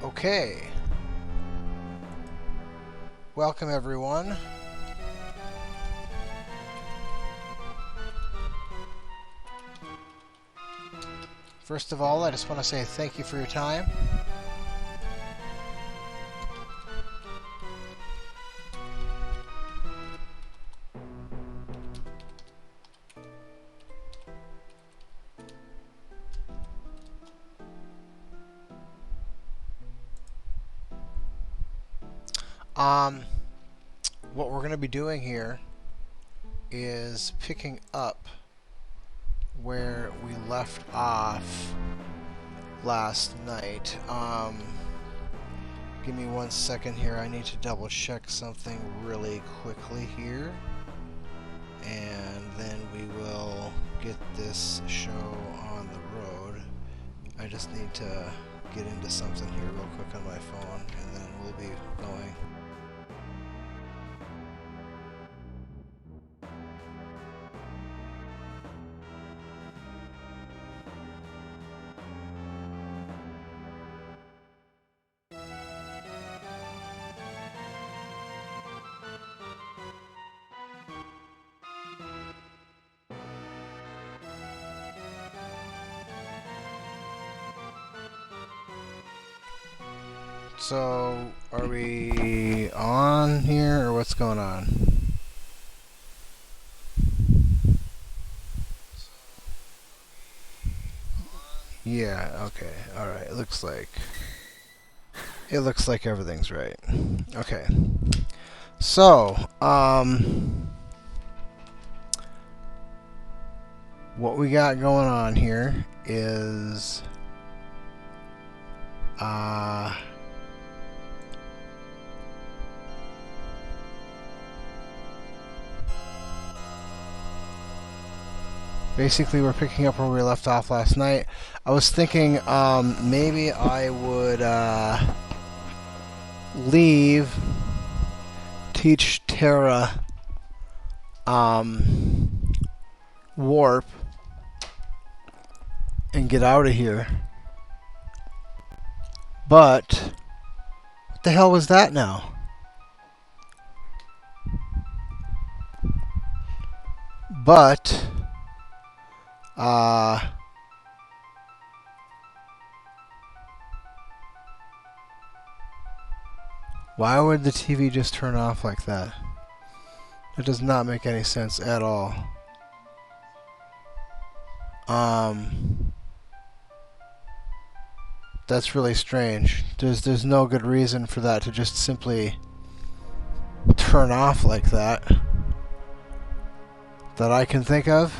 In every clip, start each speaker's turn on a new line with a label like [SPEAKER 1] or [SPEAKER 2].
[SPEAKER 1] Okay. Welcome everyone. First of all, I just want to say thank you for your time. What we're going to be doing here is picking up where we left off last night. Give me 1 second here. I need to double check something really quickly here, and then we will get this show on the road. I just need to get into something here real quick on my phone, and then we'll be going. So, are we on here, or what's going on? Yeah, okay, alright, it looks like everything's right. Okay. So, what we got going on here is, basically, we're picking up where we left off last night. I was thinking maybe I would leave, teach Terra warp, and get out of here. But what the hell was that now? But why would the TV just turn off like that? It does not make any sense at all. That's really strange. There's no good reason for that to just simply turn off like that I can think of.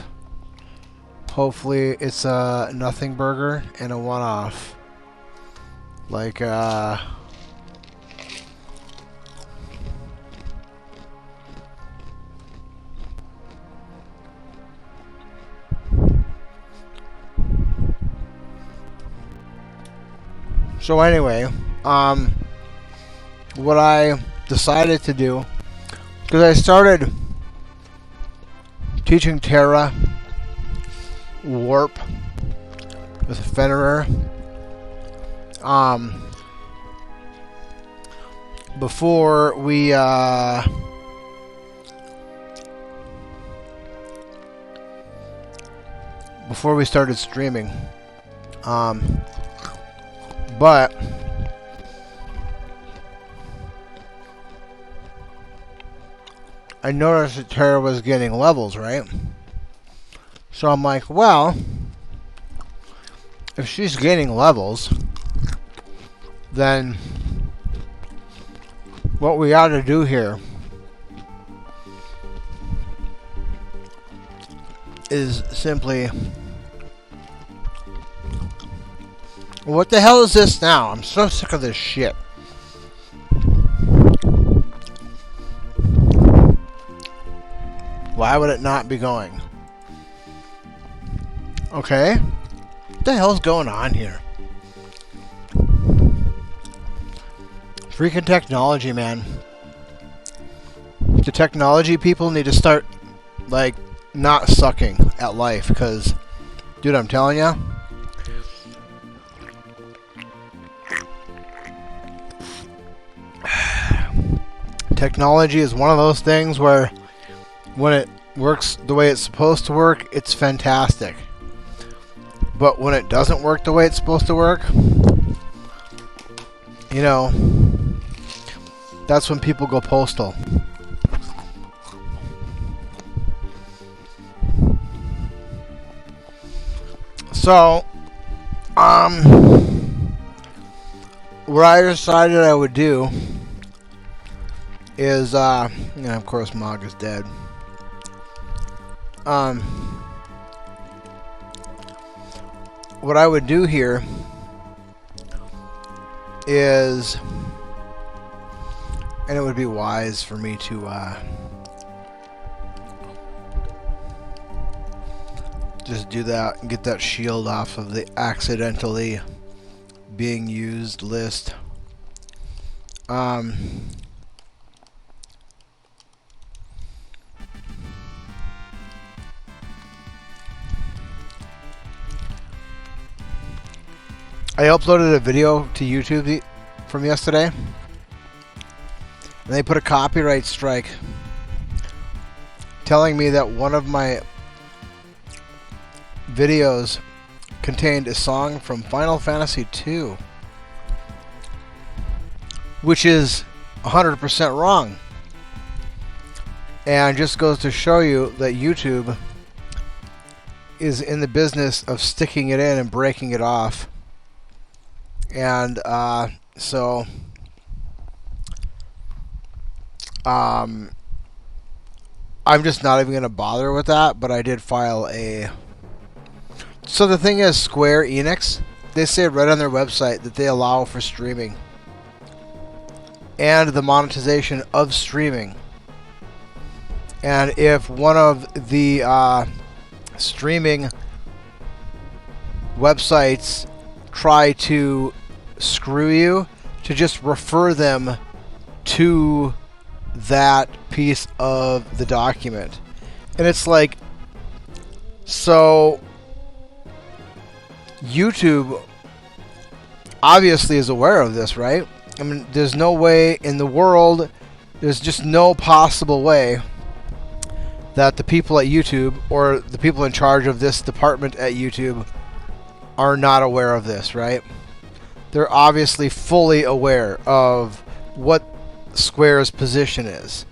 [SPEAKER 1] Hopefully it's a nothing burger and a one-off. Like, so anyway, what I decided to do, because I started teaching Terra warp with Fenrir. Before we started streaming. But I noticed that Terra was getting levels, right? So I'm like, well, if she's gaining levels, then what we ought to do here is simply... What the hell is this now? I'm so sick of this shit. Why would it not be going? Okay. What the hell's going on here? Freaking technology, man. The technology people need to start, like, not sucking at life, because, dude, I'm telling you, Technology is one of those things where when it works the way it's supposed to work, it's fantastic. But when it doesn't work the way it's supposed to work, you know, that's when people go postal. So, what I decided I would do is, of course, Mog is dead. What I would do here is, and it would be wise for me to, just do that and get that shield off of the accidentally being used list. I uploaded a video to YouTube from yesterday, and they put a copyright strike telling me that one of my videos contained a song from Final Fantasy II, which is 100% wrong, and just goes to show you that YouTube is in the business of sticking it in and breaking it off. And so I'm just not even going to bother with that, but I did file a... So the thing is, Square Enix, they say right on their website that they allow for streaming and the monetization of streaming. And if one of the streaming websites try to screw you, to just refer them to that piece of the document. And it's like, so YouTube obviously is aware of this, right? I mean, there's no way in the world, there's just no possible way that the people at YouTube or the people in charge of this department at YouTube are not aware of this, right? They're obviously fully aware of what Square's position is,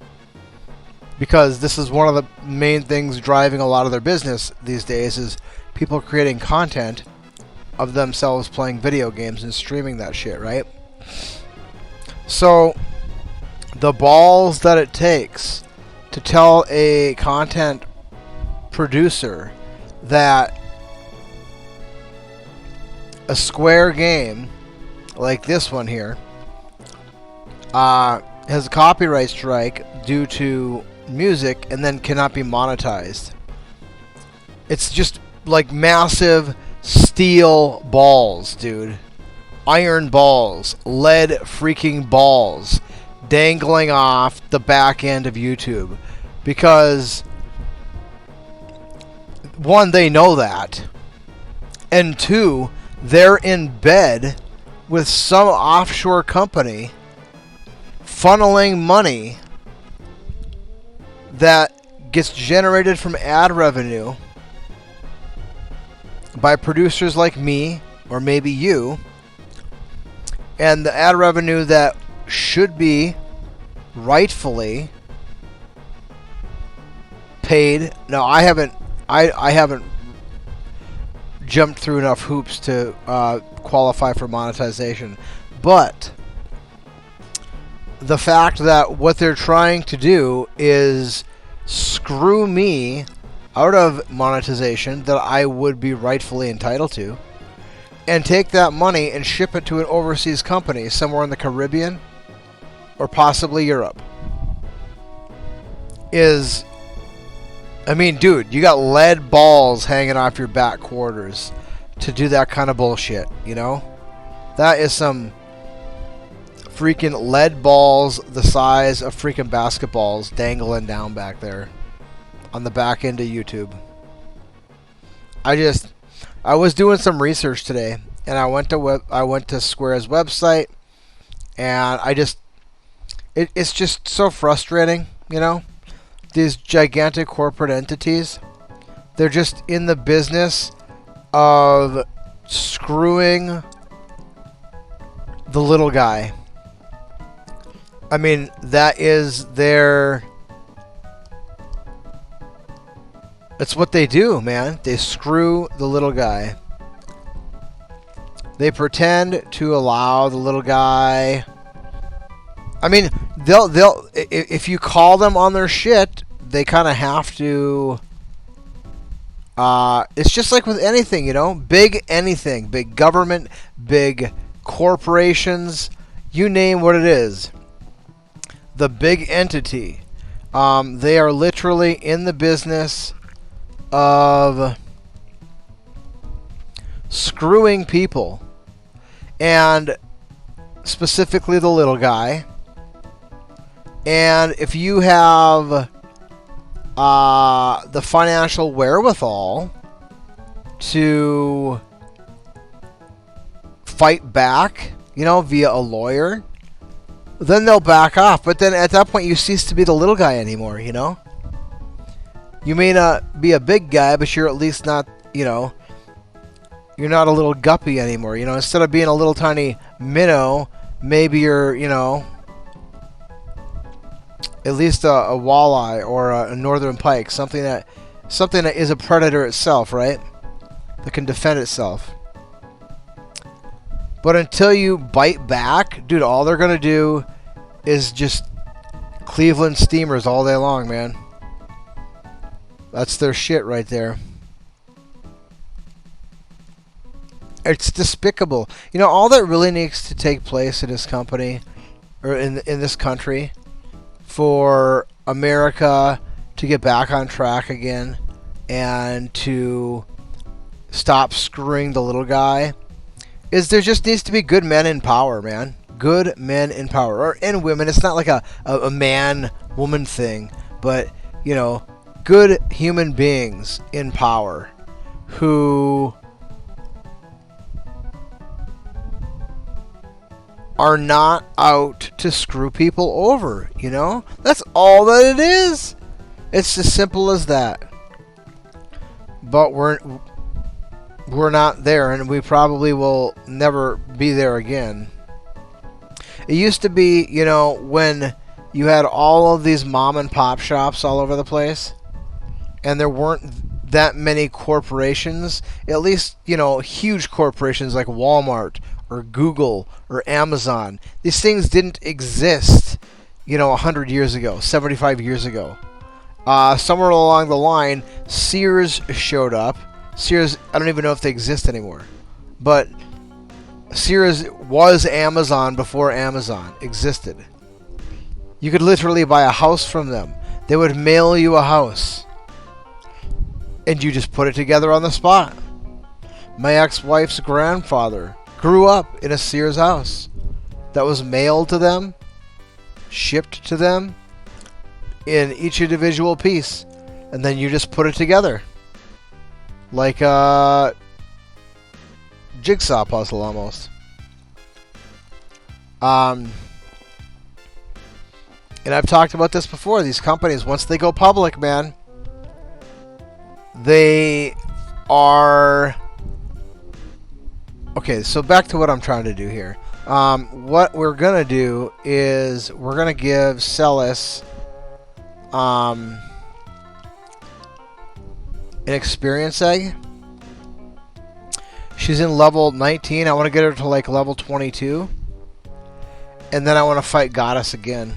[SPEAKER 1] because this is one of the main things driving a lot of their business these days, is people creating content of themselves playing video games and streaming that shit, right? So the balls that it takes to tell a content producer that a Square game like this one here has a copyright strike due to music and then cannot be monetized. It's just like massive steel balls, dude. Iron balls, lead freaking balls dangling off the back end of YouTube, because one, they know that, and two, they're in bed with some offshore company funneling money that gets generated from ad revenue by producers like me or maybe you, and the ad revenue that should be rightfully paid. Now, I haven't jumped through enough hoops to qualify for monetization, but the fact that what they're trying to do is screw me out of monetization that I would be rightfully entitled to, and take that money and ship it to an overseas company somewhere in the Caribbean or possibly Europe is, I mean, dude, you got lead balls hanging off your back quarters to do that kind of bullshit, you know? That is some freaking lead balls the size of freaking basketballs dangling down back there on the back end of YouTube. I was doing some research today, and I went to Square's website, and It's just so frustrating, you know? These gigantic corporate entities, they're just in the business of screwing the little guy. I mean, that is their... It's what they do, man. They screw the little guy. They pretend to allow the little guy... I mean, they'll if you call them on their shit, they kind of have to... it's just like with anything, you know? Big anything. Big government, big corporations, you name what it is. The big entity. They are literally in the business of screwing people. And specifically the little guy. And if you have the financial wherewithal to fight back, you know, via a lawyer, then they'll back off. But then at that point, you cease to be the little guy anymore, you know? You may not be a big guy, but you're at least not, you know, you're not a little guppy anymore. You know, instead of being a little tiny minnow, maybe you're, you know, at least a walleye or a northern pike, something that is a predator itself, right? That can defend itself. But until you bite back, dude, all they're gonna do is just Cleveland Steamers all day long, man. That's their shit right there. It's despicable. You know, all that really needs to take place in this company, or in this country, for America to get back on track again and to stop screwing the little guy, is there just needs to be good men in power, man. Good men in power. And women. It's not like a man-woman thing, but, you know, good human beings in power who are not out to screw people over, you know? That's all that it is. It's as simple as that. But we're not there, and we probably will never be there again. It used to be, you know, when you had all of these mom and pop shops all over the place, and there weren't that many corporations, at least, you know, huge corporations like Walmart or Google or Amazon. These things didn't exist, you know, 100 years ago, 75 years ago. Somewhere along the line, Sears showed up. Sears, I don't even know if they exist anymore. But Sears was Amazon before Amazon existed. You could literally buy a house from them. They would mail you a house. And you just put it together on the spot. My ex-wife's grandfather grew up in a Sears house that was mailed to them, shipped to them in each individual piece, and then you just put it together like a jigsaw puzzle almost. And I've talked about this before. These companies, once they go public, man, they are... Okay, so back to what I'm trying to do here. What we're going to do is we're going to give Celis an experience egg. She's in level 19. I want to get her to like level 22. And then I want to fight Goddess again.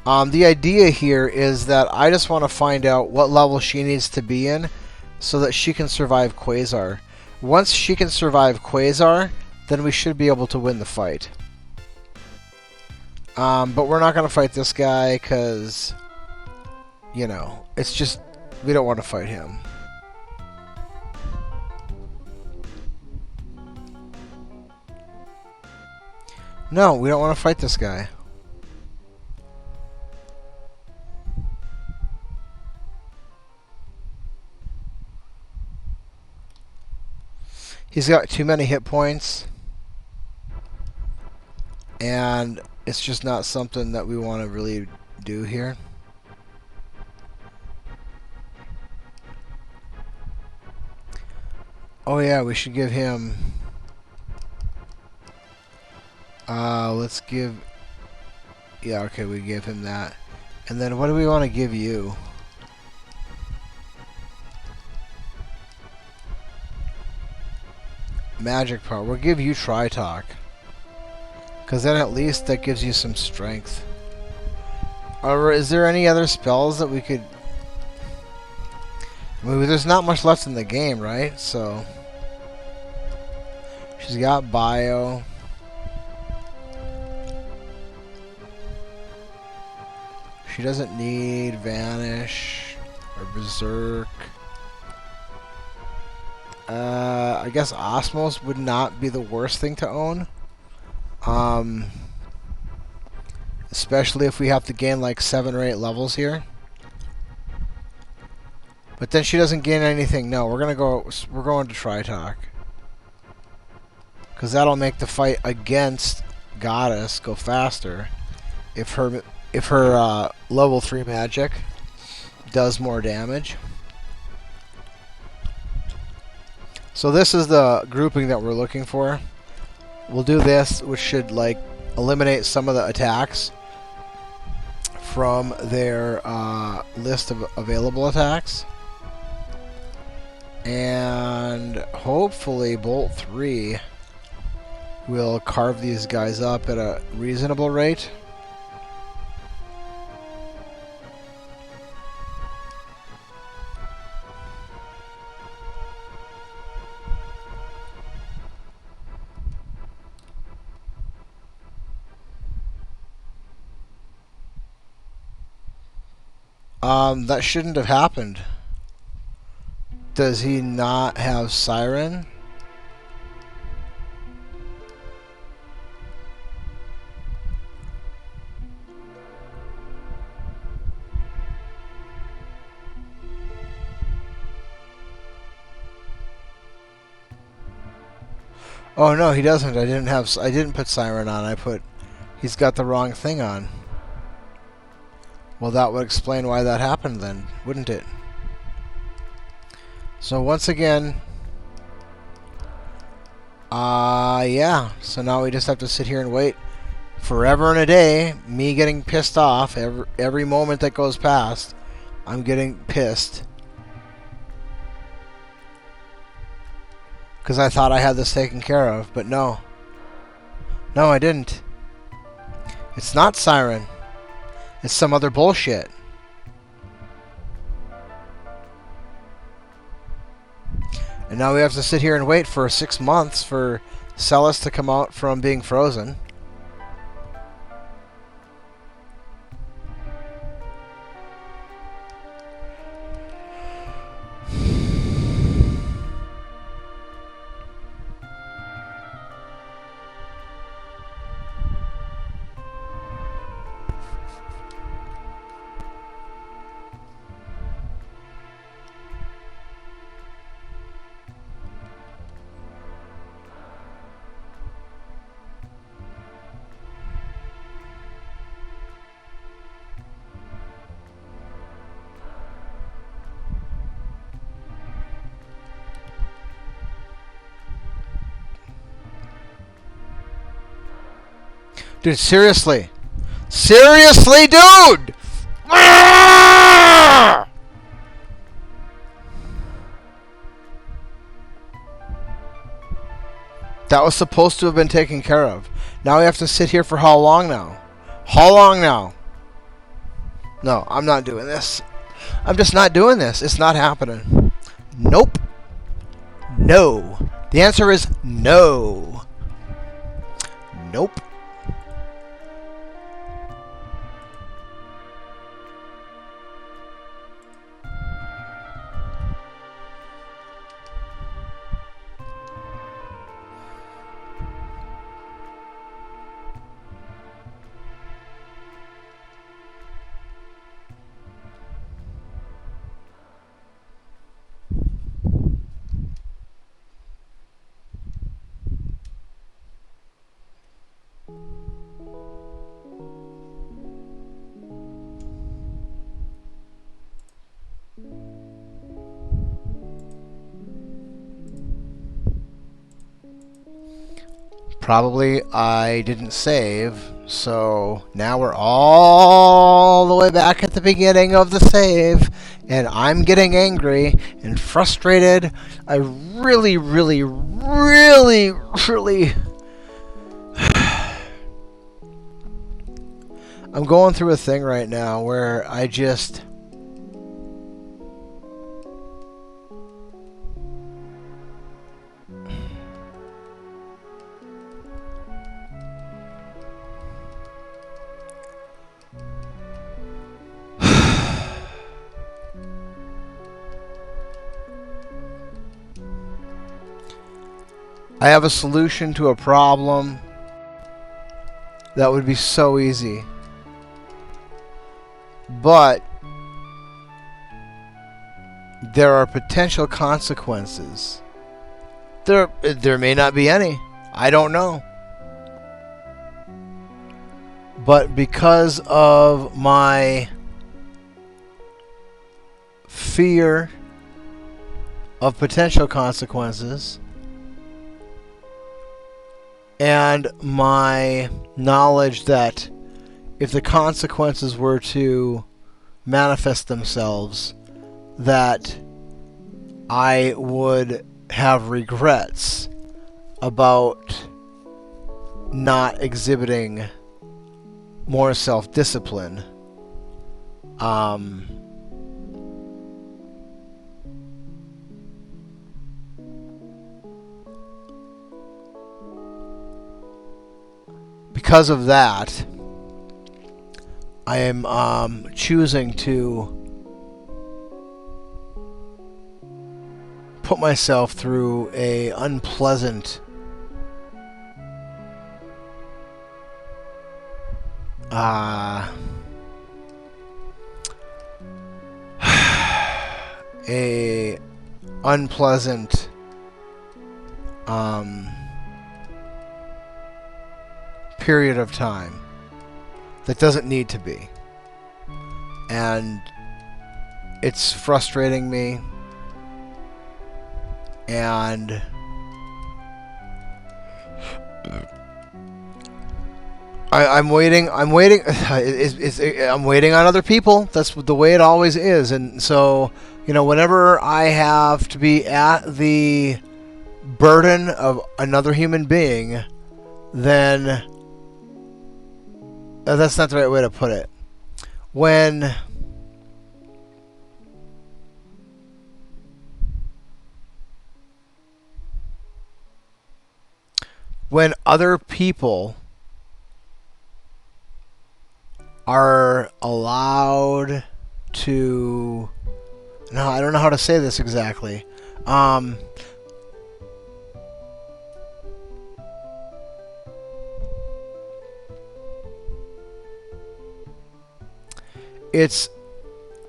[SPEAKER 1] The idea here is that I just want to find out what level she needs to be in so that she can survive Quasar. Once she can survive Quasar, then we should be able to win the fight. But we're not going to fight this guy because, you know, it's just, we don't want to fight him. No, we don't want to fight this guy. He's got too many hit points. And it's just not something that we want to really do here. Oh yeah, we should give him... let's give... Yeah, okay, we give him that. And then what do we want to give you? Magic power. We'll give you Tri-Talk. Because then at least that gives you some strength. Or is there any other spells that we could... I mean, there's not much left in the game, right? So... She's got Bio. She doesn't need Vanish or Berserk. I guess Osmos would not be the worst thing to own. Especially if we have to gain like 7 or 8 levels here. But then she doesn't gain anything. No, we're going to Tri-Talk. Because that'll make the fight against Goddess go faster. If her level 3 magic does more damage. So this is the grouping that we're looking for. We'll do this, which should like eliminate some of the attacks from their list of available attacks. And hopefully Bolt 3 will carve these guys up at a reasonable rate. That shouldn't have happened. Does he not have Siren? Oh no, he doesn't. I didn't put Siren on. He's got the wrong thing on. Well, that would explain why that happened then, wouldn't it? So once again, yeah. So now we just have to sit here and wait forever and a day. Me getting pissed off every moment that goes past. I'm getting pissed because I thought I had this taken care of, but no. No, I didn't. It's not Siren. It's some other bullshit. And now we have to sit here and wait for 6 months for Celis to come out from being frozen. Dude, seriously. Seriously, dude! Ah! That was supposed to have been taken care of. Now we have to sit here for how long now? How long now? No, I'm not doing this. I'm just not doing this. It's not happening. Nope. No. The answer is no. Nope. Probably I didn't save, so now we're all the way back at the beginning of the save, and I'm getting angry and frustrated. I really, really, really, really... I'm going through a thing right now where I just... I have a solution to a problem that would be so easy. But there are potential consequences. There may not be any. I don't know. But because of my fear of potential consequences and my knowledge that if the consequences were to manifest themselves, that I would have regrets about not exhibiting more self-discipline. Because of that, I am choosing to put myself through a unpleasant period of time that doesn't need to be, and it's frustrating me, and I'm waiting. I'm waiting on other people. That's the way it always is. And so, whenever I have to be at the burden of another human being, then that's not the right way to put it. When other people are allowed to... No, I don't know how to say this exactly.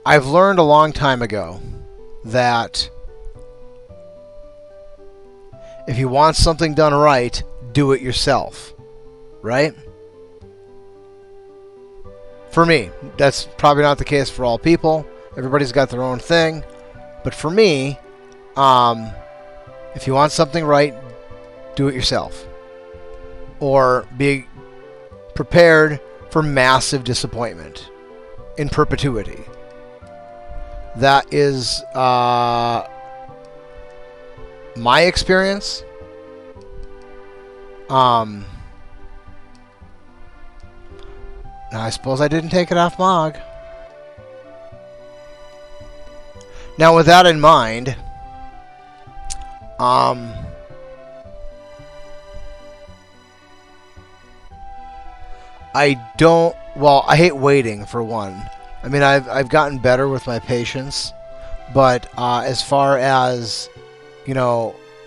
[SPEAKER 1] I've learned a long time ago that if you want something done right, do it yourself. Right? For me, that's probably not the case for all people. Everybody's got their own thing. But for me, if you want something right, do it yourself. Or be prepared for massive disappointment in perpetuity. That is my experience. Now, I suppose I didn't take it off Mog. Now, with that in mind, I hate waiting, for one. I mean, I've gotten better with my patience, but as far as,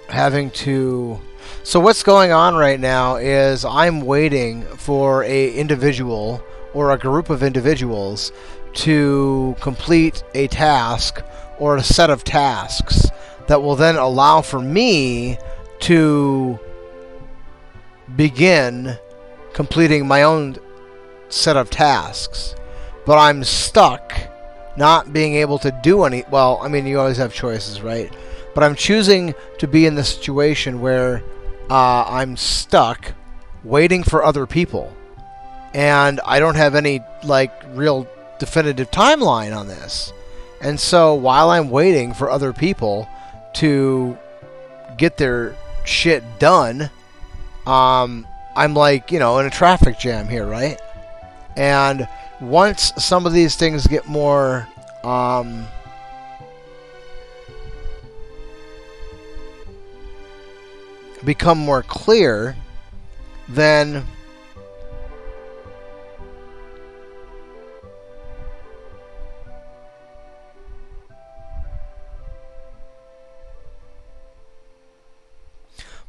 [SPEAKER 1] having to... So what's going on right now is I'm waiting for a individual or a group of individuals to complete a task or a set of tasks that will then allow for me to begin completing my own set of tasks. But I'm stuck not being able to do any... Well, I mean, you always have choices, right? But I'm choosing to be in the situation where I'm stuck
[SPEAKER 2] waiting for other people. And I don't have any, like, real definitive timeline on this. And so while I'm waiting for other people to get their shit done, I'm like, in a traffic jam here, right? And once some of these things get more become more clear, then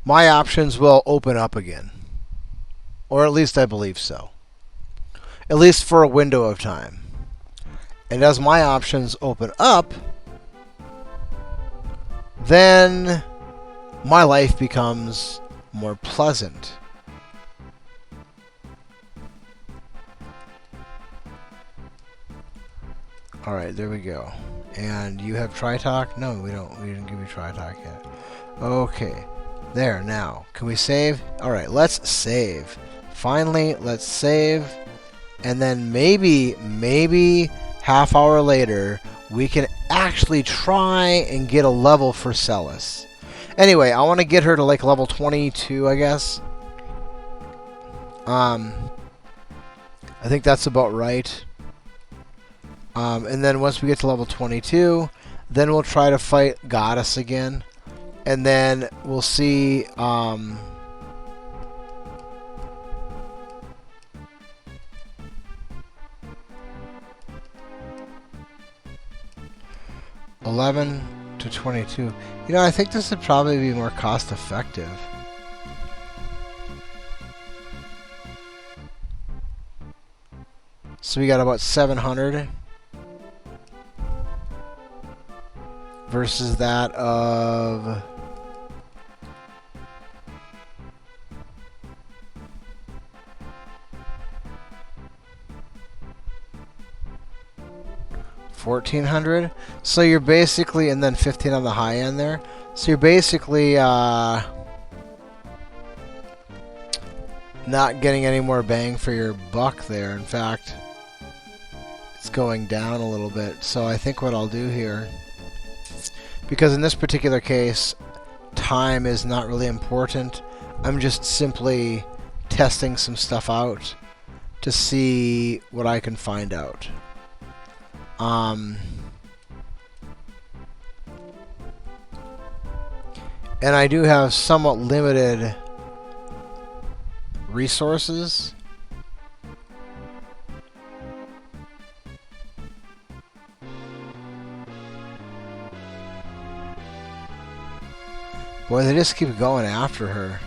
[SPEAKER 2] my options will open up again. Or at least I believe so. At least for a window of time. And as my options open up, then my life becomes more pleasant. Alright, there we go. And you have TriTalk? No, we don't. We didn't give you TriTalk yet. Okay. There, now. Can we save? Alright, let's save. Finally, let's save. And then maybe half hour later, we can actually try and get a level for Celis. Anyway, I want to get her to like level 22, I guess. I think that's about right. And then once we get to level 22, then we'll try to fight Goddess again. And then we'll see... 11 to 22. I think this would probably be more cost effective. So we got about 700 versus that of 1,400. So you're basically, and then 15 on the high end there. So you're basically not getting any more bang for your buck there. In fact, it's going down a little bit. So I think what I'll do here, because in this particular case, time is not really important. I'm just simply testing some stuff out to see what I can find out. And I do have somewhat limited resources. Boy, they just keep going after her.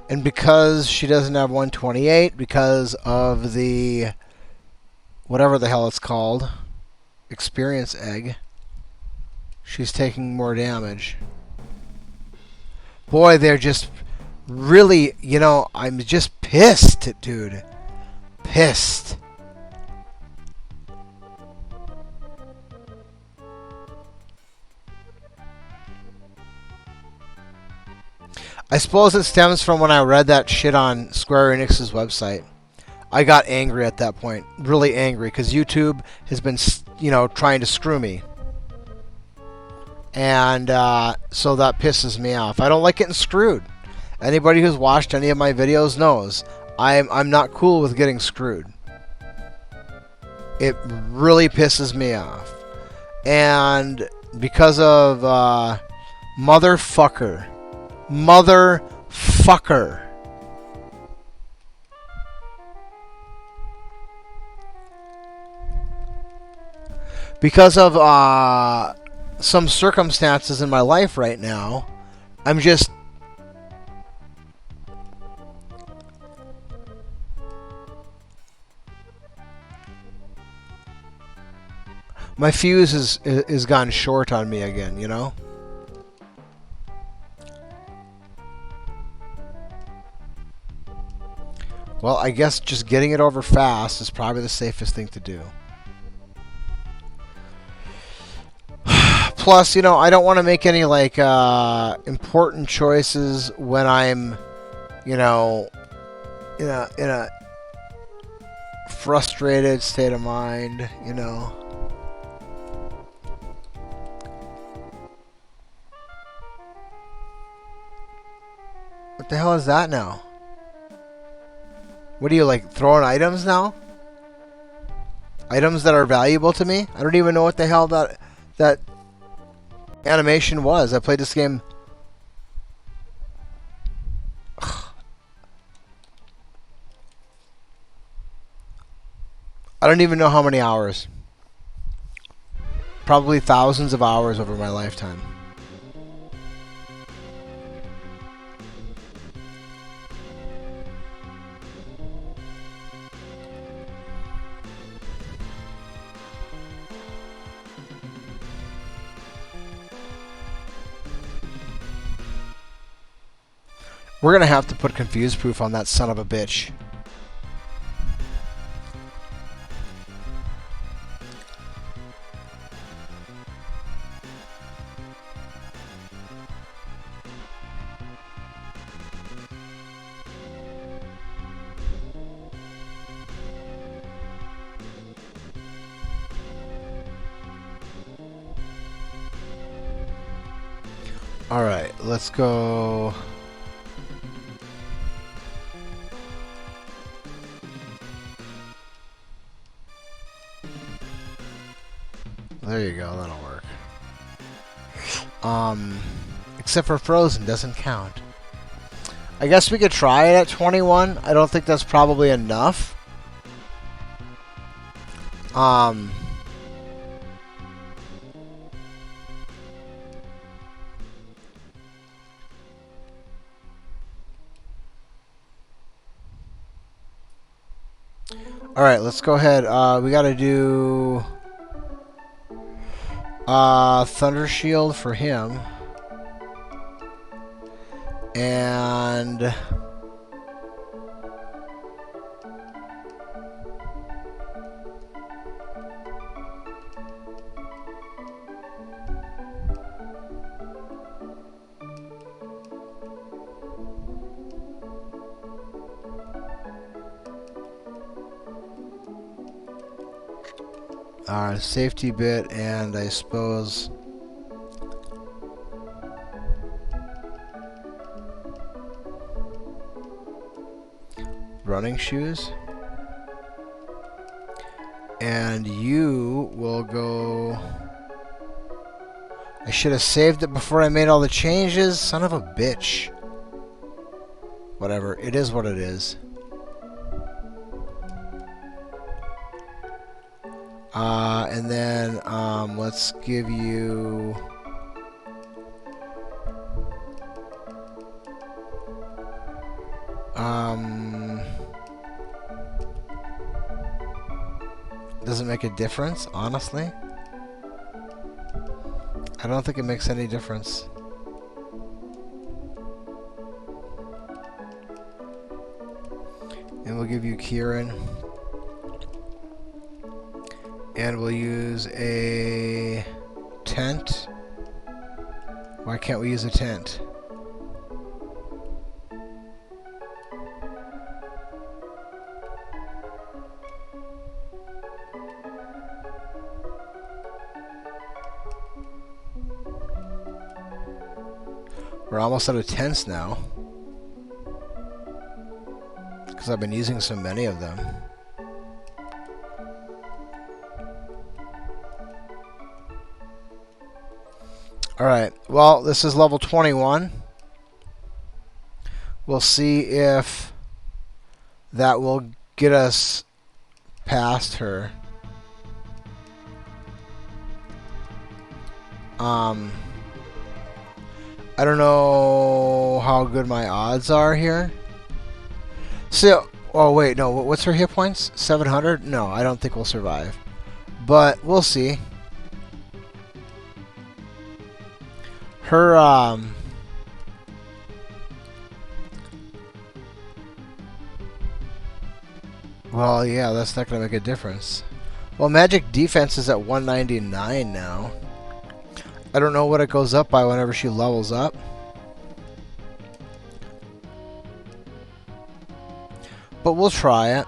[SPEAKER 2] And because she doesn't have 128, because of the whatever the hell it's called, experience egg, she's taking more damage. Boy, they're just really, I'm just pissed, dude. Pissed. I suppose it stems from when I read that shit on Square Enix's website. I got angry at that point. Really angry, because YouTube has been, trying to screw me. And so that pisses me off. I don't like getting screwed. Anybody who's watched any of my videos knows I'm not cool with getting screwed. It really pisses me off. And because of motherfucker. Because of some circumstances in my life right now, I'm just... my fuse is gone short on me again, Well, I guess just getting it over fast is probably the safest thing to do. plus, you know, I don't want to make any like important choices when I'm, you know, in a frustrated state of mind, you know. What the hell is that now? What are you, like, throwing items now? Items that are valuable to me? I don't even know what the hell that animation was. I played this game. I don't even know how many hours. Probably thousands of hours over my lifetime. We're gonna have to put confuse proof on that son of a bitch. Alright, let's go. There you go, that'll work. Except for Frozen, doesn't count. I guess we could try it at 21. I don't think that's probably enough. Alright, let's go ahead. We gotta do Thunder Shield for him. And safety bit, and I suppose running shoes. And you will go. I should have saved it before I made all the changes. Son of a bitch. Whatever. It is what it is. And then let's give you doesn't make a difference, honestly. I don't think it makes any difference. And we'll give you Kieran. And we'll use a tent. Why can't we use a tent? We're almost out of tents now. Because I've been using so many of them. Alright, well, this is level 21. We'll see if that will get us past her. I don't know how good my odds are here. So, oh wait, no, what's her hit points? 700? No, I don't think we'll survive. But we'll see. Her, well, yeah, that's not going to make a difference. Well, magic defense is at 199 now. I don't know what it goes up by whenever she levels up. But we'll try it.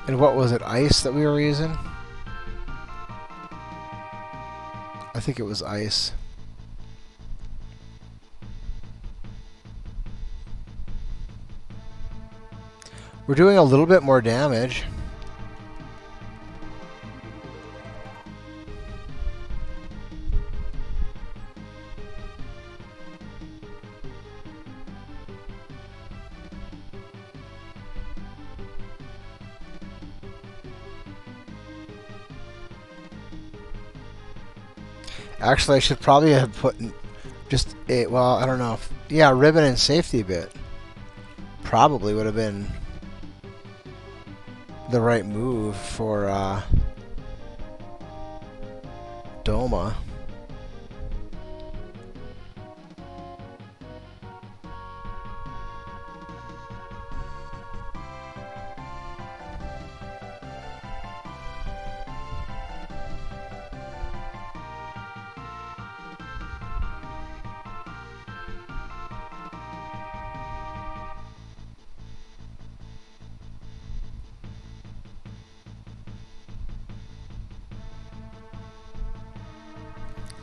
[SPEAKER 2] And what was it, ice that we were using? I think it was ice. We're doing a little bit more damage. Actually, I should probably have put just a, well, I don't know. Yeah, ribbon and safety bit probably would have been the right move for Doma.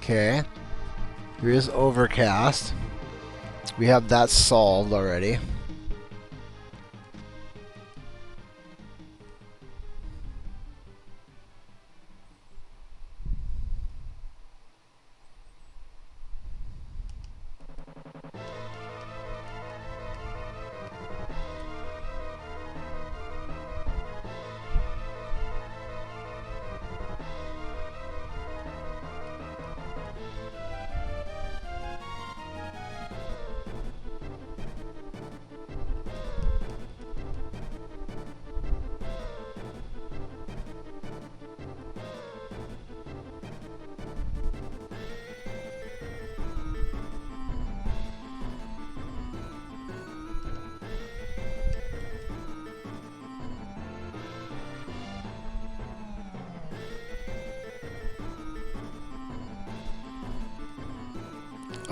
[SPEAKER 2] Okay, here's Overcast. We have that solved already.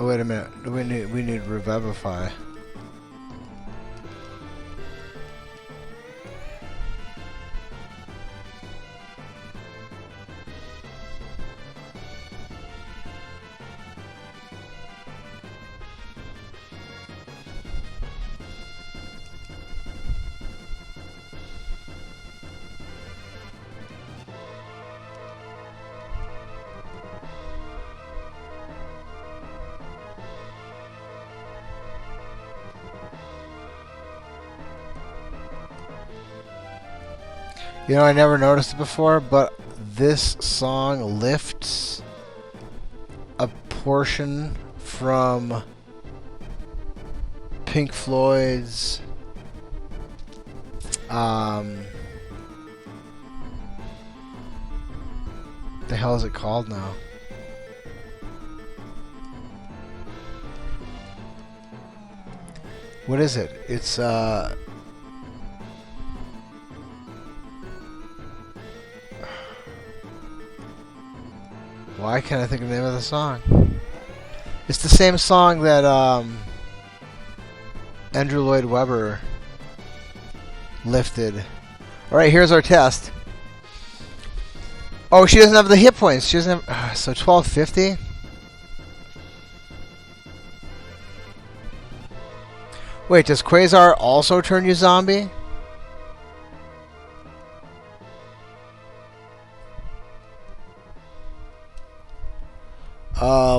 [SPEAKER 2] Oh, wait a minute. We need Revivify. You know, I never noticed it before, but this song lifts a portion from Pink Floyd's the hell is it called now? What is it? It's why can't I think of the name of the song? It's the same song that Andrew Lloyd Webber lifted. Alright, here's our test. Oh, she doesn't have the hit points. She doesn't have... so 1250? Wait, does Quasar also turn you zombie?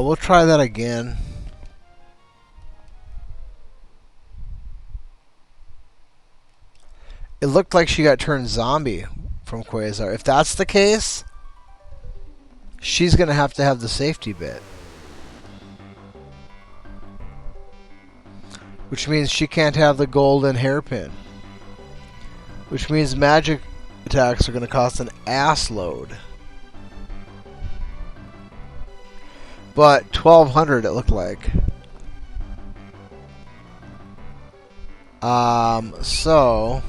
[SPEAKER 2] We'll try that again. It looked like she got turned zombie from Quasar. If that's the case, she's going to have the safety bit. Which means she can't have the golden hairpin. Which means magic attacks are going to cost an ass load. But 1200 it looked like. So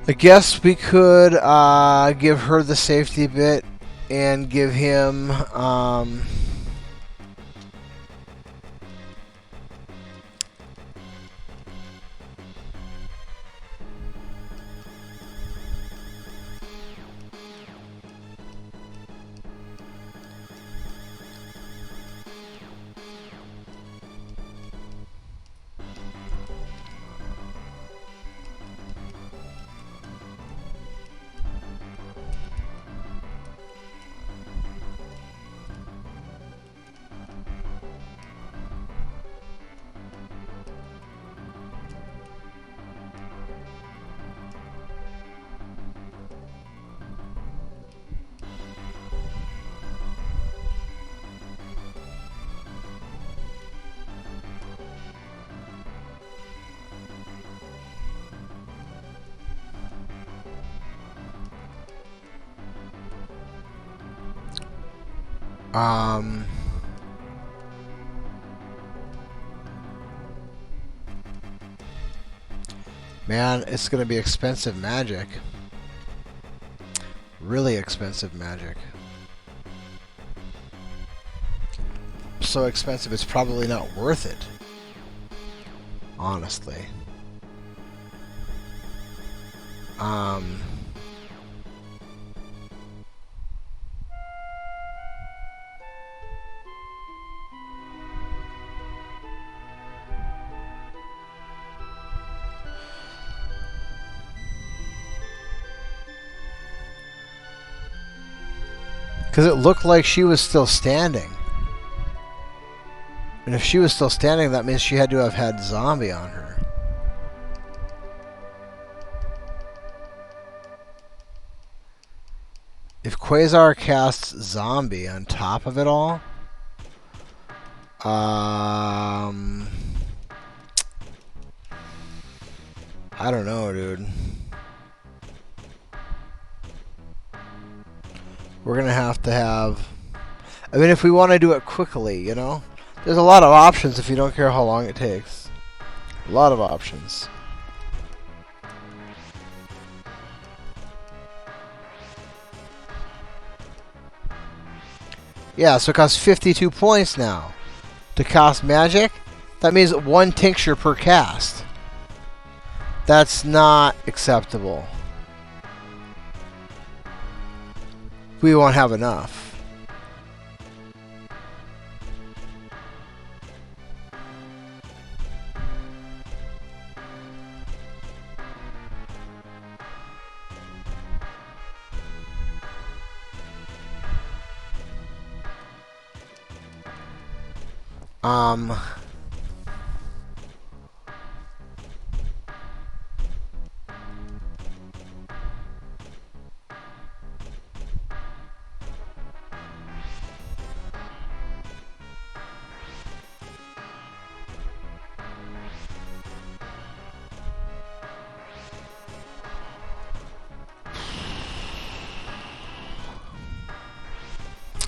[SPEAKER 2] I guess we could give her the safety bit and give him um man, it's gonna be expensive magic. Really expensive magic. So expensive it's probably not worth it. Honestly. Because it looked like she was still standing. And if she was still standing, that means she had to have had zombie on her. If Quasar casts zombie on top of it all, I don't know, dude. We're gonna have to have... I mean, if we want to do it quickly, you know? There's a lot of options if you don't care how long it takes. A lot of options. Yeah, so it costs 52 points now. To cast magic, that means 1 tincture per cast. That's not acceptable. We won't have enough.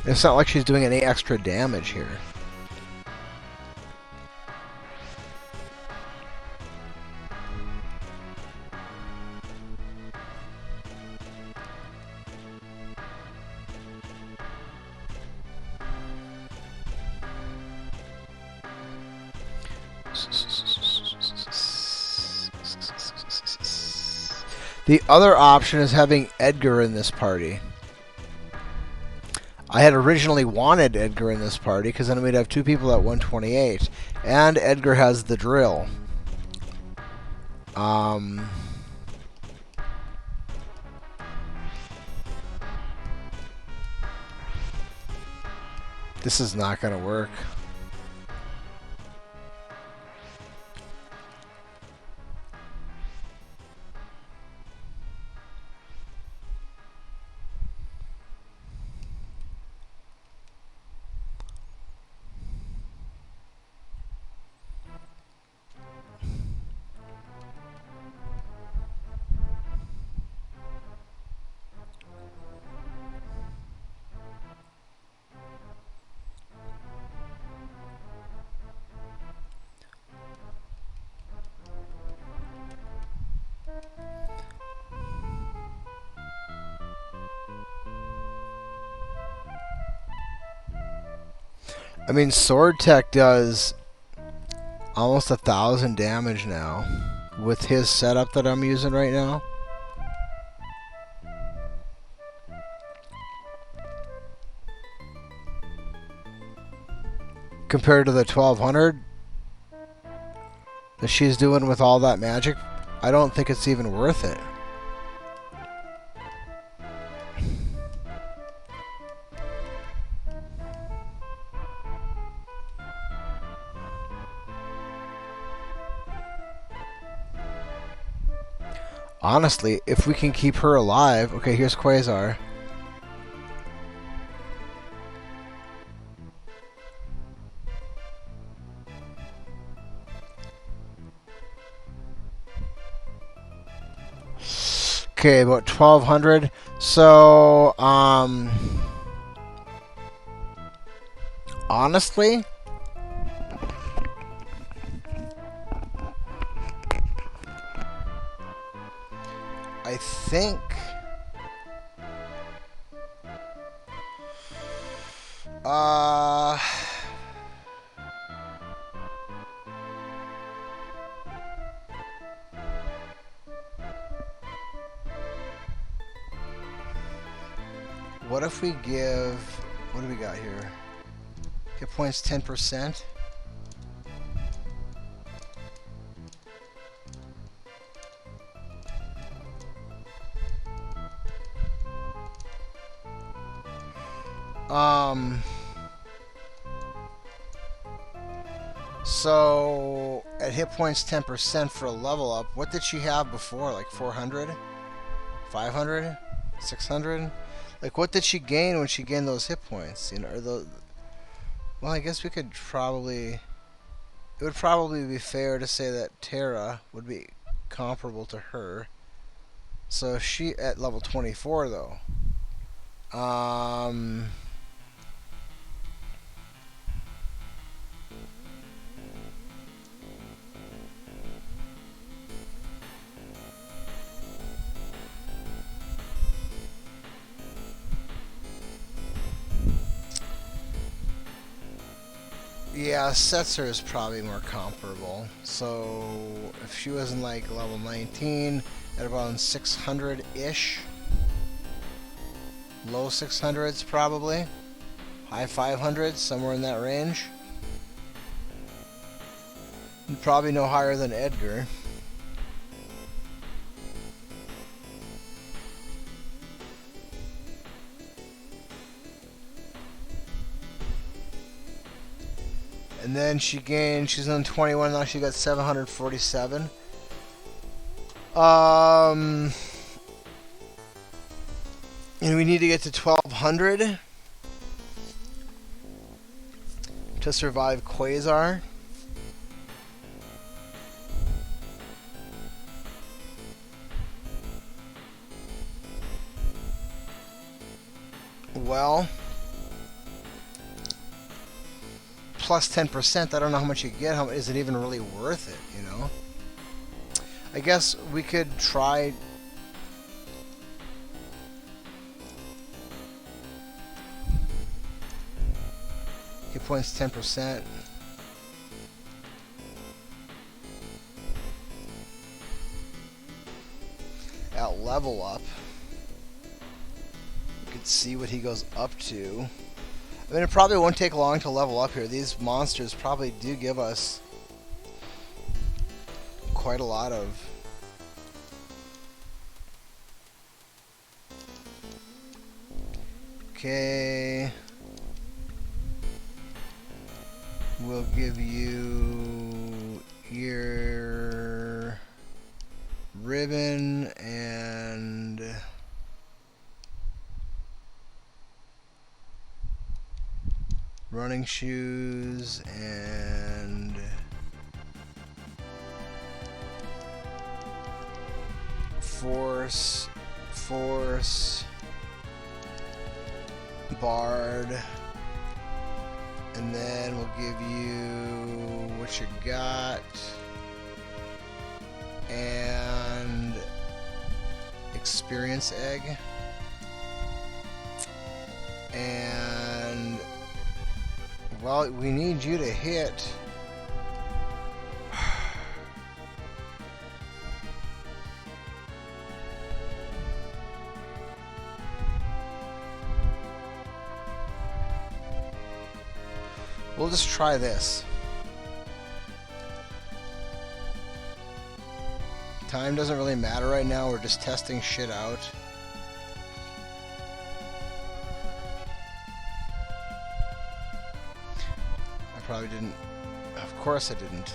[SPEAKER 2] It's not like she's doing any extra damage here. The other option is having Edgar in this party. I had originally wanted Edgar in this party because then we'd have 2 people at 128, and Edgar has the drill. This is not going to work. I mean, Sword Tech does almost 1,000 damage now with his setup that I'm using right now. Compared to the 1,200 that she's doing with all that magic, I don't think it's even worth it. Honestly, if we can keep her alive... Okay, here's Quasar. Okay, about 1,200. So, honestly, I think what if we give... What do we got here? Hit points 10%. So at hit points 10% for a level up, what did she have before? Like 400? 500? 600? Like, what did she gain when she gained those hit points? You know, or the... Well, I guess we could probably... It would probably be fair to say that Terra would be comparable to her. So she at level 24 though. Yeah, Setzer is probably more comparable. So if she was in like level 19 at about 600-ish, low 600s probably, high 500s, somewhere in that range. And probably no higher than Edgar. And then she gained, she's on 21, now she got 747. And we need to get to 1,200 to survive Quasar. Well, plus 10%, I don't know how much you get. How is it even really worth it, you know? I guess we could try... Hit points 10%. At level up. We could see what he goes up to. I mean, it probably won't take long to level up here. These monsters probably do give us quite a lot of... Okay. We'll give you your ribbon and... running shoes and force, bard, and then we'll give you what you got and experience egg and Well, we need you to hit. We'll just try this. Time doesn't really matter right now. We're just testing shit out. I probably didn't. Of course I didn't.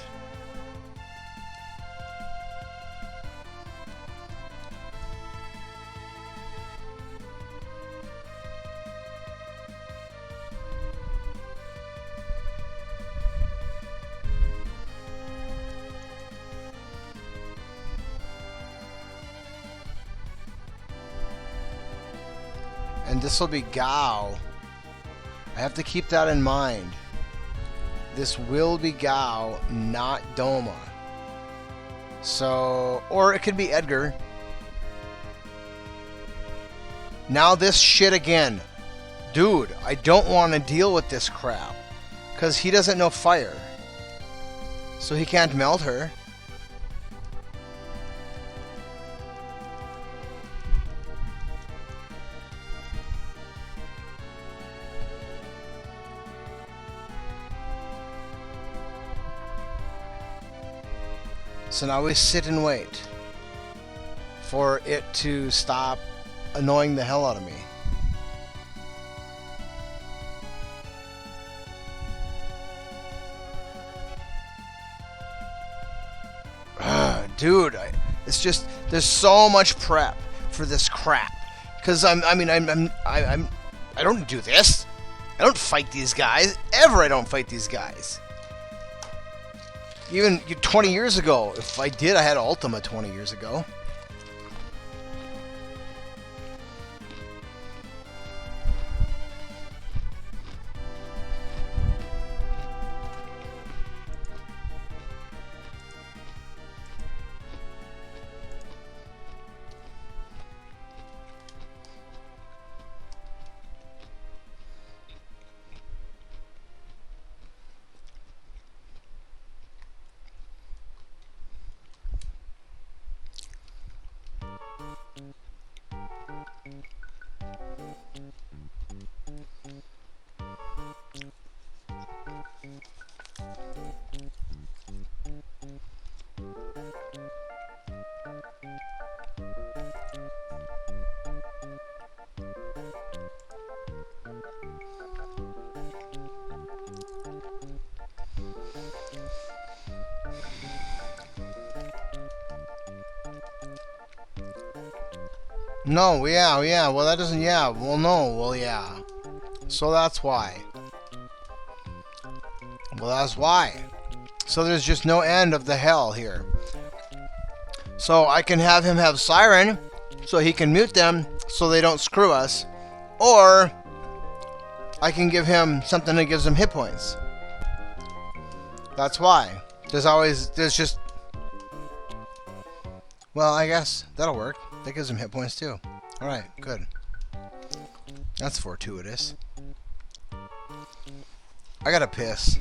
[SPEAKER 2] And this will be Gao. I have to keep that in mind. This will be Gao, not Doma. So, or it could be Edgar. Now this shit again. Dude, I don't want to deal with this crap. Because he doesn't know fire. So he can't melt her. So now we sit and wait for it to stop annoying the hell out of me. Dude, it's just there's so much prep for this crap. Cause I don't do this. I don't fight these guys ever. I don't fight these guys. Even 20 years ago, if I did, I had Ultima 20 years ago. No, yeah, well that doesn't, yeah, well no, well yeah. So that's why. Well that's why. So there's just no end of the hell here. So I can have him have Siren, so he can mute them, so they don't screw us. Or, I can give him something that gives him hit points. That's why. There's just... Well, I guess that'll work. That gives him hit points too. Alright, good. That's fortuitous. I gotta piss.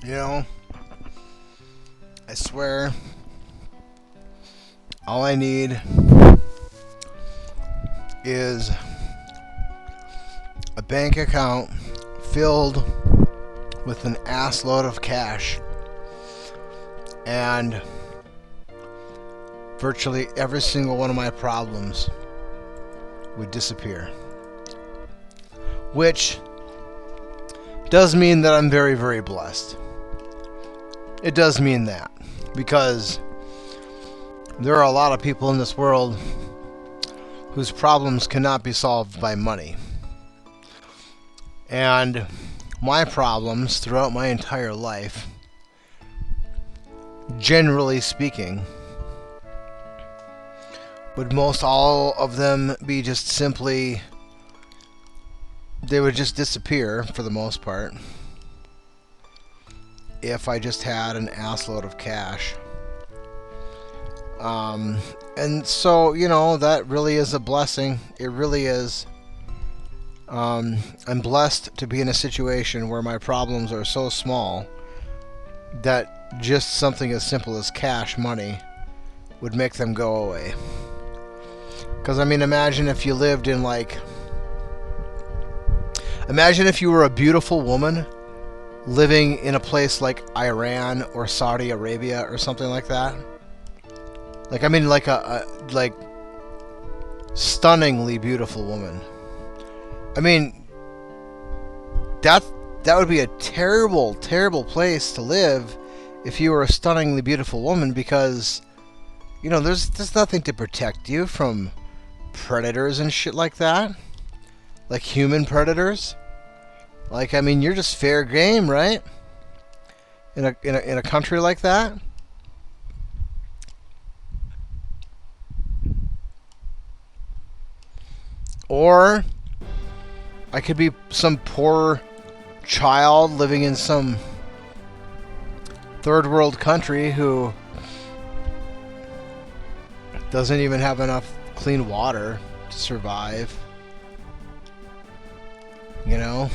[SPEAKER 2] You know, I swear, all I need is a bank account filled with an assload of cash, and virtually every single one of my problems would disappear. Which does mean that I'm very, very blessed. It does mean that, because there are a lot of people in this world whose problems cannot be solved by money. And my problems throughout my entire life, generally speaking, would most all of them be just simply, they would just disappear for the most part if I just had an assload of cash. And so, you know, that really is a blessing. It really is. I'm blessed to be in a situation where my problems are so small that just something as simple as cash money would make them go away. Because, I mean, imagine if you lived in, like... Imagine if you were a beautiful woman living in a place like Iran or Saudi Arabia or something like that. Like, I mean, like like stunningly beautiful woman. I mean, that would be a terrible, terrible place to live if you were a stunningly beautiful woman, because, you know, there's nothing to protect you from predators and shit like that. Like human predators. Like, I mean, you're just fair game, right? In a country like that. Or I could be some poor child living in some third world country who doesn't even have enough clean water to survive. You know?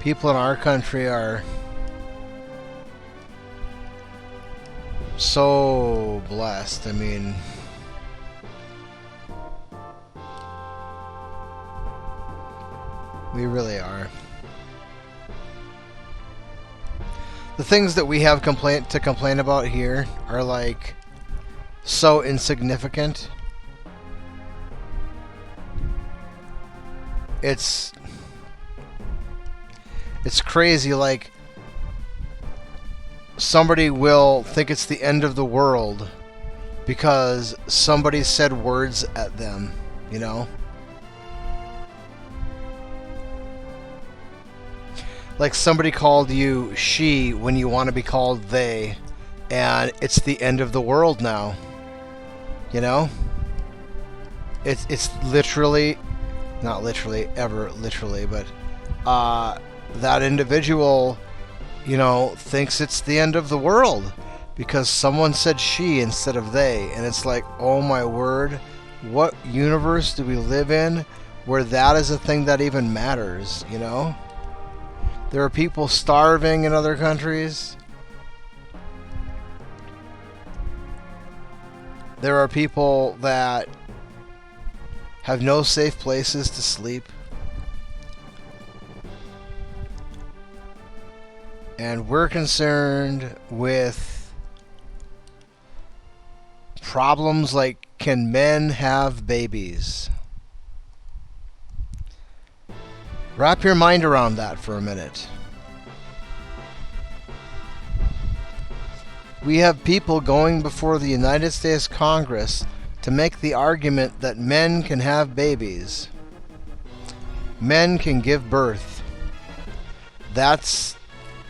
[SPEAKER 2] People in our country are so blessed. I mean, we really are. The things that we have to complain about here are like so insignificant. It's crazy. Like, somebody will think it's the end of the world because somebody said words at them, you know? Like, somebody called you she when you want to be called they, and it's the end of the world now, you know? It's literally, not literally, ever literally, but that individual, you know, thinks it's the end of the world because someone said she instead of they. And it's like, oh my word, what universe do we live in where that is a thing that even matters, you know? There are people starving in other countries. There are people that have no safe places to sleep. And we're concerned with problems like, can men have babies? Wrap your mind around that for a minute. We have people going before the United States Congress to make the argument that men can have babies. Men can give birth. That's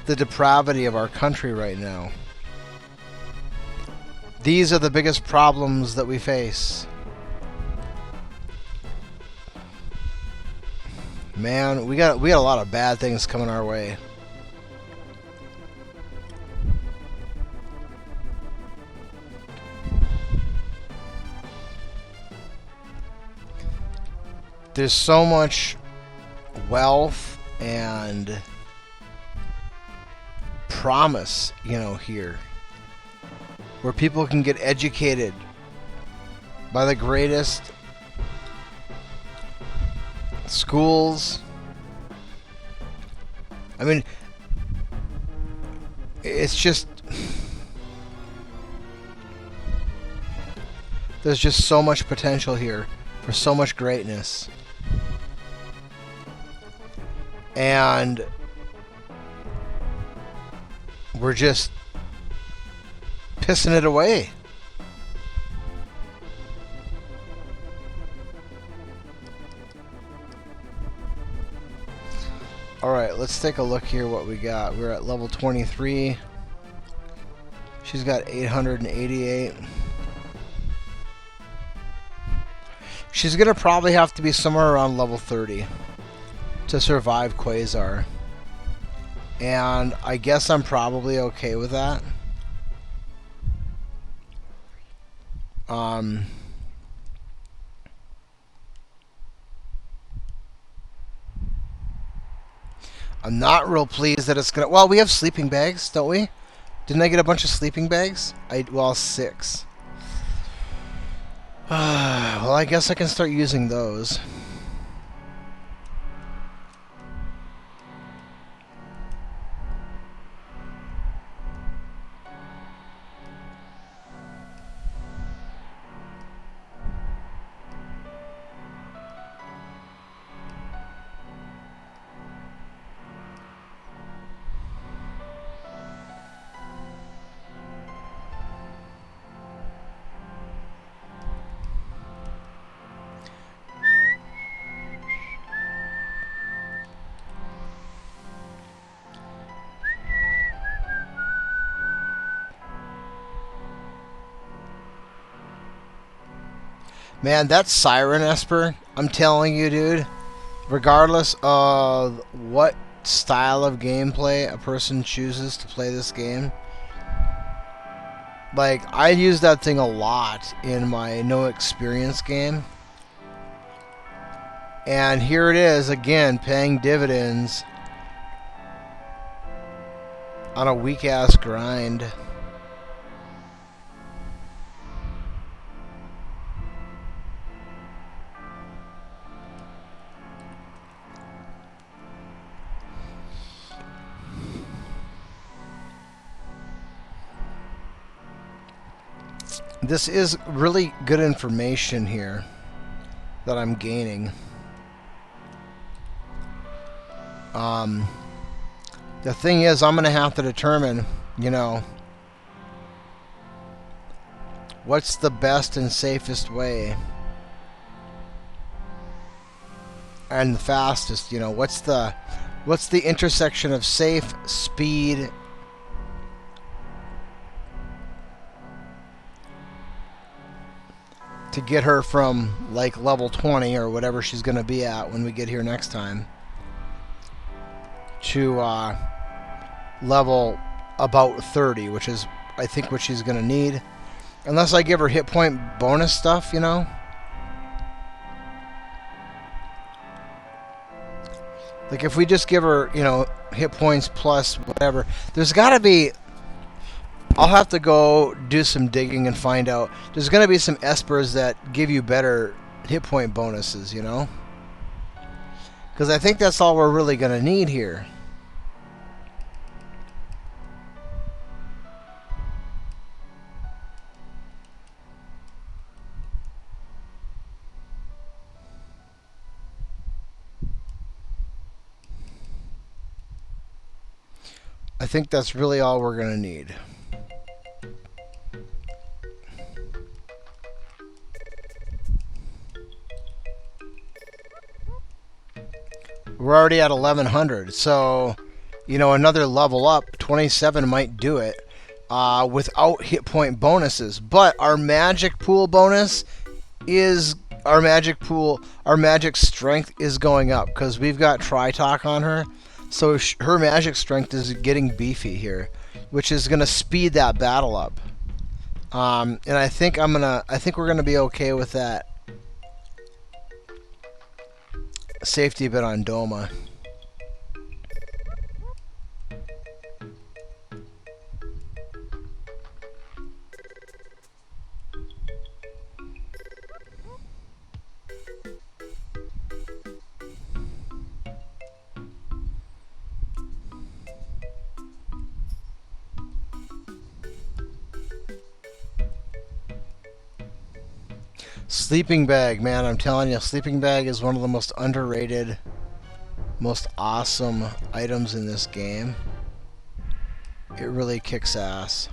[SPEAKER 2] the depravity of our country right now. These are the biggest problems that we face. Man, we got a lot of bad things coming our way. There's so much wealth and promise, you know, here, where people can get educated by the greatest schools. I mean, it's just, there's just so much potential here for so much greatness. And we're just pissing it away. Alright, let's take a look here what we got. We're at level 23. She's got 888. She's gonna probably have to be somewhere around level 30 to survive Quasar. And I guess I'm probably okay with that. I'm not real pleased that it's gonna... Well, we have sleeping bags, don't we? Didn't I get a bunch of sleeping bags? Well, 6. Well, I guess I can start using those. Man, that Siren Esper, I'm telling you, dude, regardless of what style of gameplay a person chooses to play this game, like, I use that thing a lot in my no experience game. And here it is, again, paying dividends on a weak-ass grind. This is really good information here that I'm gaining. The thing is, I'm going to have to determine, you know, what's the best and safest way and the fastest, you know, what's the intersection of safe, speed, to get her from like level 20 or whatever she's going to be at when we get here next time to level about 30, which is I think what she's going to need, unless I give her hit point bonus stuff, you know. Like if we just give her, you know, hit points plus whatever, there's got to be, I'll have to go do some digging and find out. There's going to be some espers that give you better hit point bonuses, you know? Because I think that's all we're really going to need here. I think that's really all we're going to need. We're already at 1100, so, you know, another level up, 27 might do it without hit point bonuses. But our magic pool bonus is, our magic strength is going up because we've got Tri-Talk on her. So her magic strength is getting beefy here, which is going to speed that battle up. And I think we're going to be okay with that safety bit on Doma. Sleeping bag, man, I'm telling you, sleeping bag is one of the most underrated, most awesome items in this game. It really kicks ass.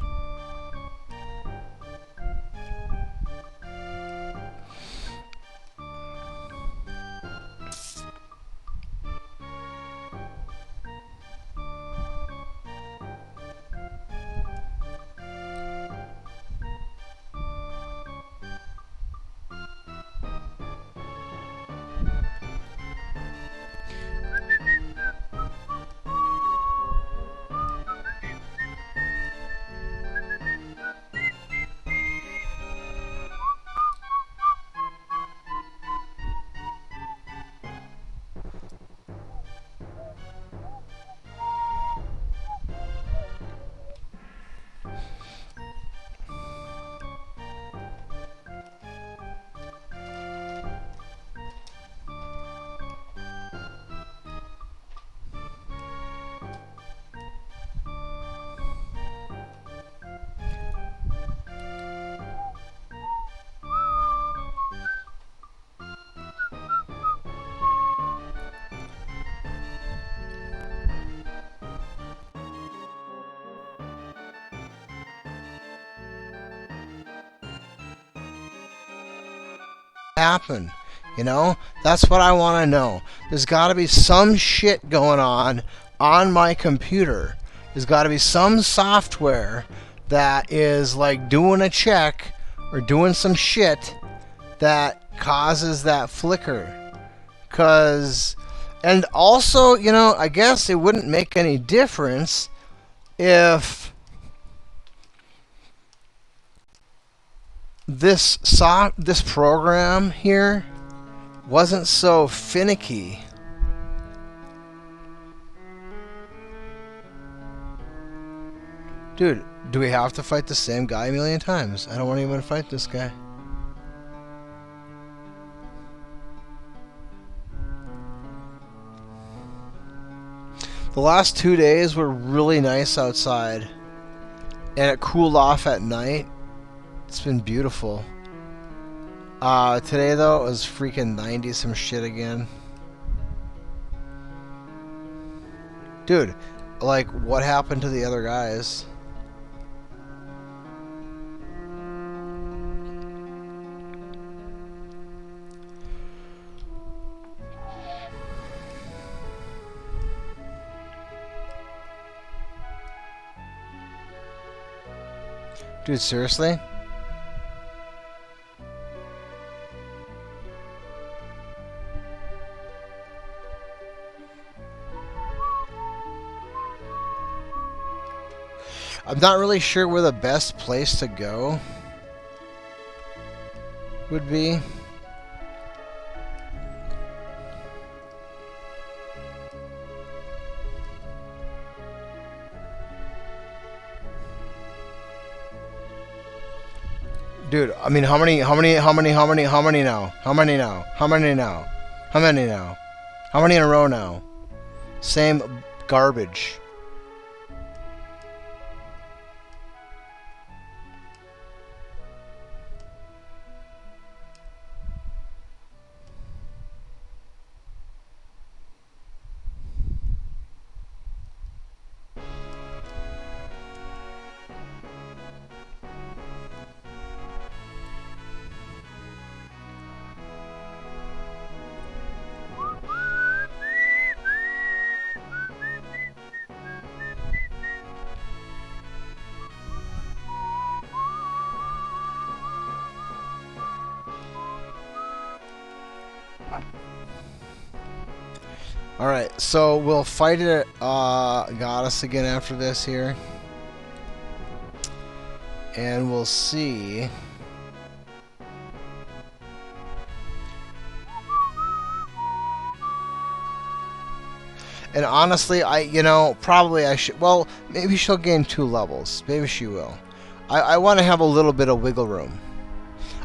[SPEAKER 2] Happen, you know? That's what I want to know. There's got to be some shit going on my computer. There's got to be some software that is like doing a check or doing some shit that causes that flicker. And also, you know, I guess it wouldn't make any difference if this program here wasn't so finicky. Dude, do we have to fight the same guy a million times? I don't want anyone to fight this guy. The last 2 days were really nice outside, and it cooled off at night. It's been beautiful. Today, though, it was freaking 90 some shit again. Dude, like, what happened to the other guys? Dude, seriously? I'm not really sure where the best place to go would be. Dude, I mean, how many now? How many in a row now? Same garbage. Alright, so we'll fight it at Goddess again after this here. And we'll see. And honestly, probably I should, well, maybe she'll gain 2 levels. Maybe she will. I want to have a little bit of wiggle room.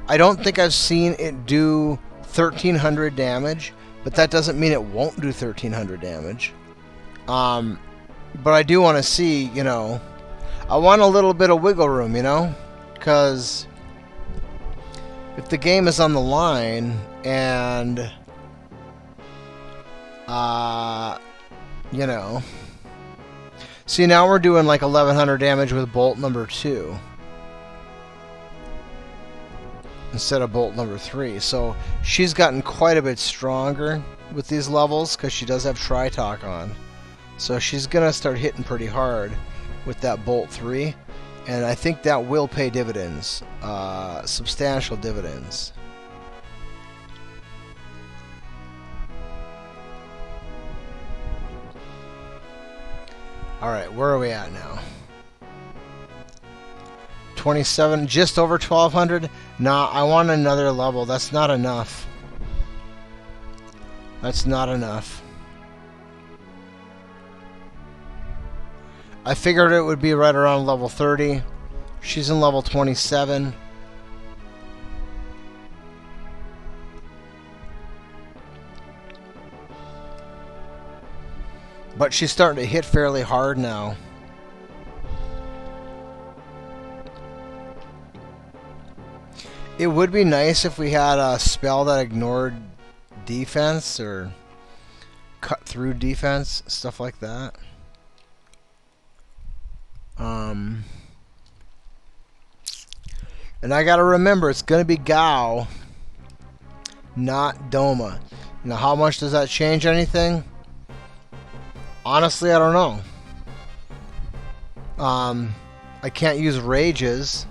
[SPEAKER 2] I don't think I've seen it do 1,300 damage. But that doesn't mean it won't do 1,300 damage. But I do want to see, I want a little bit of wiggle room, because if the game is on the line and you know, see, now we're doing like 1100 damage with bolt number 2 instead of bolt number 3. So she's gotten quite a bit stronger with these levels because she does have Tri-Talk on. So she's gonna start hitting pretty hard with that bolt 3, and I think that will pay dividends, substantial dividends. Alright, where are we at now? 27, just over 1200? Nah, I want another level. That's not enough. That's not enough. I figured it would be right around level 30. She's in level 27. But she's starting to hit fairly hard now. It would be nice if we had a spell that ignored defense or cut through defense, stuff like that. And I gotta remember, it's gonna be Gao, not Doma. Now, how much does that change anything? Honestly, I don't know. I can't use rages.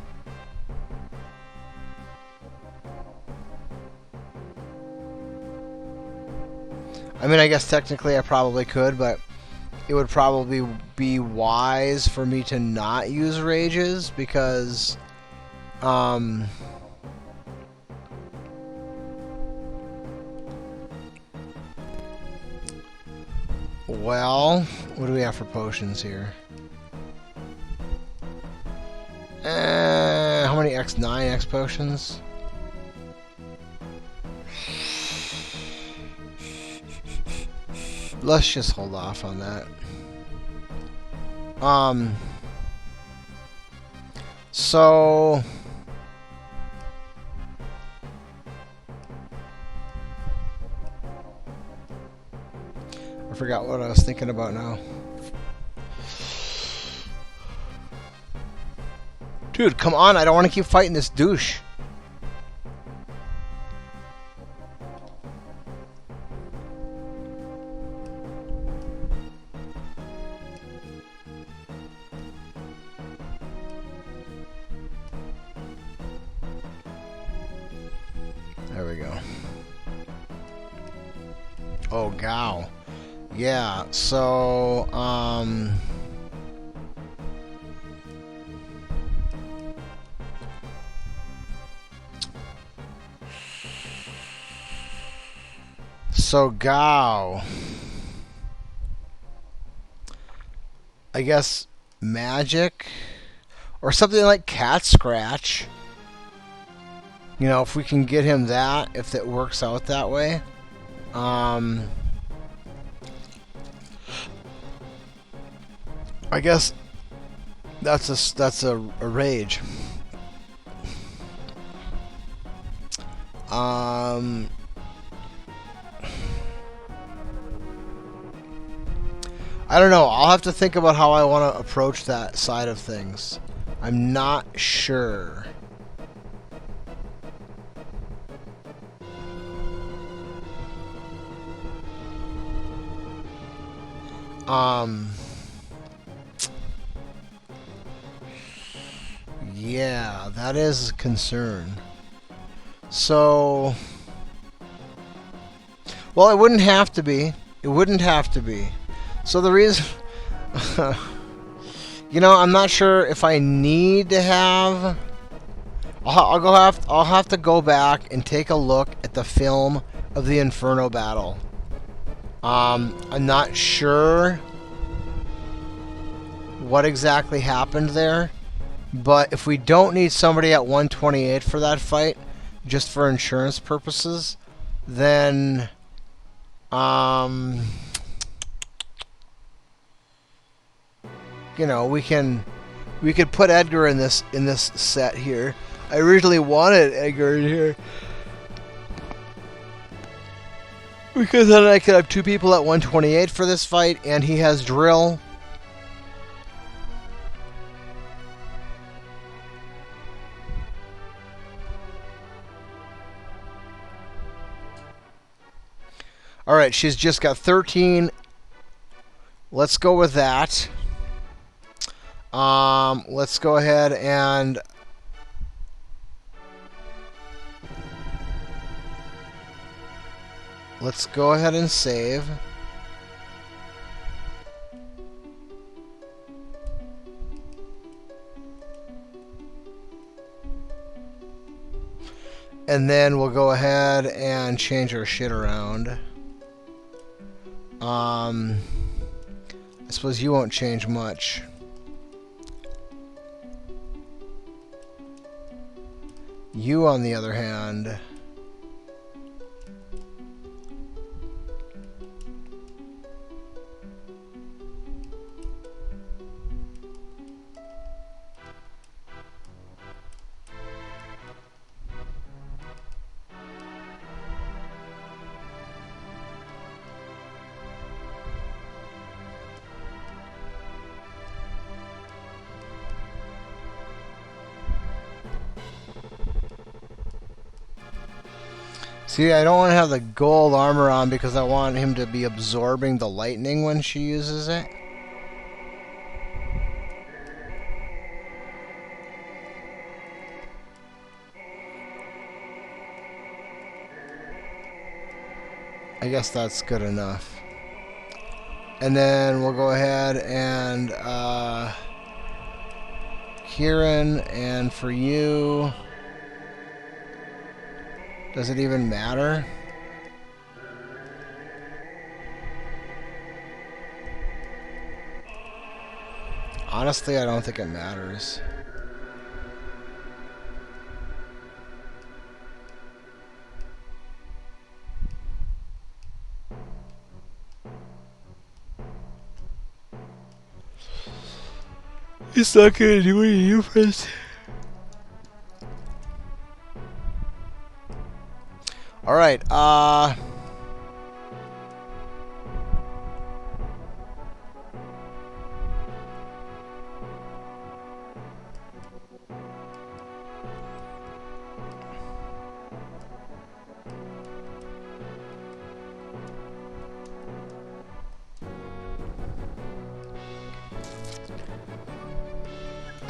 [SPEAKER 2] I mean, I guess technically I probably could, but it would probably be wise for me to not use rages because, well, what do we have for potions here? How many X9 X potions? Let's just hold off on that. So I forgot what I was thinking about now. Dude, come on, I don't want to keep fighting this douche. There we go. Oh, Gao. Yeah, so, Gao. I guess magic or something like Cat Scratch. You know, if we can get him that, if it works out that way. I guess that's a rage. I don't know. I'll have to think about how I want to approach that side of things. I'm not sure. Yeah, that is a concern. So, well, it wouldn't have to be. It wouldn't have to be. So the reason, you know, I'm not sure if I need to have. I'll have to go back and take a look at the film of the Inferno battle. I'm not sure what exactly happened there, but if we don't need somebody at 128 for that fight, just for insurance purposes, then you know, we could put Edgar in this set here. I originally wanted Edgar in here because then I could have two people at 128 for this fight, and he has drill. Alright, she's just got 13. Let's go with that. Let's go ahead and let's go ahead and save. And then we'll go ahead and change our shit around. I suppose you won't change much. You, on the other hand... See, I don't want to have the gold armor on because I want him to be absorbing the lightning when she uses it. I guess that's good enough. And then we'll go ahead and Kieran, and for you... Does it even matter? Honestly, I don't think it matters. It's not gonna do any difference. Alright, I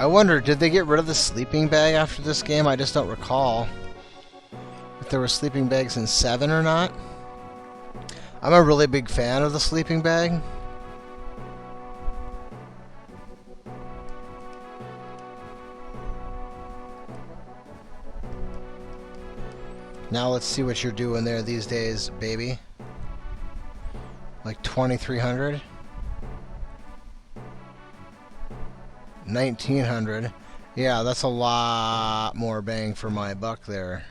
[SPEAKER 2] wonder, did they get rid of the sleeping bag after this game? I just don't recall if there were sleeping bags in 7 or not. I'm a really big fan of the sleeping bag. Now let's see what you're doing there these days, baby. Like 2,300? 1,900. Yeah, that's a lot more bang for my buck there.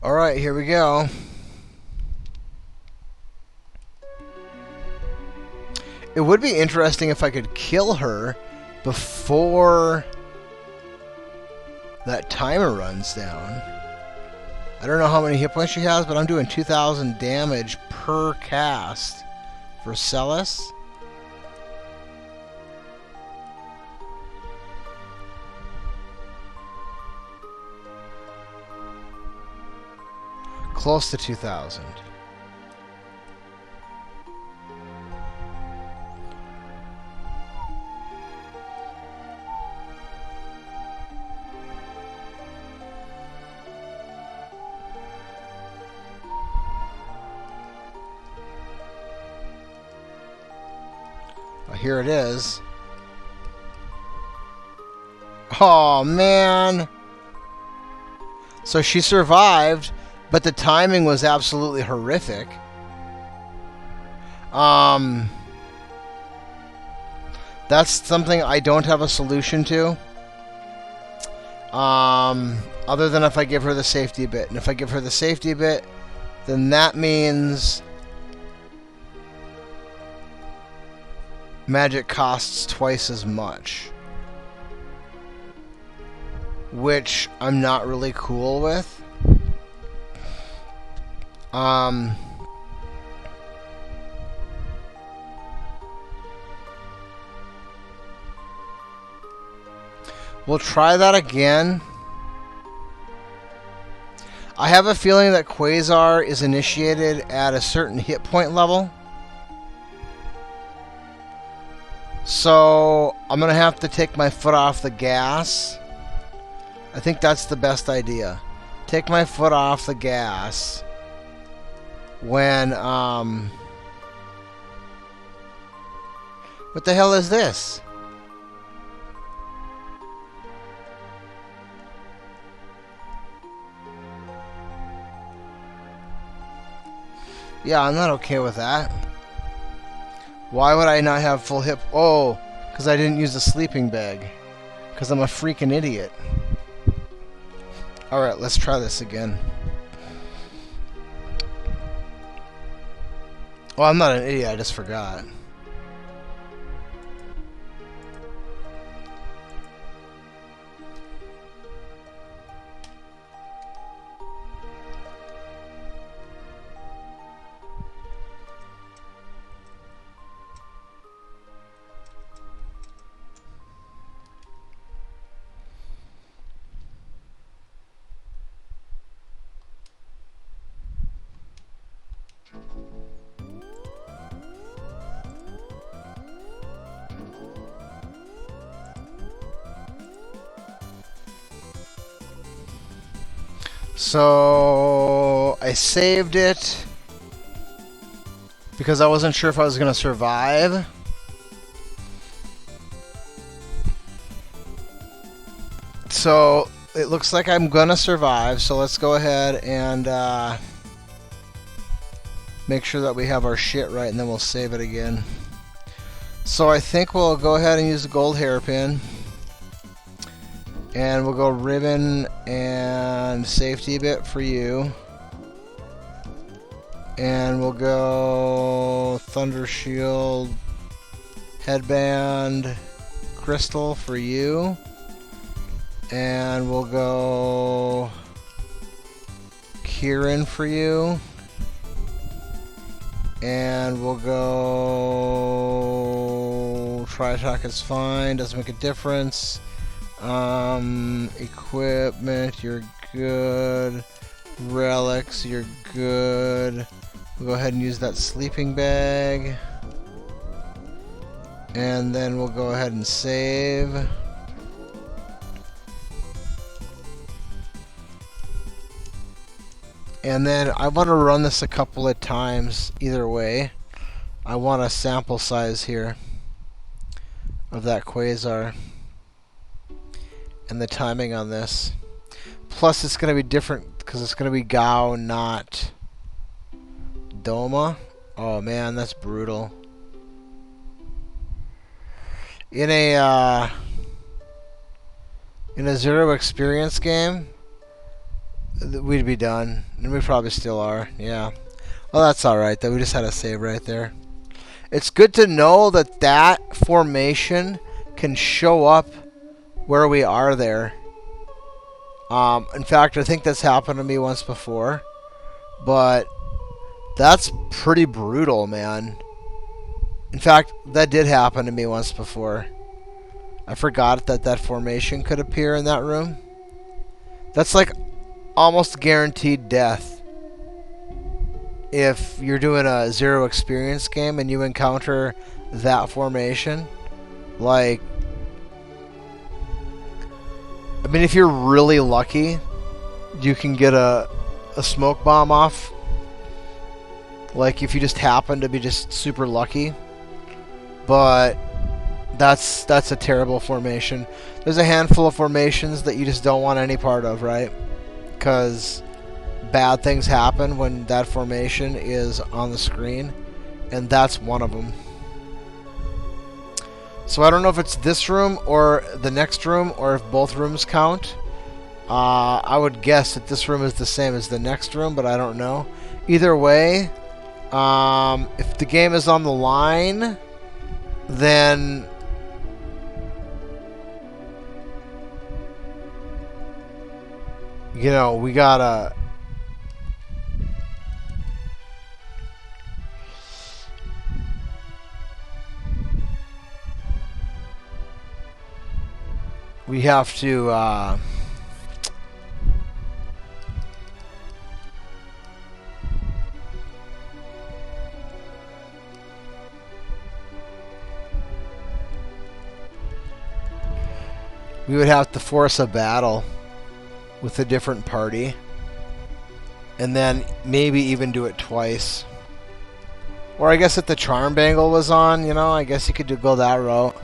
[SPEAKER 2] Alright, here we go. It would be interesting if I could kill her before that timer runs down. I don't know how many hit points she has, but I'm doing 2,000 damage per cast Vercellus. Close to 2,000. Here it is. Oh, man. So she survived, but the timing was absolutely horrific. That's something I don't have a solution to. Other than if I give her the safety bit. And if I give her the safety bit, then that means magic costs twice as much, which I'm not really cool with. We'll try that again. I have a feeling that Quasar is initiated at a certain hit point level. So I'm going to have to take my foot off the gas. I think that's the best idea. Take my foot off the gas when, what the hell is this? Yeah, I'm not okay with that. Why would I not have full hip? Oh, because I didn't use the sleeping bag. Because I'm a freaking idiot. Alright, let's try this again. Oh, I'm not an idiot, I just forgot. So I saved it because I wasn't sure if I was going to survive. So it looks like I'm going to survive. So let's go ahead and make sure that we have our shit right, and then we'll save it again. So I think we'll go ahead and use the gold hairpin. And we'll go ribbon and safety bit for you. And we'll go thunder shield, headband, crystal for you. And we'll go Kieran for you. And we'll go Tri-Attack is fine, doesn't make a difference. Equipment, you're good. Relics, you're good. We'll go ahead and use that sleeping bag. And then we'll go ahead and save. And then I want to run this a couple of times either way. I want a sample size here of that Quasar. And the timing on this. Plus it's going to be different because it's going to be Gao, not Doma. Oh man, that's brutal. In a zero experience game, we'd be done. And we probably still are, yeah. Well, that's alright though, we just had a save right there. It's good to know that that formation can show up where we are there. In fact, I think that's happened to me once before. But that's pretty brutal, man. In fact, that did happen to me once before. I forgot that that formation could appear in that room. That's like almost guaranteed death. If you're doing a zero experience game and you encounter that formation, like, I mean, if you're really lucky, you can get a smoke bomb off. Like, if you just happen to be just super lucky. But that's a terrible formation. There's a handful of formations that you just don't want any part of, right? Because bad things happen when that formation is on the screen, and that's one of them. So I don't know if it's this room or the next room, or if both rooms count. I would guess that this room is the same as the next room, but I don't know. Either way, if the game is on the line, then you know, we gotta... We have to, we would have to force a battle with a different party. And then maybe even do it twice. Or I guess if the charm bangle was on, you know, I guess you could go that route.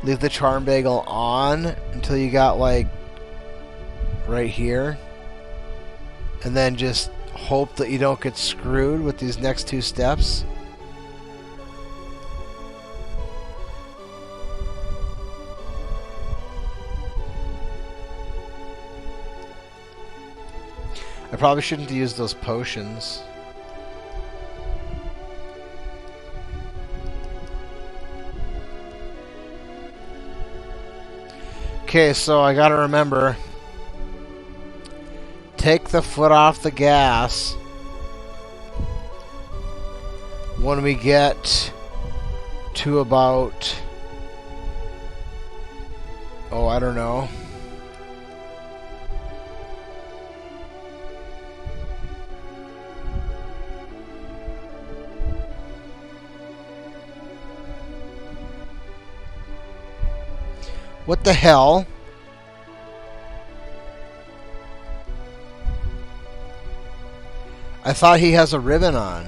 [SPEAKER 2] Leave the charm bangle on until you got, like, right here. And then just hope that you don't get screwed with these next two steps. I probably shouldn't use those potions. Okay, so I gotta remember, take the foot off the gas when we get to about, oh, I don't know, what the hell? I thought he has a ribbon on.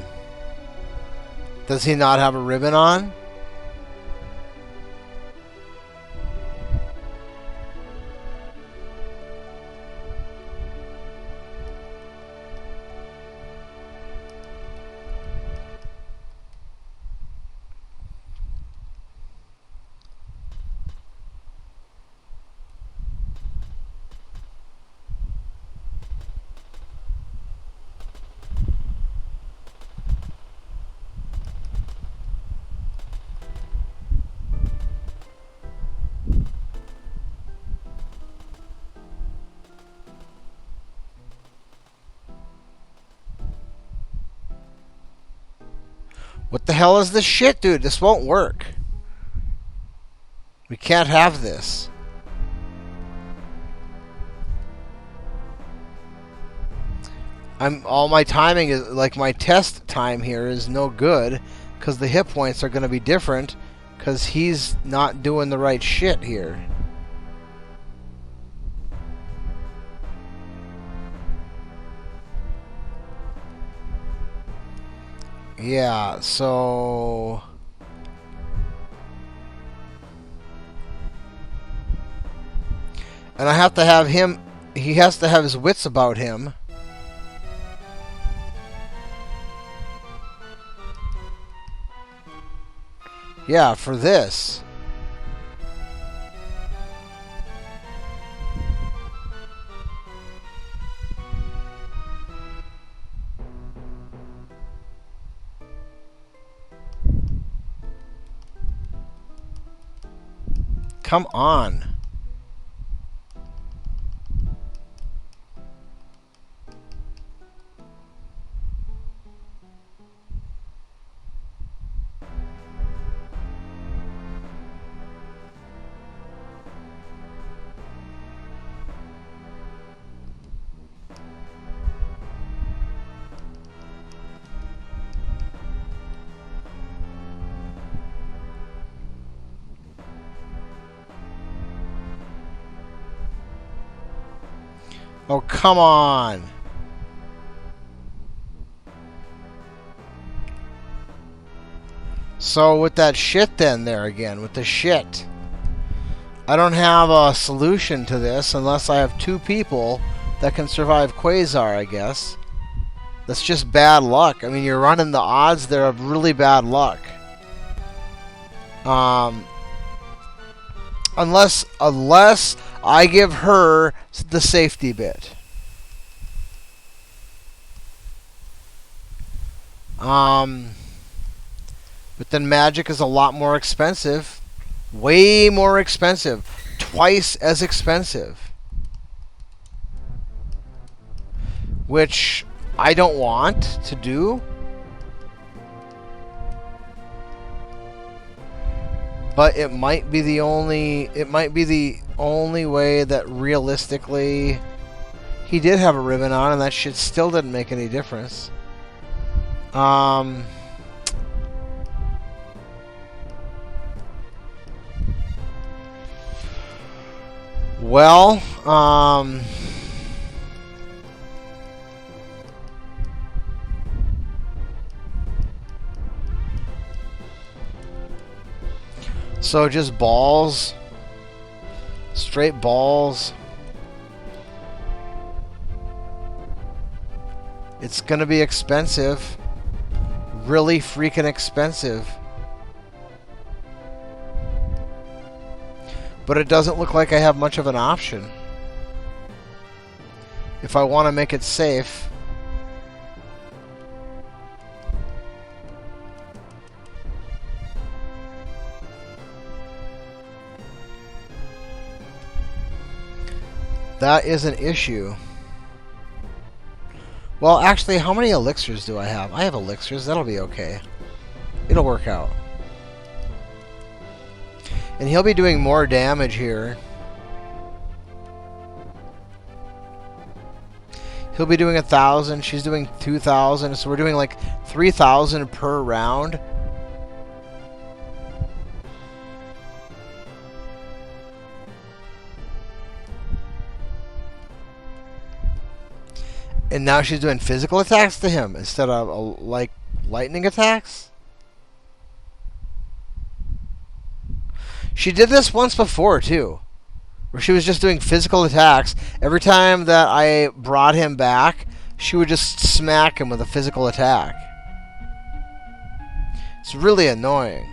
[SPEAKER 2] Does he not have a ribbon on? What the hell is this shit, dude? This won't work. We can't have this. All my timing is, like, my test time here is no good because the hit points are going to be different because he's not doing the right shit here. Yeah, so... And I have to have him... He has to have his wits about him. Yeah, for this. Come on. Oh, come on. So with that shit then there again, with the shit. I don't have a solution to this unless I have two people that can survive Quasar, I guess. That's just bad luck. I mean, you're running the odds there of really bad luck. Unless I give her the safety bit. But then magic is a lot more expensive. Way more expensive. Twice as expensive. Which I don't want to do. But it might be the only way that realistically he did have a ribbon on, and that shit still didn't make any difference. Well, so just balls. Straight balls. It's gonna be expensive. Really freaking expensive. But it doesn't look like I have much of an option. If I want to make it safe. That is an issue. Well, actually, how many elixirs do I have? I have elixirs. That'll be okay. It'll work out. And he'll be doing more damage here. He'll be doing 1,000. She's doing 2,000. So we're doing like 3,000 per round. And now she's doing physical attacks to him instead of like lightning attacks. She did this once before, too, where she was just doing physical attacks. Every time that I brought him back, she would just smack him with a physical attack. It's really annoying.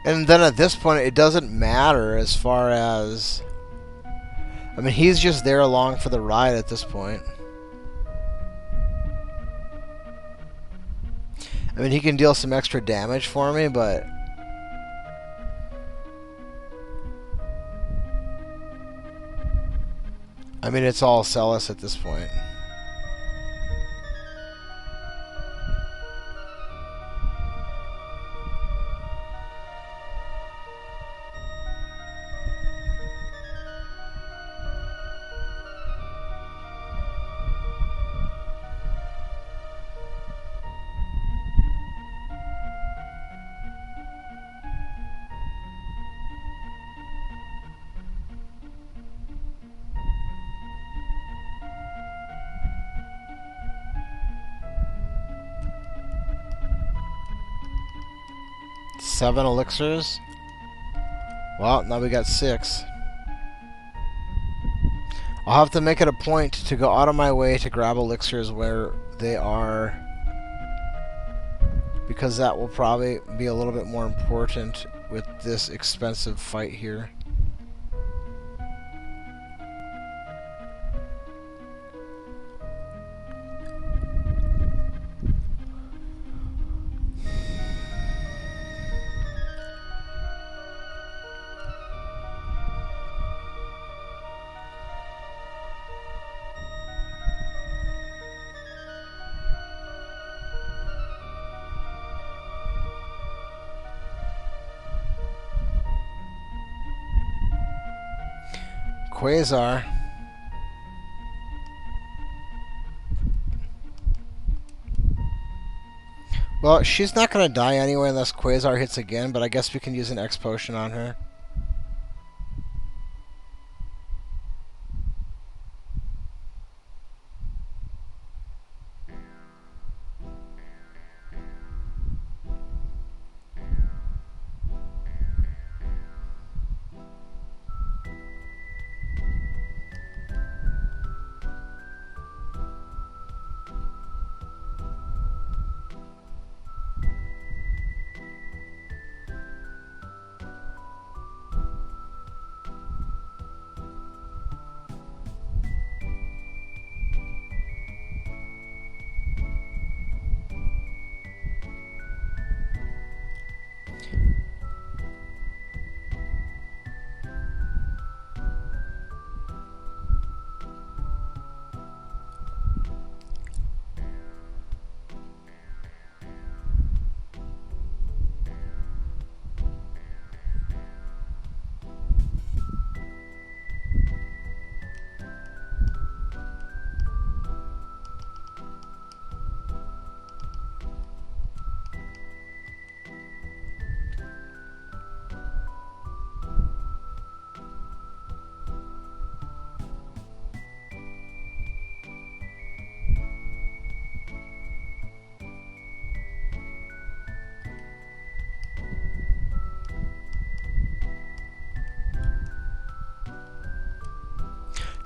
[SPEAKER 2] And then at this point, it doesn't matter as far as... I mean, he's just there along for the ride at this point. I mean, he can deal some extra damage for me, but... I mean, it's all Celis at this point. Seven elixirs. Well, now we got 6. I'll have to make it a point to go out of my way to grab elixirs where they are, because that will probably be a little bit more important with this expensive fight here. Quasar. Well, she's not going to die anyway unless Quasar hits again, but I guess we can use an X potion on her.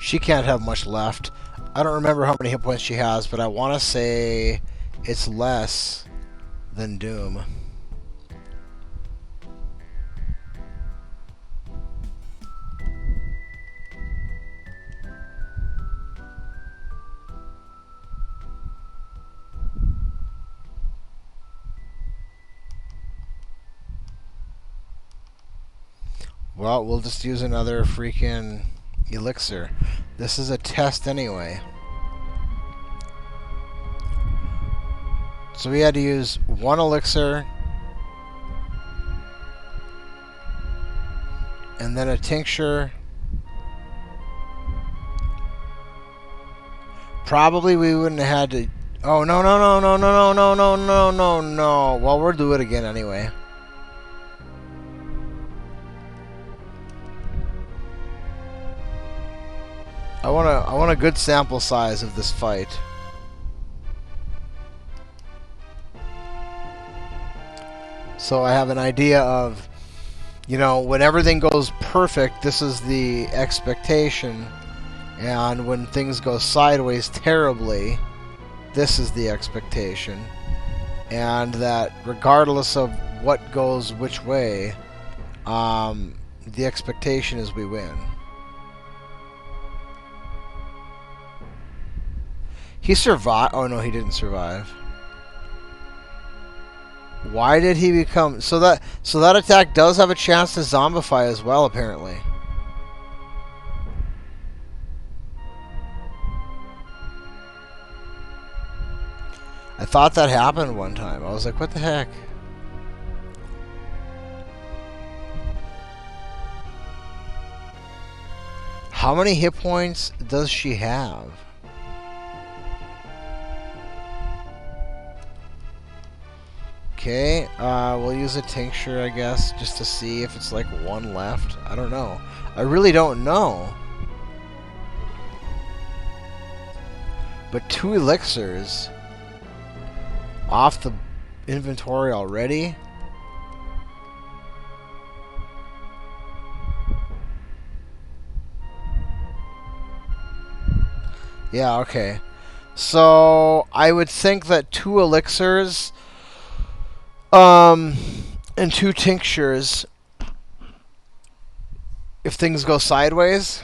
[SPEAKER 2] She can't have much left. I don't remember how many hit points she has, but I want to say it's less than Doom. Well, we'll just use another freaking elixir. This is a test anyway. So we had to use one elixir and then a tincture. Probably we wouldn't have had to... Oh, no, no, no, no, no, no, no, no, no, no. Well, we'll do it again anyway. I want a good sample size of this fight. So I have an idea of, you know, when everything goes perfect, this is the expectation. And when things go sideways terribly, this is the expectation. And that regardless of what goes which way, the expectation is we win. He survived. Oh no, he didn't survive. Why did he become... So that attack does have a chance to zombify as well, apparently. I thought that happened one time. I was like, what the heck? How many hit points does she have? Okay, we'll use a tincture, I guess, just to see if it's like one left. I don't know. I really don't know. But 2 elixirs off the inventory already? Yeah, okay. So, I would think that 2 elixirs... and 2 tinctures if things go sideways.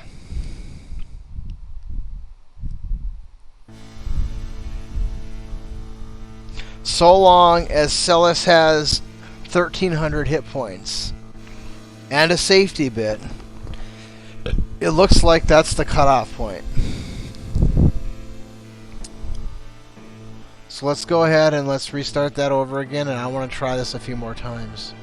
[SPEAKER 2] So long as Celis has 1,300 hit points and a safety bit, it looks like that's the cutoff point. So let's go ahead and let's restart that over again, and I want to try this a few more times.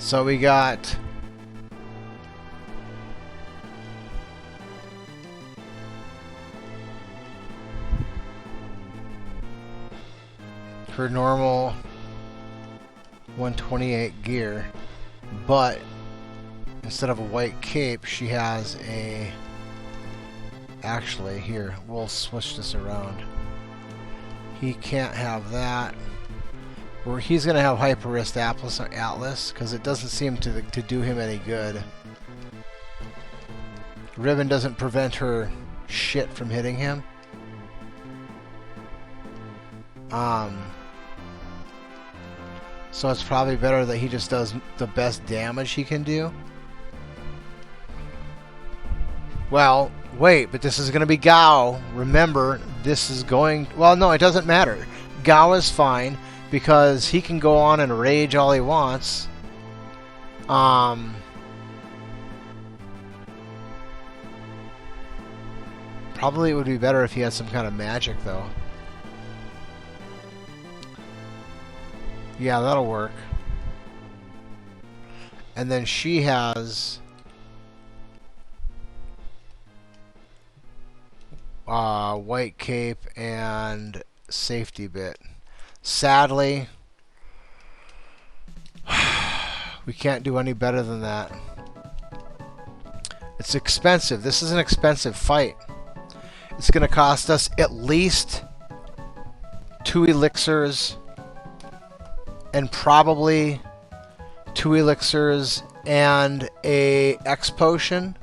[SPEAKER 2] So we got her normal 128 gear, but instead of a white cape, she has a... Actually, here, we'll switch this around. He can't have that. Or he's going to have Hyper Wrist Atlas, because it doesn't seem to do him any good. Ribbon doesn't prevent her shit from hitting him. So it's probably better that he just does the best damage he can do. Well, wait, but this is going to be Gao. Remember, this is going... Well, no, it doesn't matter. Gao is fine, because he can go on and rage all he wants. Probably it would be better if he had some kind of magic, though. Yeah, that'll work. And then she has... white cape and safety bit. Sadly, we can't do any better than that. It's expensive. This is an expensive fight. It's going to cost us at least 2 elixirs and probably 2 elixirs and a X potion,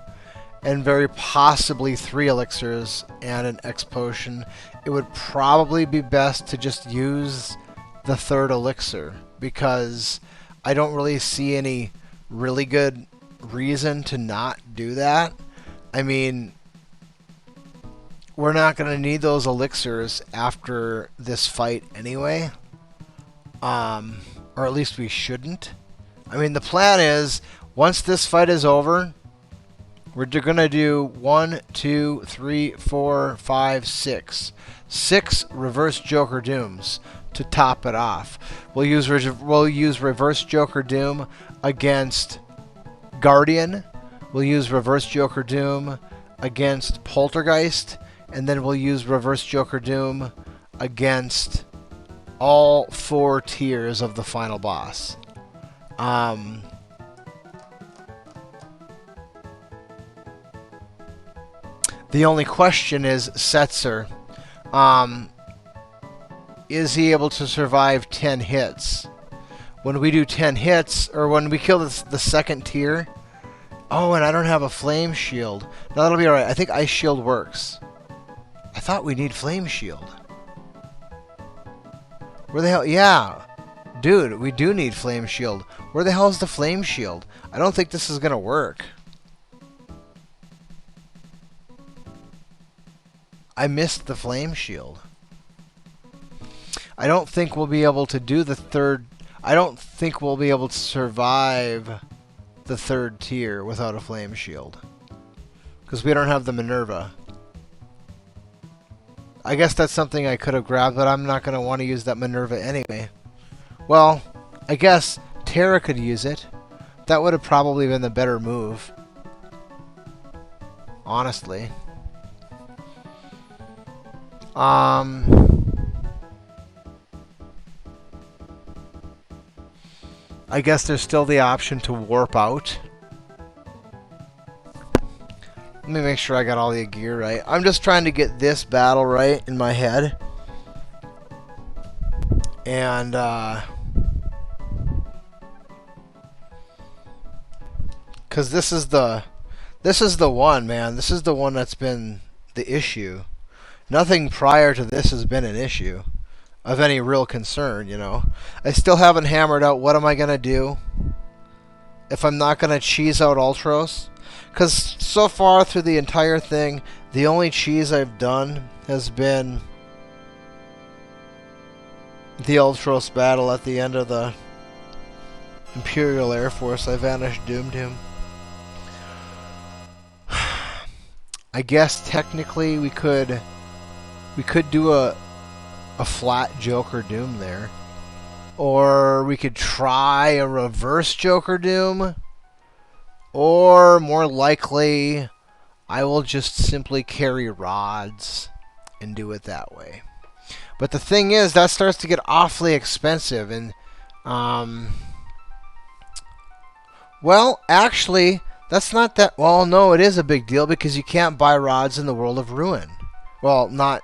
[SPEAKER 2] and very possibly 3 elixirs and an X potion. It would probably be best to just use the 3rd elixir, because I don't really see any really good reason to not do that. I mean, we're not going to need those elixirs after this fight anyway. Or at least we shouldn't. I mean, the plan is, once this fight is over, we're going to do 1, 2, 3, 4, 5, 6. 6 reverse Joker Dooms to top it off. We'll use reverse Joker Doom against Guardian. We'll use reverse Joker Doom against Poltergeist. And then we'll use reverse Joker Doom against all 4 tiers of the final boss. The only question is Setzer. Is he able to survive 10 hits? When we do 10 hits, or when we kill the 2nd tier... Oh, and I don't have a Flame Shield. No, that'll be alright. I think Ice Shield works. I thought we need Flame Shield. Where the hell... Yeah! Dude, we do need Flame Shield. Where the hell is the Flame Shield? I don't think this is gonna work. I missed the Flame Shield. I don't think we'll be able to do the 3rd... I don't think we'll be able to survive the 3rd tier without a Flame Shield. Because we don't have the Minerva. I guess that's something I could have grabbed, but I'm not going to want to use that Minerva anyway. Well, I guess Terra could use it. That would have probably been the better move. Honestly. I guess there's still the option to warp out. Let me make sure I got all the gear right. I'm just trying to get this battle right in my head. And, because this is the one, man. This is the one that's been the issue. Nothing prior to this has been an issue of any real concern, you know. I still haven't hammered out what am I going to do if I'm not going to cheese out Ultros. Because so far through the entire thing, the only cheese I've done has been the Ultros battle at the end of the Imperial Air Force. I vanished doomed him. I guess technically we could do a flat Joker Doom there. Or we could try a reverse Joker Doom. Or, more likely, I will just simply carry rods and do it that way. But the thing is, that starts to get awfully expensive. And, well, actually, that's not that... Well, no, it is a big deal because you can't buy rods in the World of Ruin. Well, not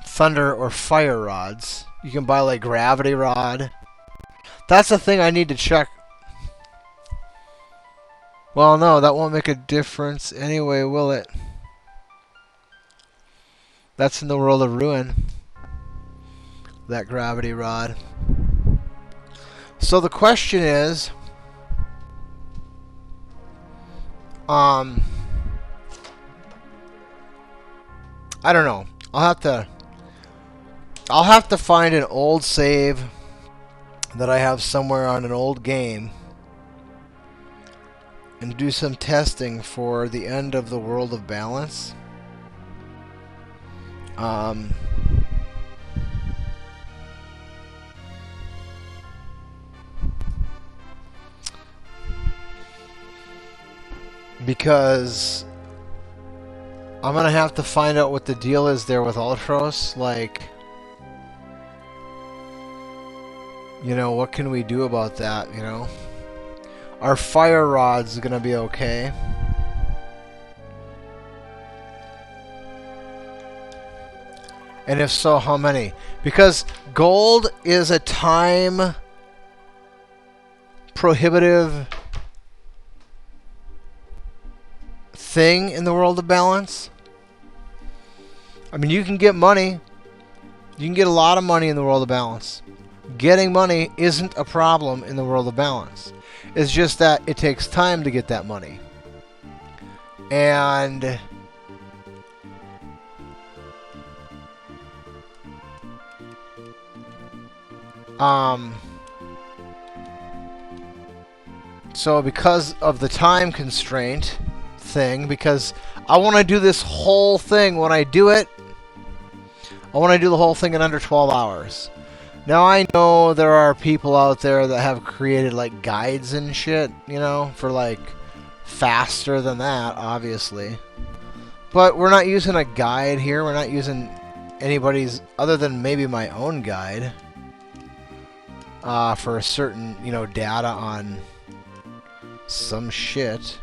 [SPEAKER 2] thunder or fire rods. You can buy, like, gravity rod. That's the thing I need to check. Well, no, that won't make a difference anyway, will it? That's in the World of Ruin. That gravity rod. So the question is... I don't know. I'll have to find an old save that I have somewhere on an old game and do some testing for the end of the World of Balance. Because I'm gonna have to find out what the deal is there with Ultros. Like, you know, what can we do about that, you know? Our fire rod's gonna be okay. And if so, how many? Because gold is a time prohibitive thing in the World of Balance. I mean, you can get money. You can get a lot of money in the World of Balance. Getting money isn't a problem in the World of Balance. It's just that it takes time to get that money. And so because of the time constraint thing, because I want to do this whole thing, when I do it, I want to do the whole thing in under 12 hours. Now, I know there are people out there that have created, like, guides and shit, you know, for, like, faster than that, obviously. But we're not using a guide here. We're not using anybody's, other than maybe my own guide, for a certain, you know, data on some shit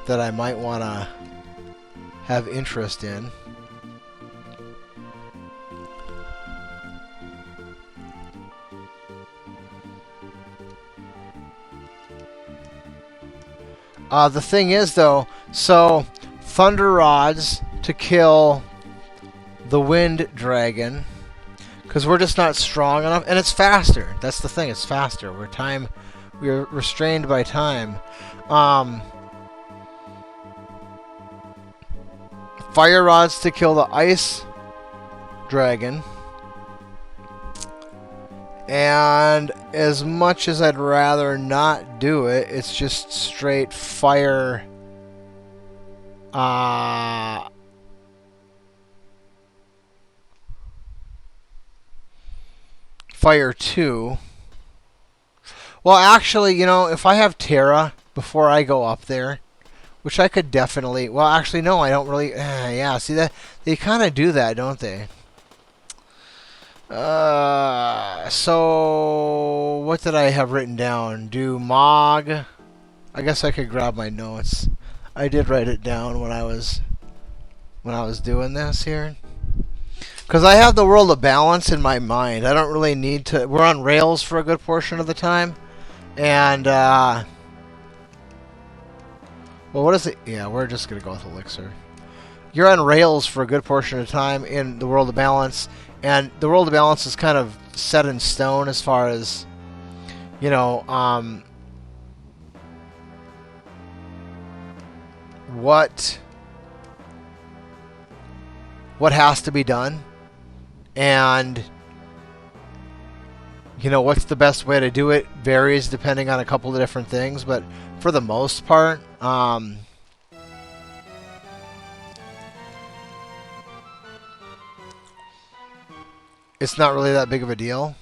[SPEAKER 2] that I might want to have interest in. The thing is, though, so thunder rods to kill the wind dragon, because we're just not strong enough, and it's faster. That's the thing; it's faster. We're restrained by time. Fire rods to kill the ice dragon. And as much as I'd rather not do it, it's just straight fire. Fire 2. Well, actually, you know, if I have Terra before I go up there, which I could definitely... Well, actually, no, I don't really... yeah, see, that they kind of do that, don't they? So what did I have written down? Do Mog. I guess I could grab my notes. I did write it down when I was doing this here. Because I have the World of Balance in my mind. I don't really need to... We're on rails for a good portion of the time. And, well, what is it? Yeah, we're just going to go with Elixir. You're on rails for a good portion of the time in the World of Balance. And the World of Balance is kind of set in stone as far as, you know, what has to be done. And, you know, what's the best way to do it varies depending on a couple of different things. But for the most part, It's not really that big of a deal.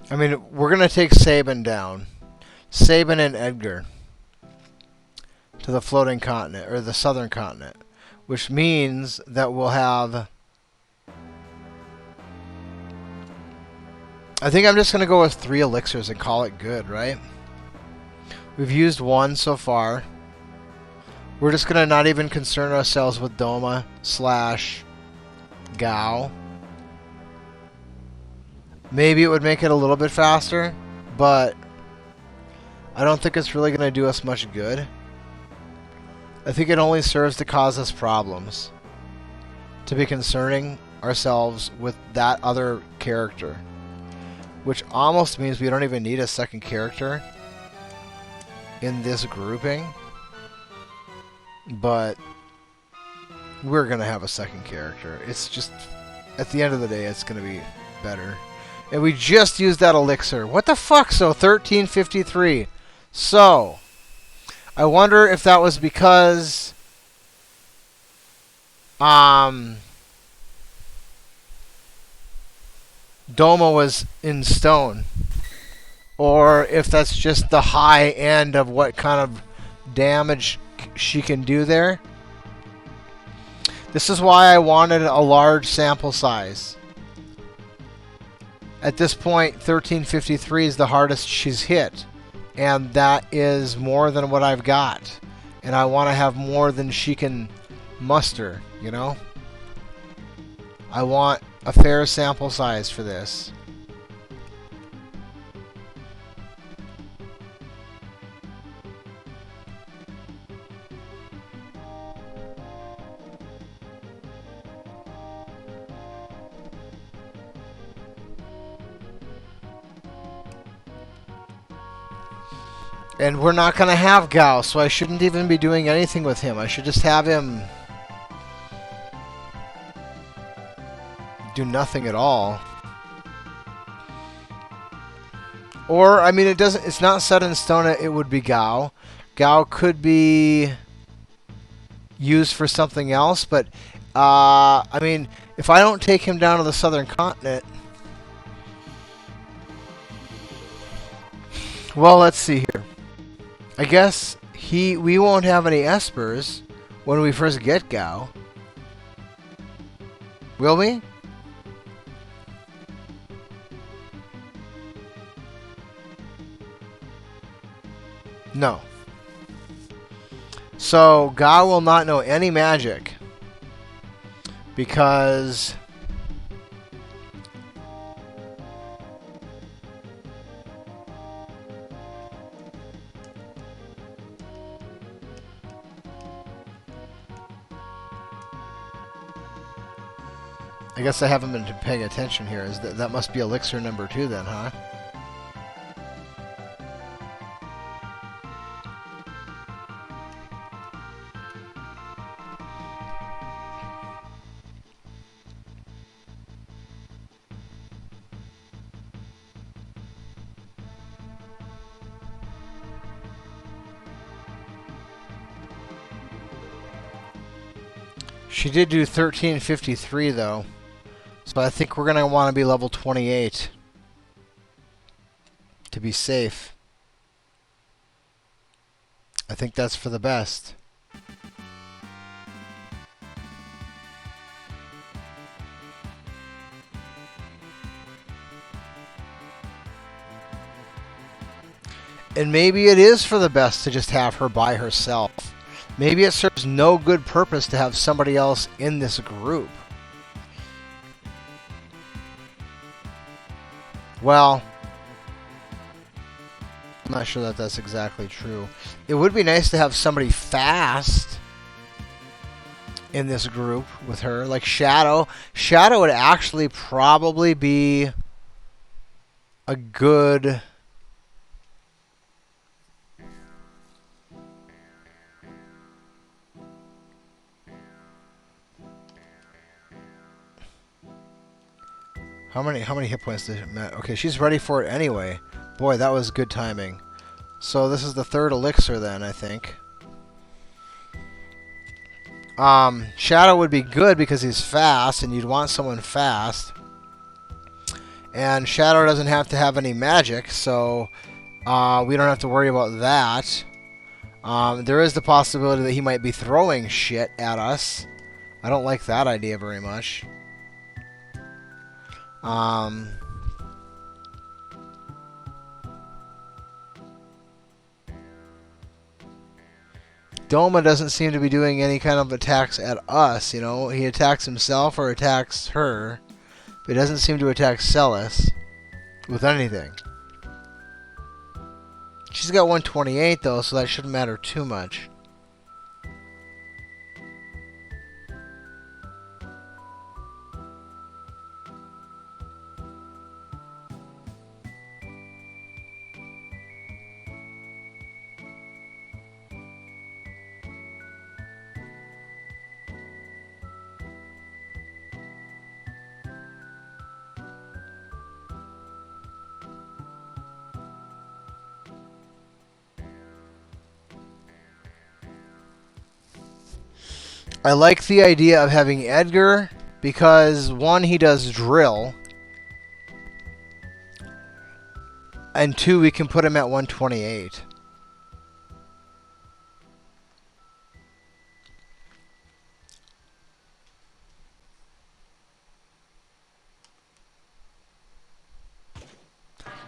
[SPEAKER 2] I mean, we're going to take Sabin down. Sabin and Edgar to the floating continent, or the southern continent. Which means that we'll have... I think I'm just going to go with 3 elixirs and call it good, right? We've used 1 so far. We're just going to not even concern ourselves with Doma / Gao. Maybe it would make it a little bit faster, but I don't think it's really going to do us much good. I think it only serves to cause us problems, to be concerning ourselves with that other character, which almost means we don't even need a second character in this grouping, but we're going to have a second character. It's just, at the end of the day, it's going to be better. And we just used that elixir. What the fuck? So 1353. So I wonder if that was because Doma was in stone, or if that's just the high end of what kind of damage she can do there. This is why I wanted a large sample size. At this point, 1353 is the hardest she's hit, and that is more than what I've got. And I want to have more than she can muster, you know? I want a fair sample size for this. And we're not going to have Gao, so I shouldn't even be doing anything with him. I should just have him do nothing at all. Or, I mean, it's not set in stone it would be Gao. Gao could be used for something else, but, I mean, if I don't take him down to the southern continent... Well, let's see here. I guess we won't have any espers when we first get Gao. Will we? No. So Gao will not know any magic because I guess I haven't been paying attention here. That must be elixir number 2 then, huh? She did do 1353 though. So I think we're going to want to be level 28 to be safe. I think that's for the best. And maybe it is for the best to just have her by herself. Maybe it serves no good purpose to have somebody else in this group. Well, I'm not sure that that's exactly true. It would be nice to have somebody fast in this group with her, like Shadow. Shadow would actually probably be a good... How many hit points did Matt? Okay, she's ready for it anyway. Boy, that was good timing. So this is the third elixir then, I think. Shadow would be good because he's fast, and you'd want someone fast. And Shadow doesn't have to have any magic, so we don't have to worry about that. There is the possibility that he might be throwing shit at us. I don't like that idea very much. Doma doesn't seem to be doing any kind of attacks at us, you know. He attacks himself or attacks her, but he doesn't seem to attack Celis with anything. She's got 128 though, so that shouldn't matter too much. I like the idea of having Edgar because, one, he does drill, and two, we can put him at 128.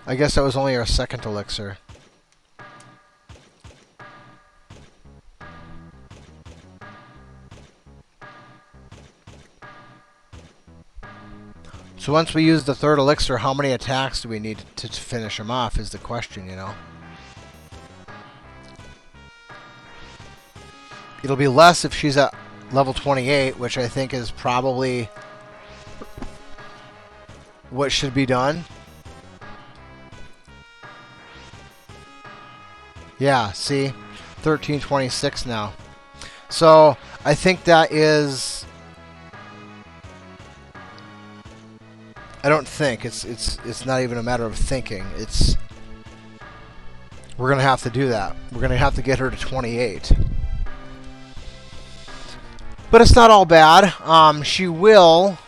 [SPEAKER 2] I guess that was only our second elixir. So once we use the third elixir, how many attacks do we need to finish him off is the question, you know. It'll be less if she's at level 28, which I think is probably what should be done. Yeah, see? 1326 now. So I think that is... I don't think it's not even a matter of thinking. We're gonna have to do that. We're gonna have to get her to 28. But it's not all bad. She will.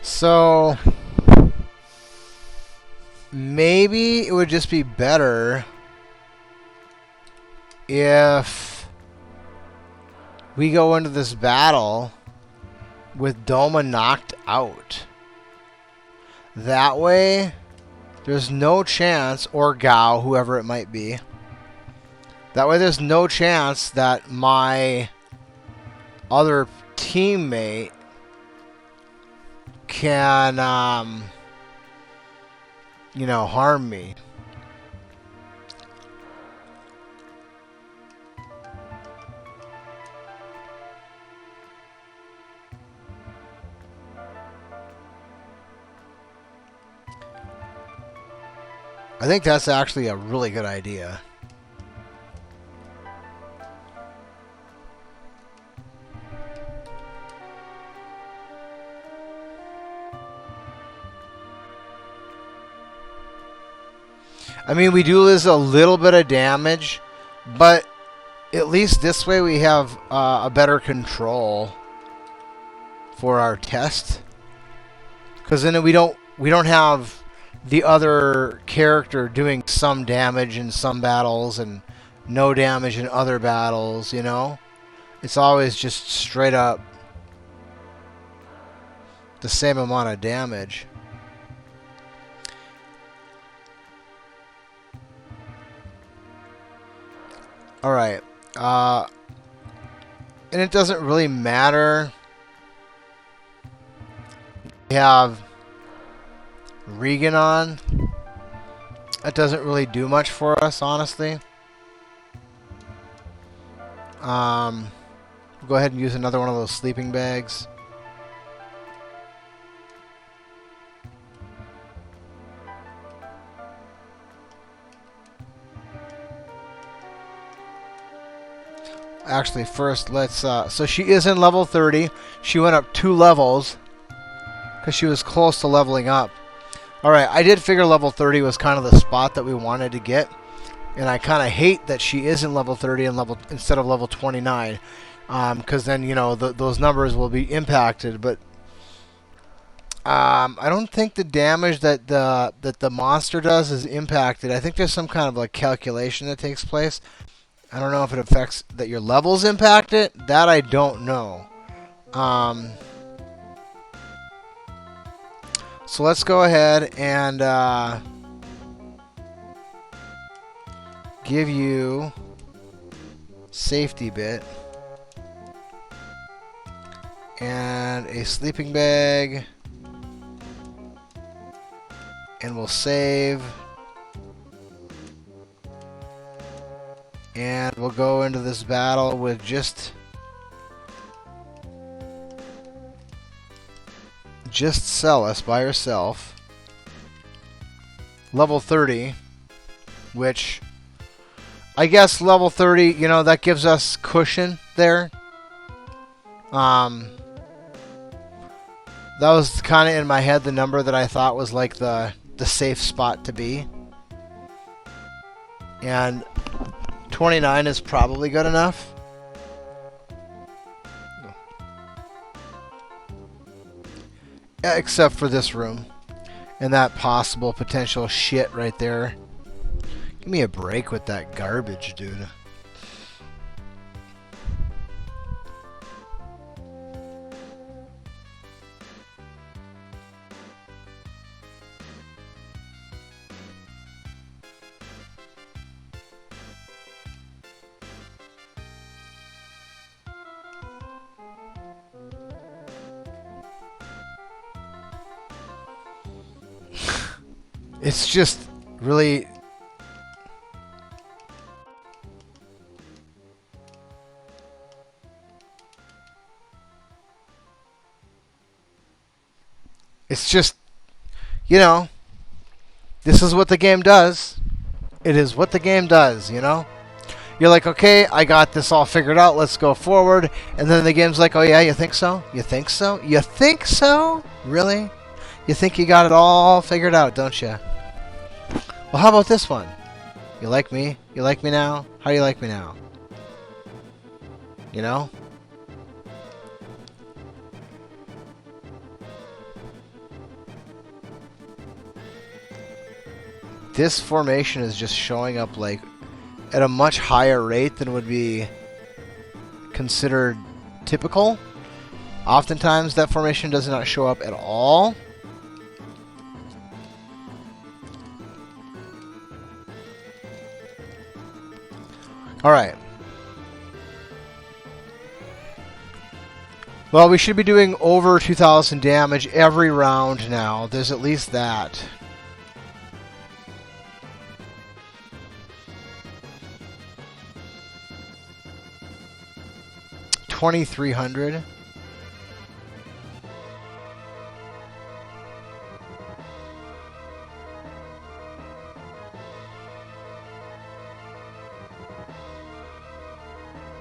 [SPEAKER 2] So maybe it would just be better if we go into this battle with Doma knocked out. That way, there's no chance, or Gao, whoever it might be. That way there's no chance that my other teammate can, you know, harm me. I think that's actually a really good idea. I mean, we do lose a little bit of damage, but at least this way we have a better control for our test. Because then we don't have the other character doing some damage in some battles and no damage in other battles, you know? It's always just straight up the same amount of damage. Alright. And it doesn't really matter. We have Regan on. That doesn't really do much for us, honestly. We'll go ahead and use another one of those sleeping bags. Actually, first, let's... so she is in level 30. She went up 2 levels because she was close to leveling up. Alright, I did figure level 30 was kind of the spot that we wanted to get. And I kind of hate that she is in level 30 and instead of level 29. Because then, you know, those numbers will be impacted. But I don't think the damage that the monster does is impacted. I think there's some kind of like calculation that takes place. I don't know if it affects that your levels impact it. That I don't know. So let's go ahead and give you safety bit and a sleeping bag, and we'll save. And we'll go into this battle with just Celis by herself. Level 30, which I guess level 30, you know, that gives us cushion there. That was kind of in my head the number that I thought was like the safe spot to be. And 29 is probably good enough. Except for this room. And that possible potential shit right there. Give me a break with that garbage, dude. It's just really... It's just, you know, this is what the game does. It is what the game does, you know? You're like, okay, I got this all figured out, let's go forward. And then the game's like, oh yeah, you think so? You think so? You think so? Really? You think you got it all figured out, don't you? Well, how about this one? You like me? You like me now? How do you like me now? You know? This formation is just showing up like at a much higher rate than would be considered typical. Oftentimes that formation does not show up at all. Alright. Well, we should be doing over 2,000 damage every round now. There's at least that. $2,300.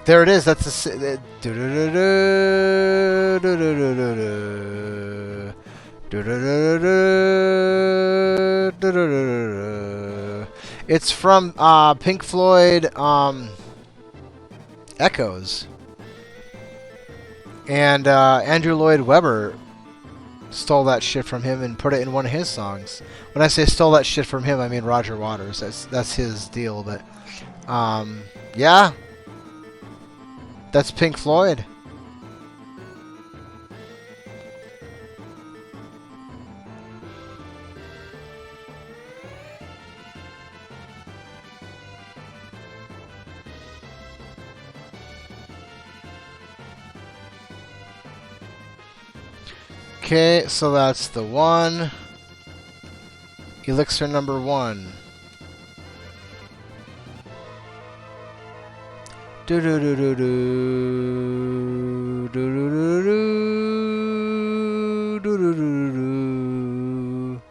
[SPEAKER 2] There it is. That's the. It's from Pink Floyd Echoes. And Andrew Lloyd Webber stole that shit from him and put it in one of his songs. When I say stole that shit from him, I mean Roger Waters. That's his deal. But yeah, that's Pink Floyd. Okay, so that's the one. Elixir number 1. Do do do do do do do do do do do do do.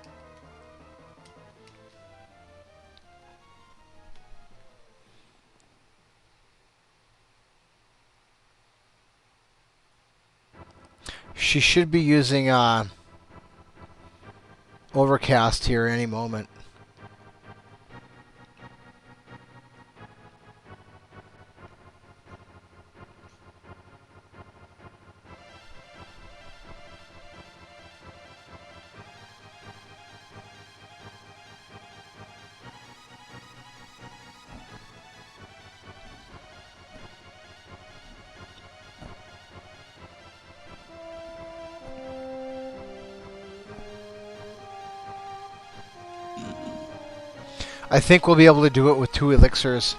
[SPEAKER 2] She should be using Overcast here any moment. I think we'll be able to do it with 2 elixirs.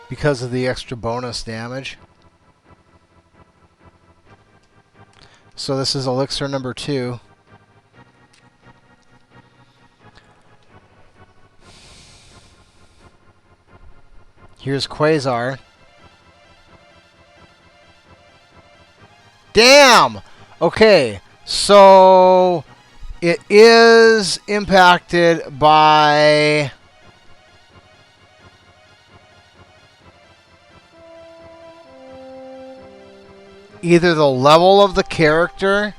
[SPEAKER 2] Because of the extra bonus damage. So this is elixir number 2. Here's Quasar. Damn! Okay, so it is impacted by either the level of the character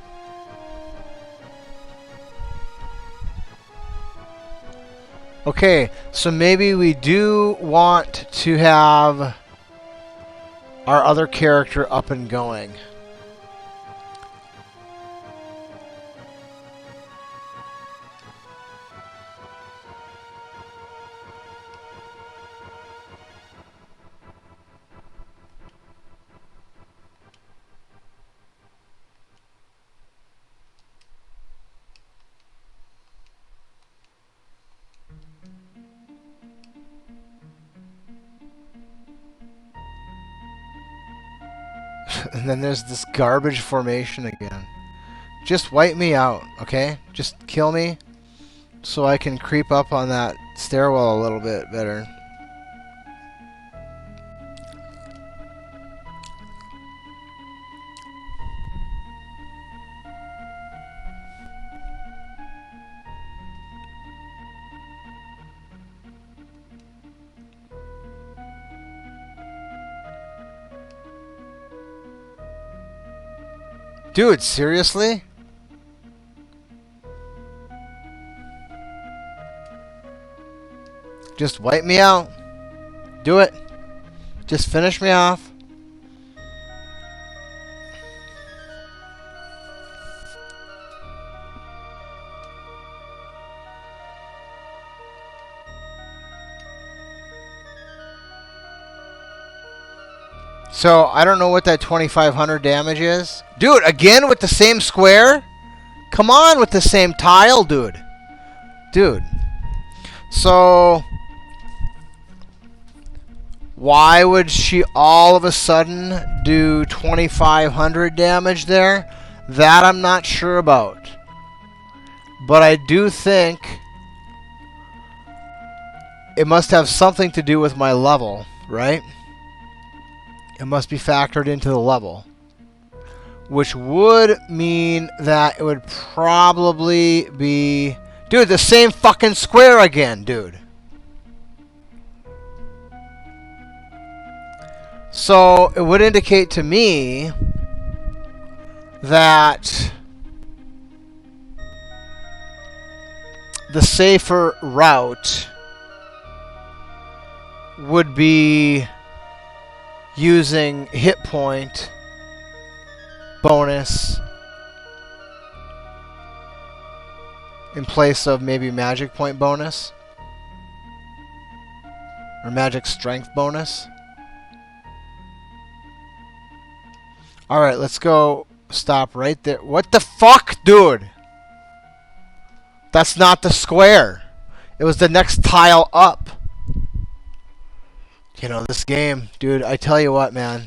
[SPEAKER 2] Okay, so maybe we do want to have our other character up and going. And then there's this garbage formation again. Just wipe me out, okay? Just kill me so I can creep up on that stairwell a little bit better. Dude, seriously? Just wipe me out. Do it. Just finish me off. So, I don't know what that 2,500 damage is. Dude, again with the same square? Come on with the same tile, dude. Dude. So, why would she all of a sudden do 2,500 damage there? That I'm not sure about. But I do think it must have something to do with my level, right? It must be factored into the level. Which would mean that it would probably be... Dude, the same fucking square again, dude. So, it would indicate to me that the safer route would be using hit point bonus in place of maybe magic point bonus or magic strength bonus. Alright, let's go stop right there. What the fuck, dude? That's not the square. It was the next tile up. You know, this game, dude, I tell you what, man.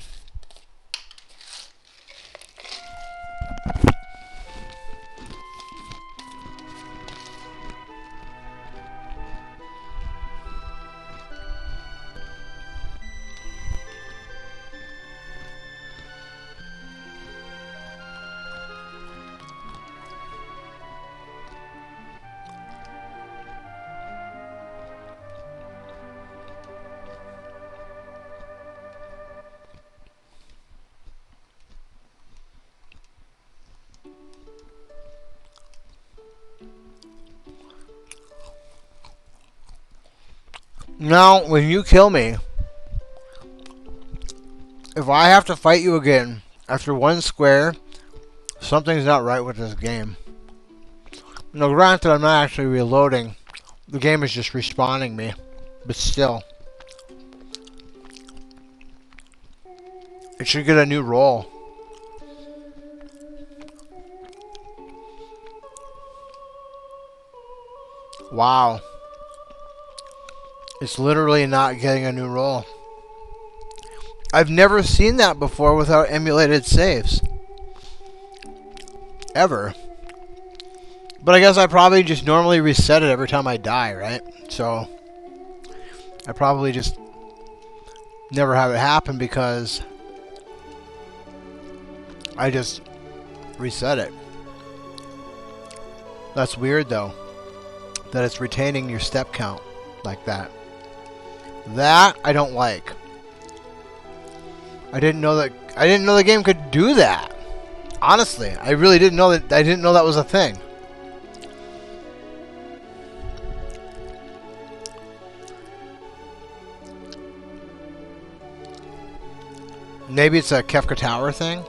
[SPEAKER 2] Now, when you kill me, if I have to fight you again after one square, something's not right with this game. Now, granted, I'm not actually reloading. The game is just respawning me. But still. It should get a new roll. Wow. It's literally not getting a new roll. I've never seen that before without emulated saves. Ever. But I guess I probably just normally reset it every time I die, right? So, I probably just never have it happen because I just reset it. That's weird though, that it's retaining your step count like that. That I don't like. I didn't know the game could do that. Honestly, I really didn't know that. I didn't know that was a thing. Maybe it's a Kefka Tower thing.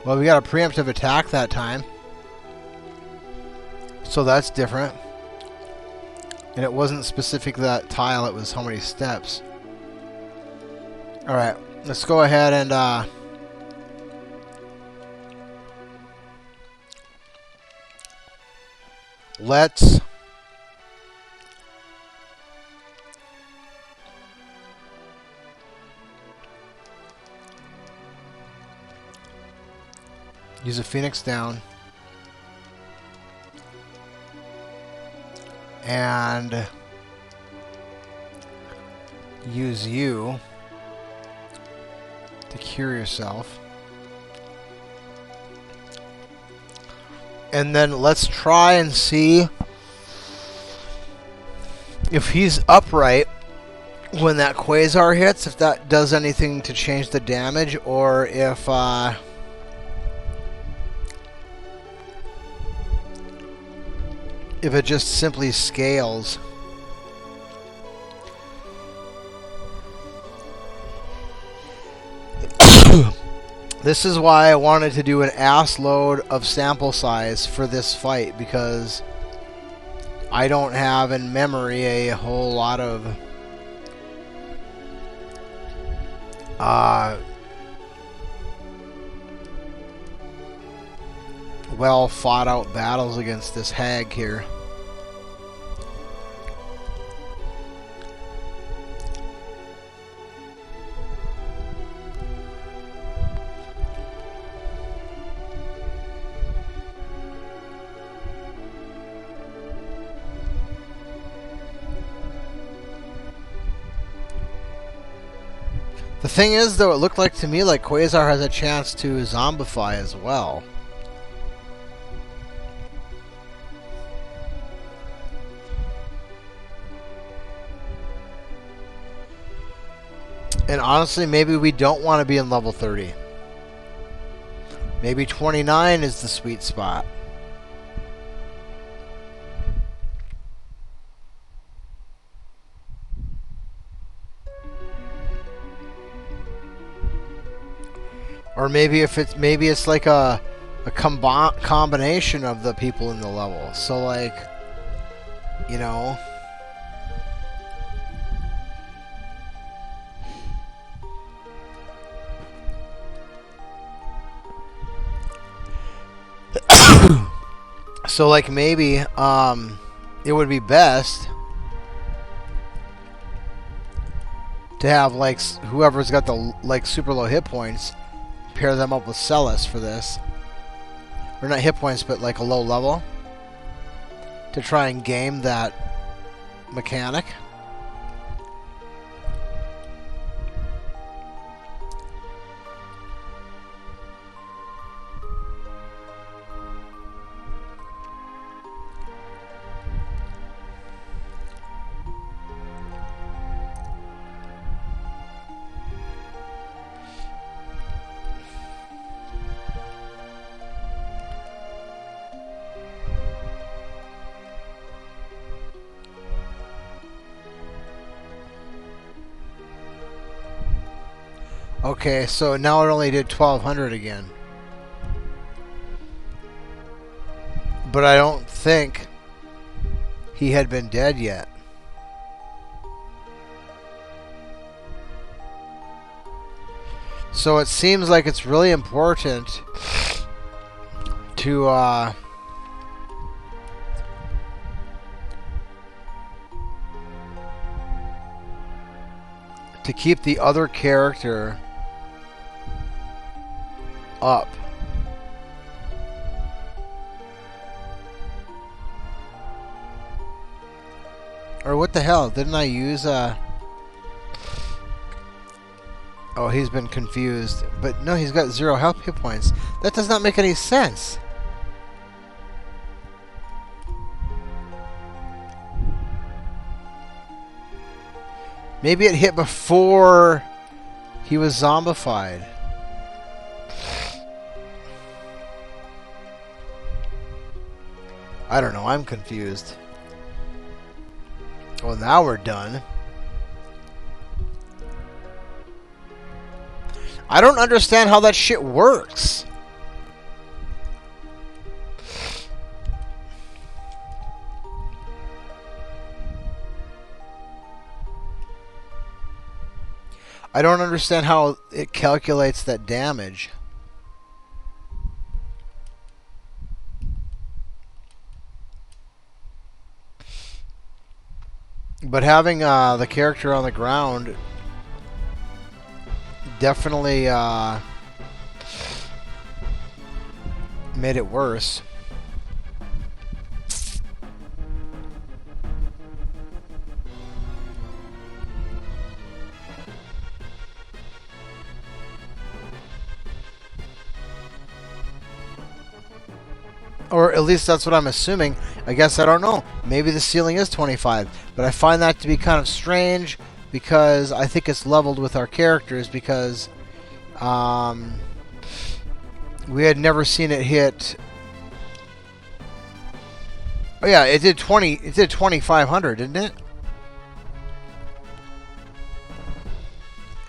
[SPEAKER 2] Well, we got a preemptive attack that time. So that's different. And it wasn't specific to that tile, it was how many steps. Alright, let's go ahead and let's use a Phoenix down. And use you to cure yourself. And then let's try and see if he's upright when that Quasar hits, if that does anything to change the damage, or if it just simply scales. This is why I wanted to do an ass load of sample size for this fight, because I don't have in memory a whole lot of well fought out battles against this hag here. The thing is, though, it looked like to me like Quasar has a chance to zombify as well. And honestly, maybe we don't want to be in level 30. Maybe 29 is the sweet spot. Or maybe it's like a combination of the people in the level. So like, you know, so like maybe it would be best to have like whoever's got the like super low hit points, pair them up with Celis for this. Or not hit points, but like a low level. To try and game that mechanic. Okay, so now it only did 1200 again. But I don't think he had been dead yet. So it seems like it's really important to keep the other character up. Or what the hell? Didn't I use Oh, he's been confused. But no, he's got 0 health hit points. That does not make any sense. Maybe it hit before he was zombified. I don't know, I'm confused. Well, now we're done. I don't understand how that shit works. I don't understand how it calculates that damage. But having the character on the ground definitely made it worse. Or at least that's what I'm assuming. I guess I don't know. Maybe the ceiling is 25. But I find that to be kind of strange because I think it's leveled with our characters because we had never seen it hit. Oh yeah, it did 20. It did 2,500, didn't it?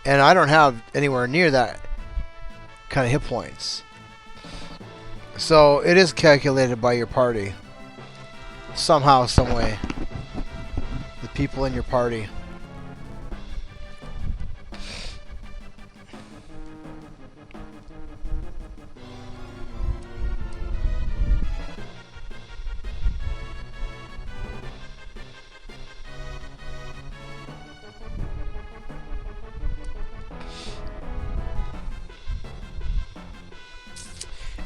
[SPEAKER 2] And I don't have anywhere near that kind of hit points. So it is calculated by your party. Somehow, some way. The people in your party.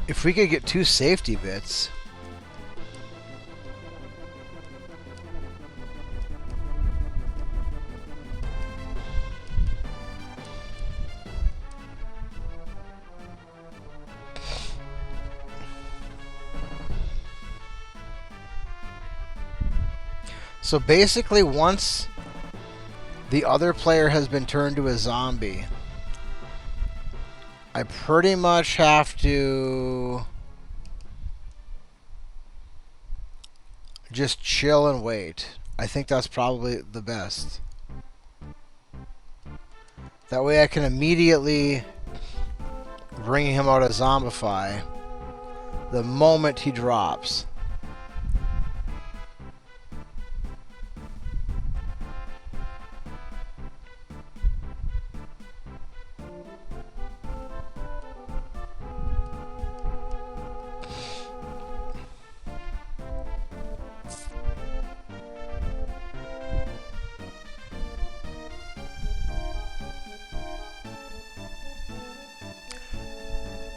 [SPEAKER 2] If we could get 2 safety bits. So basically, once the other player has been turned to a zombie, I pretty much have to just chill and wait. I think that's probably the best. That way I can immediately bring him out of Zombify the moment he drops.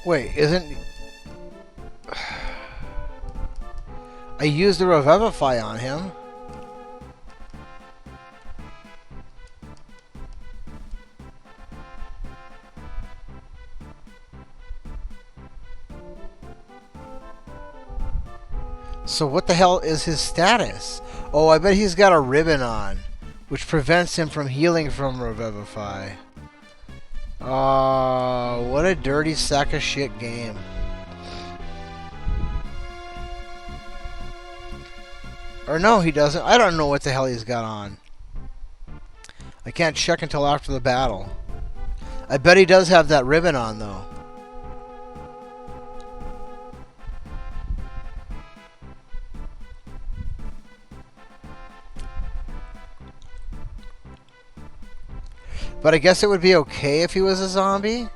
[SPEAKER 2] Wait, isn't... I used the Revivify on him. So what the hell is his status? Oh, I bet he's got a ribbon on, which prevents him from healing from Revivify. Oh, what a dirty sack of shit game. Or no, he doesn't. I don't know what the hell he's got on. I can't check until after the battle. I bet he does have that ribbon on, though. But I guess it would be okay if he was a zombie.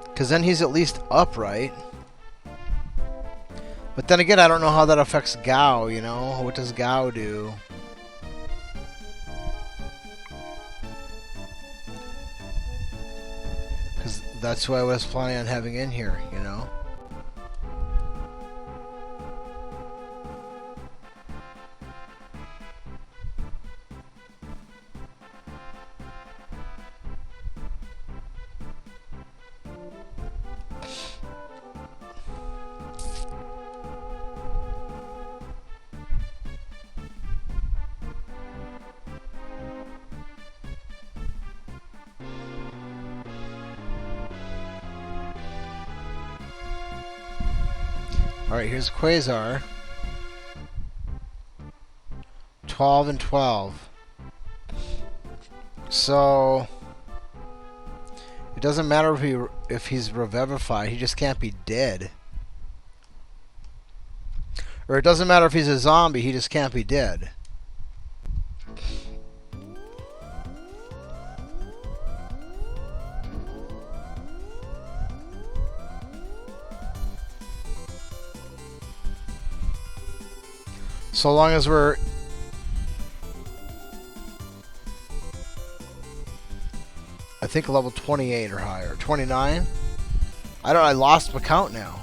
[SPEAKER 2] Because then he's at least upright. But then again, I don't know how that affects Gao, you know? What does Gao do? Because that's who I was planning on having in here, you know? Alright, here's Quasar. 12 and 12. So it doesn't matter if he's revivified, he just can't be dead. Or it doesn't matter if he's a zombie, he just can't be dead. So long as we're... I think level 28 or higher. 29? I lost my count now.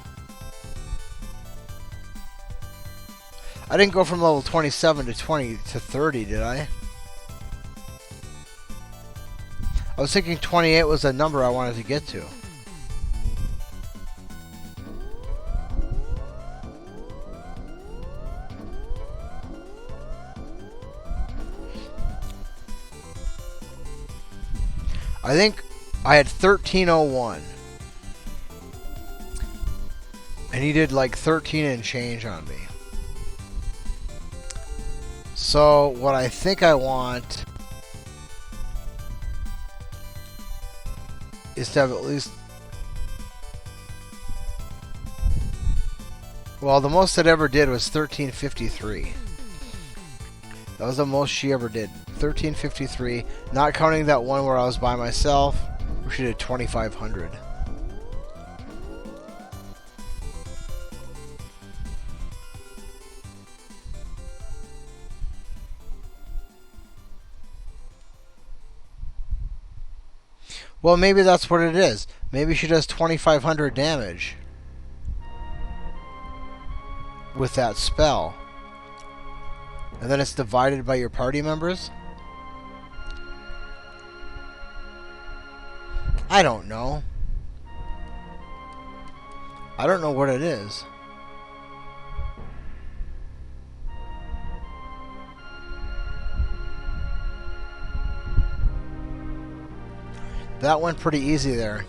[SPEAKER 2] I didn't go from level 27 to 20 to 30, did I? I was thinking 28 was the number I wanted to get to. I think I had 1301. And he did like 13 and change on me. So what I think I want is to have at least... Well, the most it ever did was 1353. That was the most she ever did. 1353, not counting that one where I was by myself, where she did 2500. Well, maybe that's what it is. Maybe she does 2500 damage with that spell. And then it's divided by your party members? I don't know. I don't know what it is. That went pretty easy there.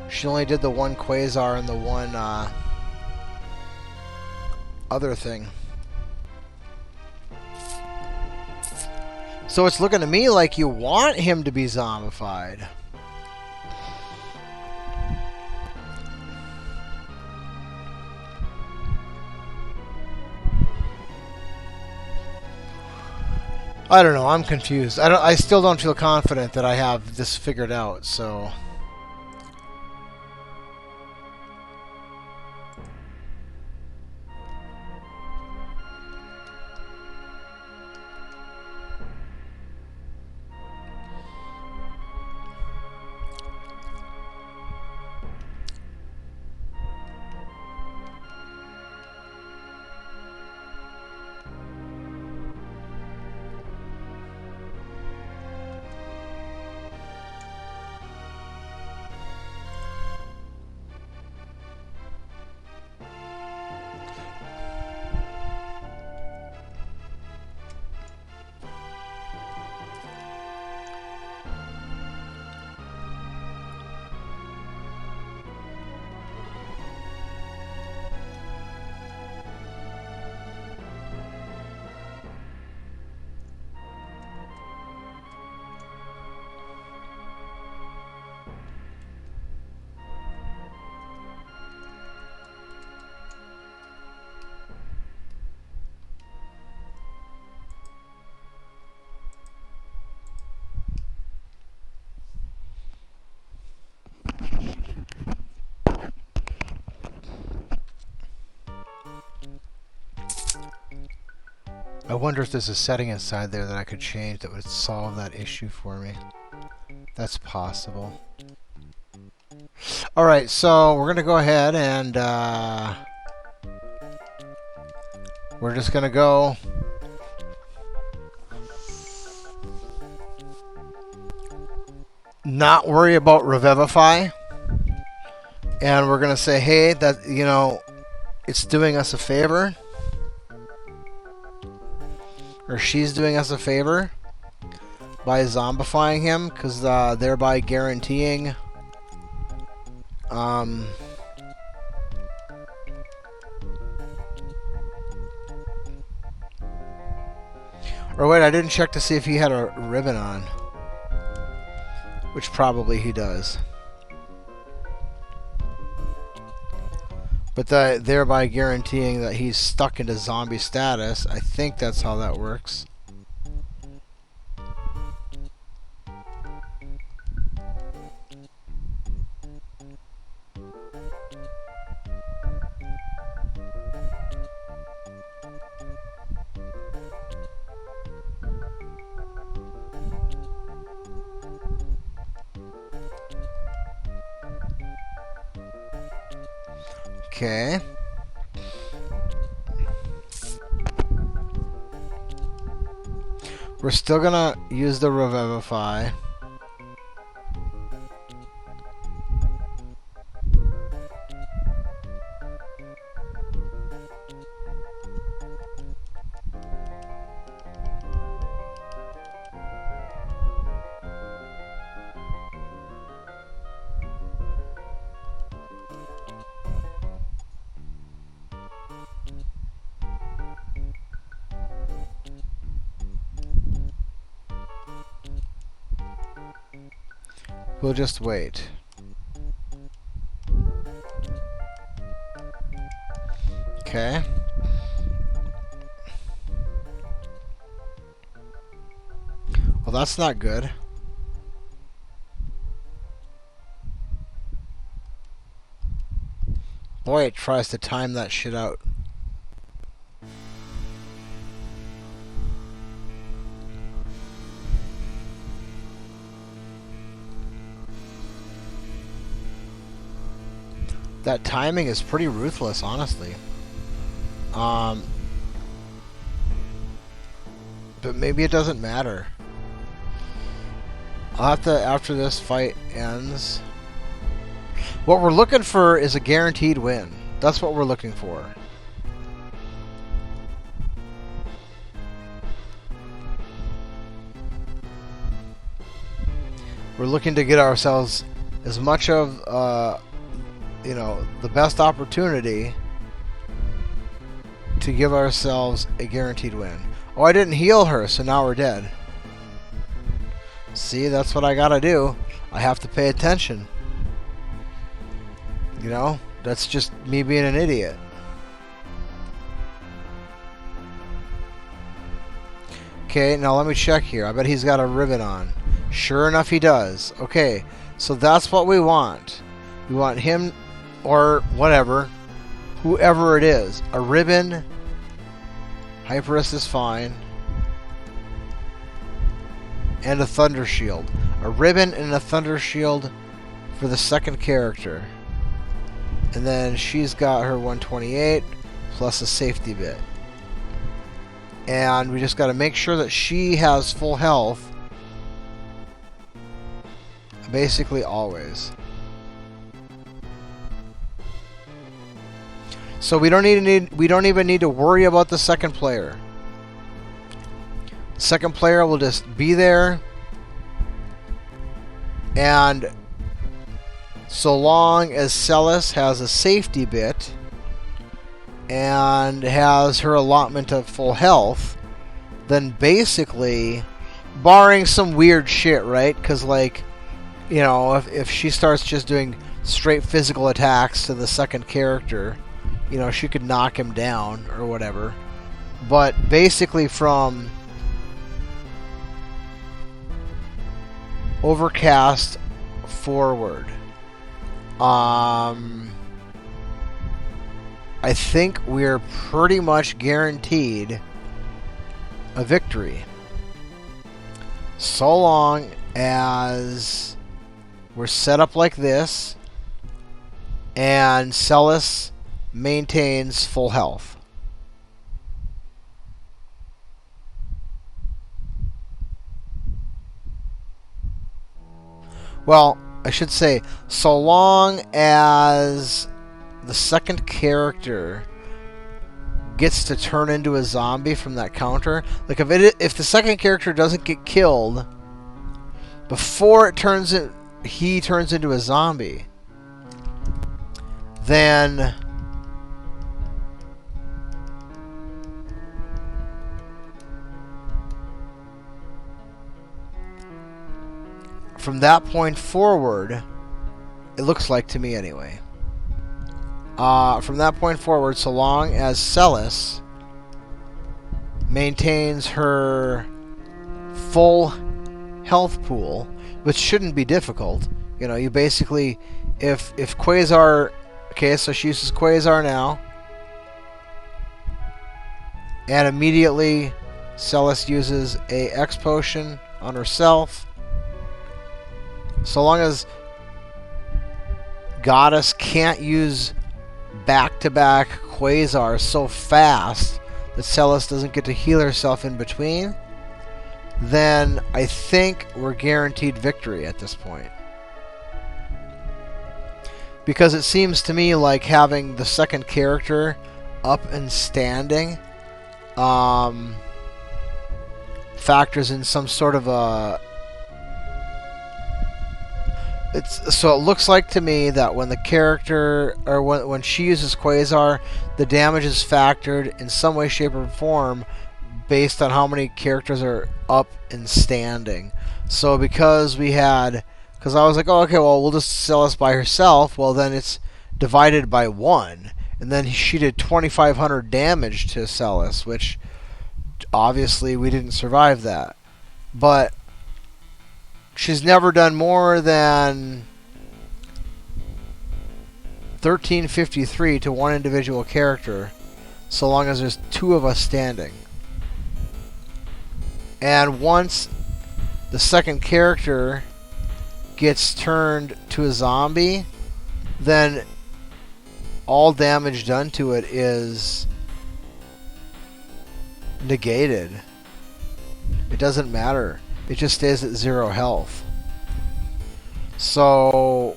[SPEAKER 2] She only did the one Quasar and the one other thing. So it's looking to me like you want him to be zombified. I don't know. I'm confused. I still don't feel confident that I have this figured out. So. I wonder if there's a setting inside there that I could change that would solve that issue for me. That's possible. Alright, so we're going to go ahead and we're just going to go not worry about Revivify. And we're going to say, hey, that, you know, it's doing us a favor. Or she's doing us a favor by zombifying him, because thereby guaranteeing or wait, I didn't check to see if he had a ribbon on, which probably he does. But thereby guaranteeing that he's stuck into zombie status. I think that's how that works. Okay. We're still gonna use the Revivify. We'll just wait. Okay. Well, that's not good. Boy, it tries to time that shit out. That timing is pretty ruthless, honestly. But maybe it doesn't matter. I'll have to, after this fight ends... What we're looking for is a guaranteed win. That's what we're looking for. We're looking to get ourselves as much of, you know, the best opportunity to give ourselves a guaranteed win. Oh, I didn't heal her, so now we're dead. See, that's what I gotta do. I have to pay attention. You know, that's just me being an idiot. Okay, now let me check here. I bet he's got a ribbon on. Sure enough, he does. Okay, so that's what we want. We want him, or whatever, whoever it is. A ribbon. Hyperus is fine. And a thunder shield. A ribbon and a thunder shield for the second character. And then she's got her 128 plus a safety bit. And we just got to make sure that she has full health. Basically always. So we don't even need to worry about the second player. The second player will just be there. And so long as Celis has a safety bit and has her allotment of full health, then basically, barring some weird shit, right? Because, like, you know, if she starts just doing straight physical attacks to the second character, you know, she could knock him down or whatever. But basically from Overcast forward, I think we're pretty much guaranteed a victory. So long as we're set up like this and Celis maintains full health. Well, I should say, so long as the second character gets to turn into a zombie from that counter. Like if the second character doesn't get killed before he turns into a zombie, then from that point forward, it looks like to me anyway. From that point forward, so long as Celis maintains her full health pool, which shouldn't be difficult. You know, you basically, if Quasar, okay, so she uses Quasar now, and immediately Celis uses a X potion on herself. So long as Goddess can't use back-to-back Quasar so fast that Celis doesn't get to heal herself in between, then I think we're guaranteed victory at this point. Because it seems to me like having the second character up and standing factors in some sort of a... So it looks like to me that when the character, or when she uses Quasar, the damage is factored in some way, shape, or form based on how many characters are up and standing. So because I was like, oh, okay, well, we'll just Celis by herself. Well, then it's divided by 1. and then she did 2,500 damage to Celis, which obviously we didn't survive that. But she's never done more than 1353 to one individual character, so long as there's two of us standing. And once the second character gets turned to a zombie, then all damage done to it is negated. It doesn't matter. It just stays at 0 health. So,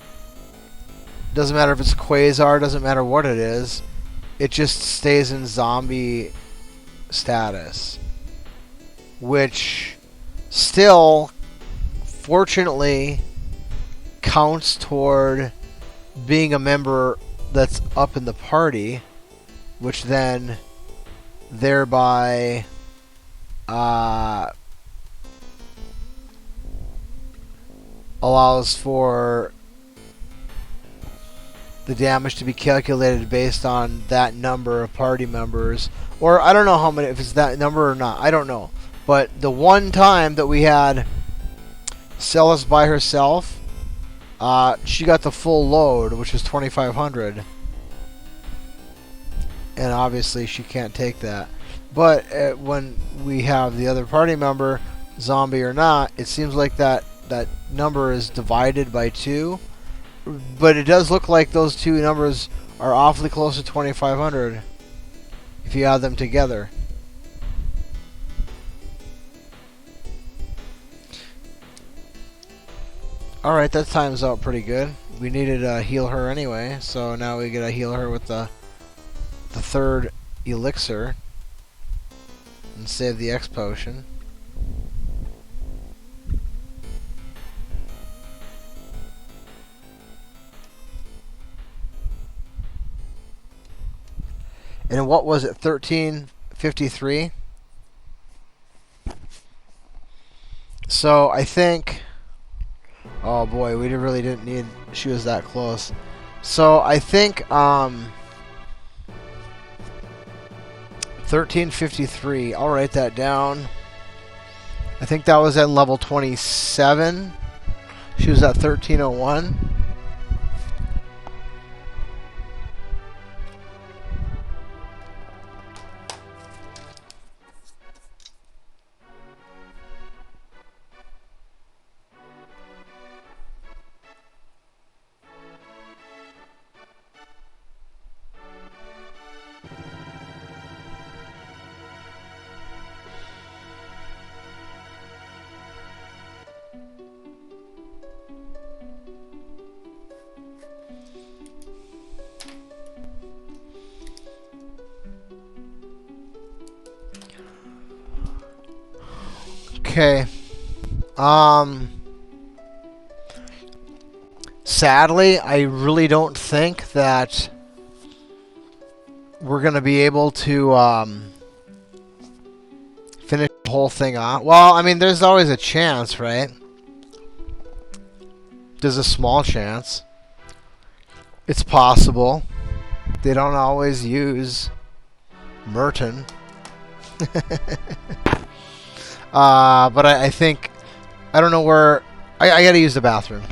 [SPEAKER 2] doesn't matter if it's Quasar, doesn't matter what it is. It just stays in zombie status. Which still, fortunately, counts toward being a member that's up in the party, which then thereby allows for the damage to be calculated based on that number of party members. Or I don't know how many, if it's that number or not, I don't know. But the one time that we had Celis by herself, she got the full load, which was 2,500. And obviously she can't take that. But when we have the other party member, zombie or not, it seems like that number is divided by 2. But it does look like those two numbers are awfully close to 2,500 if you add them together. Alright, that times out pretty good. We needed to heal her anyway, so now we gotta heal her with the third elixir and save the X potion. And what was it, 1353? So I think, oh boy, we really didn't need, she was that close. So I think 1353, I'll write that down. I think that was at level 27. She was at 1301. Okay. Sadly, I really don't think that we're gonna be able to finish the whole thing off. Well, I mean, there's always a chance, right? There's a small chance. It's possible. They don't always use Merton. But I think, I don't know where, I gotta use the bathroom.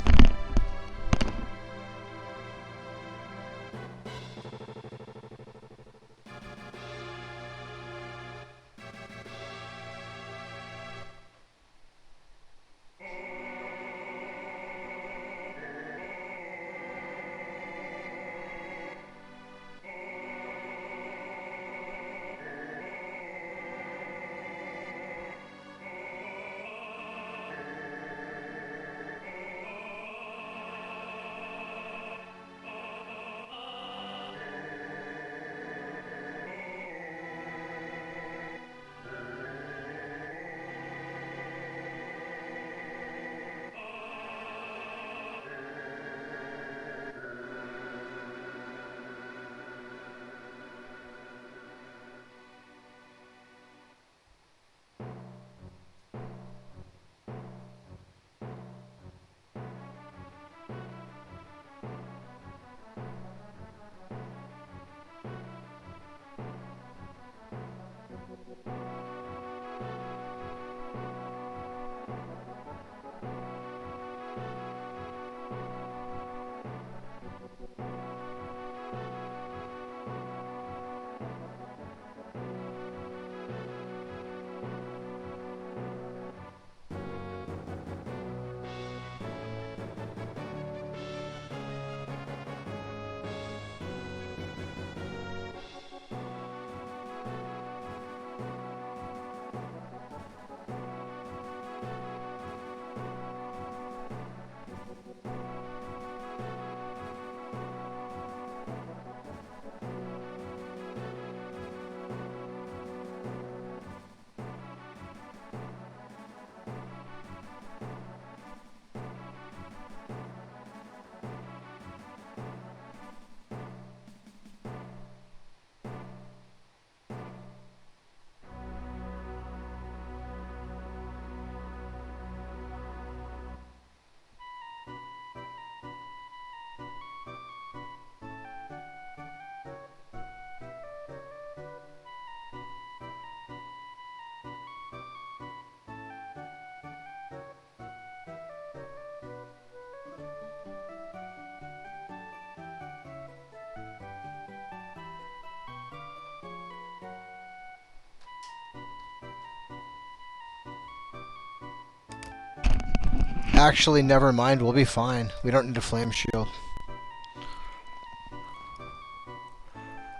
[SPEAKER 2] Actually, never mind. We'll be fine. We don't need a flame shield.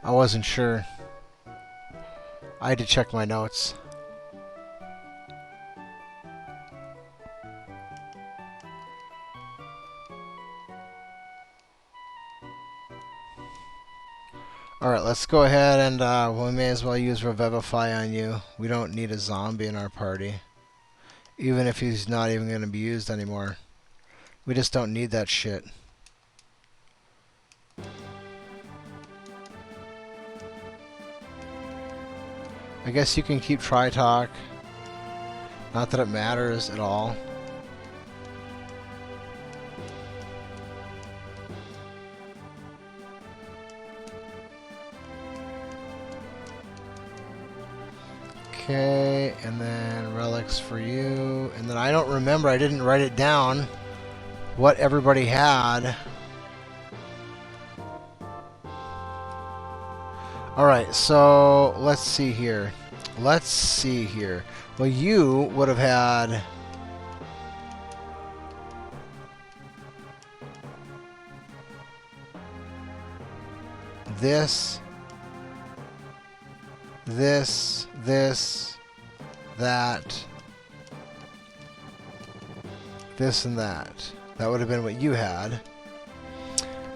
[SPEAKER 2] I wasn't sure. I had to check my notes. Alright, let's go ahead and we may as well use Revivify on you. We don't need a zombie in our party. Even if he's not even going to be used anymore. We just don't need that shit. I guess you can keep Tri-Talk. Not that it matters at all. Okay, and then relics for you. And then I don't remember, I didn't write it down, what everybody had. Alright, so let's see here. Let's see here. Well, you would have had... this, that, this, and that. That would have been what you had.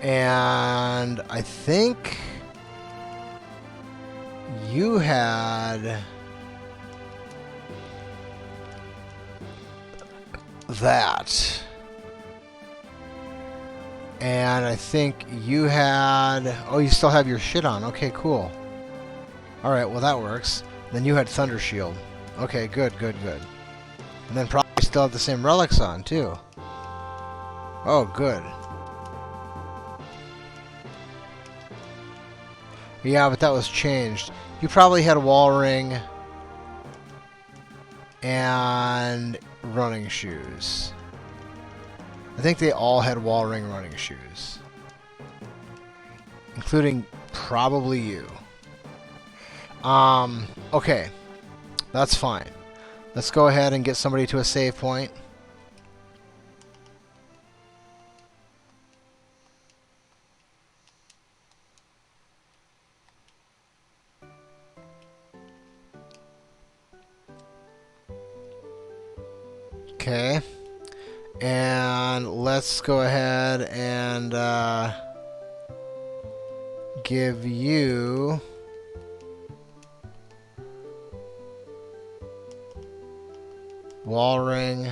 [SPEAKER 2] And I think you had that. And I think you had... oh, you still have your shit on. Okay, cool. Alright, well that works. Then you had Thunder Shield. Okay, good, good, good. And then probably still have the same relics on, too. Oh, good. Yeah, but that was changed. You probably had a wall ring and running shoes. I think they all had wall ring running shoes. Including probably you. Okay. That's fine. Let's go ahead and get somebody to a save point. Okay. And let's go ahead and give you wall ring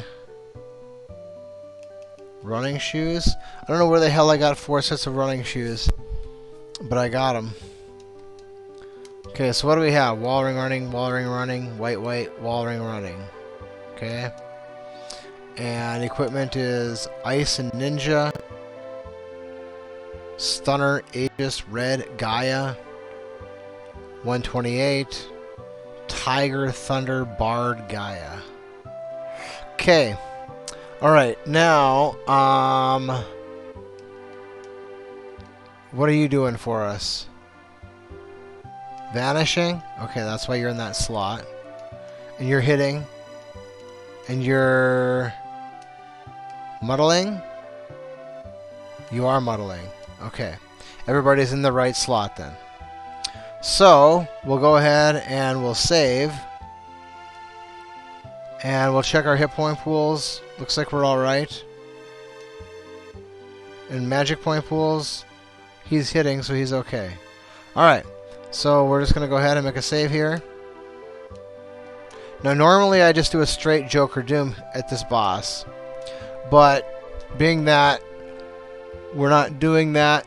[SPEAKER 2] running shoes. I don't know where the hell I got 4 sets of running shoes, but I got them. Okay, so what do we have? Wall ring running, white, wall ring running. Okay. And equipment is Ice and Ninja, Stunner, Aegis, Red, Gaia, 128, Tiger, Thunder, Bard, Gaia. Okay. Alright, now, what are you doing for us? Vanishing? Okay, that's why you're in that slot. And you're hitting. And you're... muddling? You are muddling. Okay. Everybody's in the right slot then. So, we'll go ahead and we'll save. And we'll check our hit point pools. Looks like we're alright. And magic point pools, he's hitting, so he's okay. Alright. So, we're just going to go ahead and make a save here. Now, normally I just do a straight Joker Doom at this boss. But, being that we're not doing that,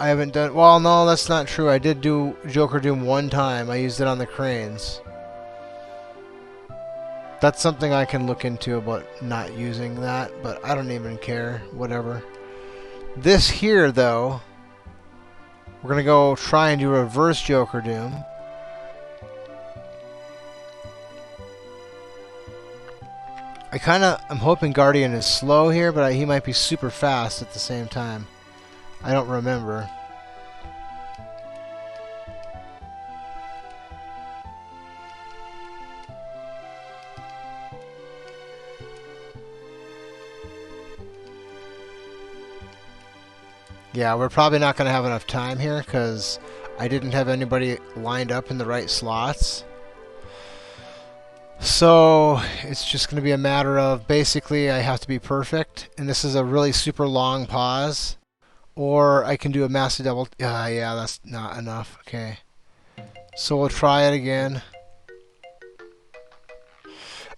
[SPEAKER 2] I haven't done... well, no, that's not true. I did do Joker Doom one time. I used it on the cranes. That's something I can look into about not using that, but I don't even care. Whatever. This here, though, we're going to go try and do reverse Joker Doom. I'm hoping Guardian is slow here, but he might be super fast at the same time. I don't remember. Yeah, we're probably not going to have enough time here because I didn't have anybody lined up in the right slots. So it's just going to be a matter of basically I have to be perfect, and this is a really super long pause, or I can do a massive double. Yeah, that's not enough. Okay, so we'll try it again.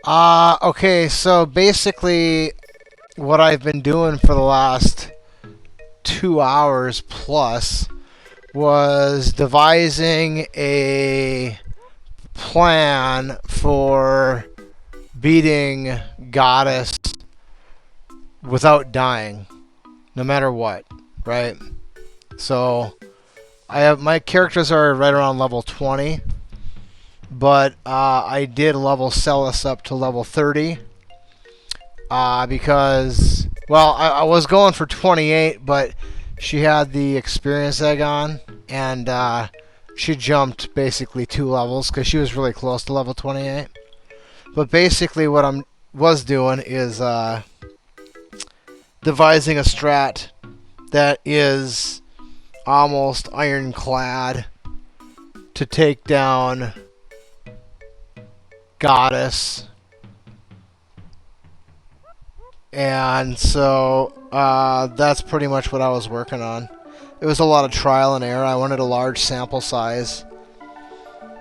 [SPEAKER 2] Okay, so basically what I've been doing for the last 2 hours plus was devising a plan for beating Goddess without dying, no matter what, right? So I have my characters are right around level 20, but I did level Celis up to level 30 because, well, I was going for 28, but she had the experience egg on, and she jumped basically 2 levels because she was really close to level 28. But basically what I was doing is devising a strat that is almost ironclad to take down Goddess. And so that's pretty much what I was working on. It was a lot of trial and error. I wanted a large sample size,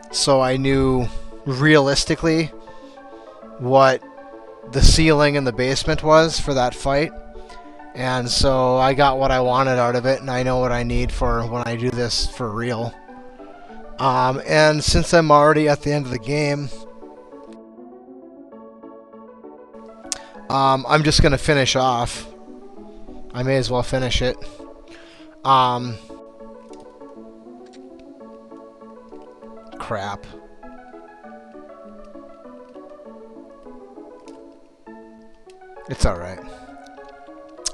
[SPEAKER 2] so I knew realistically what the ceiling in the basement was for that fight. And so I got what I wanted out of it, and I know what I need for when I do this for real. And since I'm already at the end of the game, I'm just going to finish off. I may as well finish it. Crap. It's alright.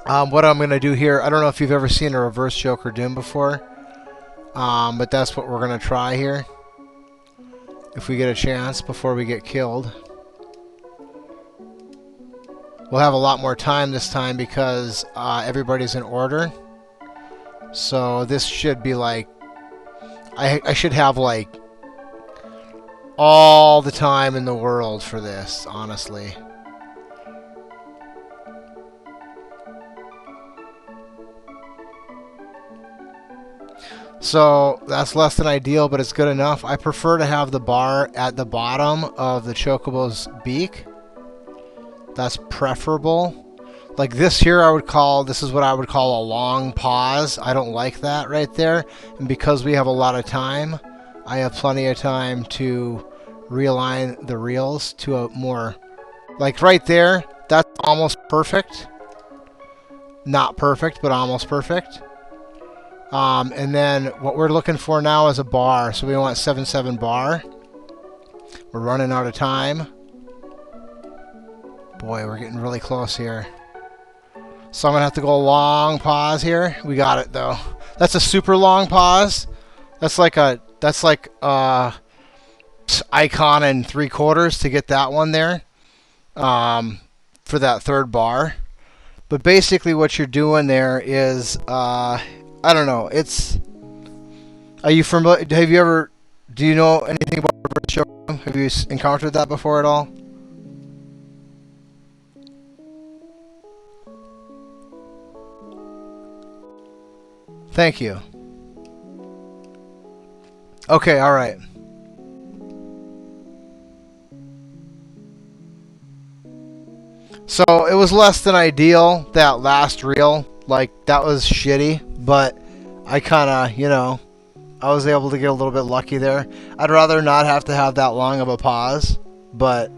[SPEAKER 2] What I'm going to do here, I don't know if you've ever seen a reverse Joker Doom before, but that's what we're going to try here. If we get a chance before we get killed. We'll have a lot more time this time because everybody's in order. So this should be like... I should have like all the time in the world for this, honestly. So that's less than ideal, but it's good enough. I prefer to have the bar at the bottom of the Chocobo's beak. That's preferable. Like this here, this is what I would call a long pause. I don't like that right there. And because we have a lot of time, I have plenty of time to realign the reels to a more, like right there, that's almost perfect. Not perfect, but almost perfect. And then what we're looking for now is a bar. So we want 7-7 bar. We're running out of time. Boy, we're getting really close here. So I'm going to have to go a long pause here. We got it, though. That's a super long pause. That's like icon and 3/4 to get that one there. For that third bar. But basically what you're doing there is, I don't know, are you familiar, do you know anything about reverse Joker? Have you encountered that before at all? Thank you. Okay, alright. So, it was less than ideal, that last reel. Like, that was shitty, but I kinda, I was able to get a little bit lucky there. I'd rather not have to have that long of a pause, but,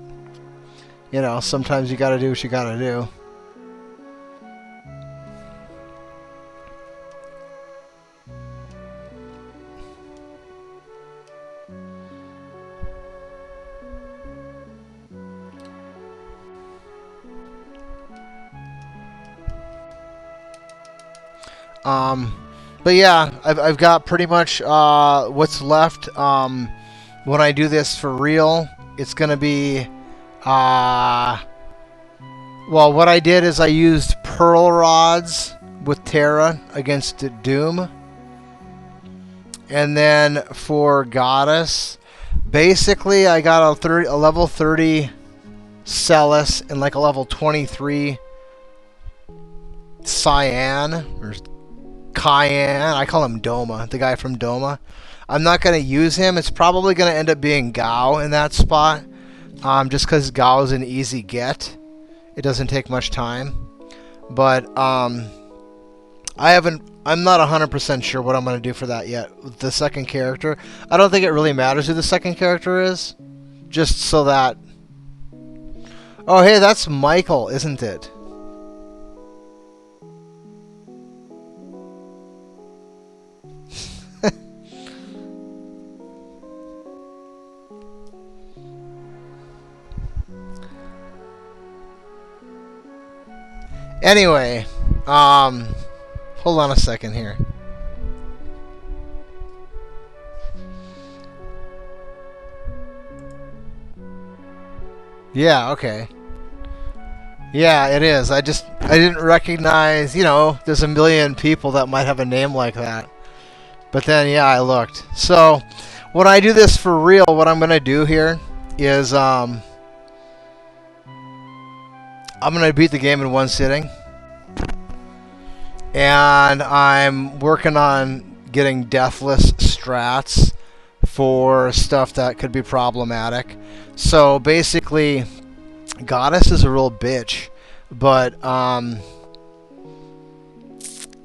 [SPEAKER 2] sometimes you gotta do what you gotta do. But yeah, I've got pretty much what's left. When I do this for real, it's gonna be well, what I did is I used pearl rods with Terra against Doom. And then for Goddess, basically I got a level 30 Celis and like a level 23 Cyan or Cayenne. I call him Doma, the guy from Doma. I'm not going to use him. It's probably going to end up being Gao in that spot, just because Gao is an easy get. It doesn't take much time. But I'm not 100% sure what I'm going to do for that yet. With the second character, I don't think it really matters who the second character is. Just so that... Oh, hey, that's Michael, isn't it? Anyway, hold on a second here. Yeah, okay. Yeah, it is. I didn't recognize, there's a million people that might have a name like that. But then, yeah, I looked. So, when I do this for real, what I'm going to do here is, I'm going to beat the game in one sitting. And I'm working on getting deathless strats for stuff that could be problematic. So basically, Goddess is a real bitch. But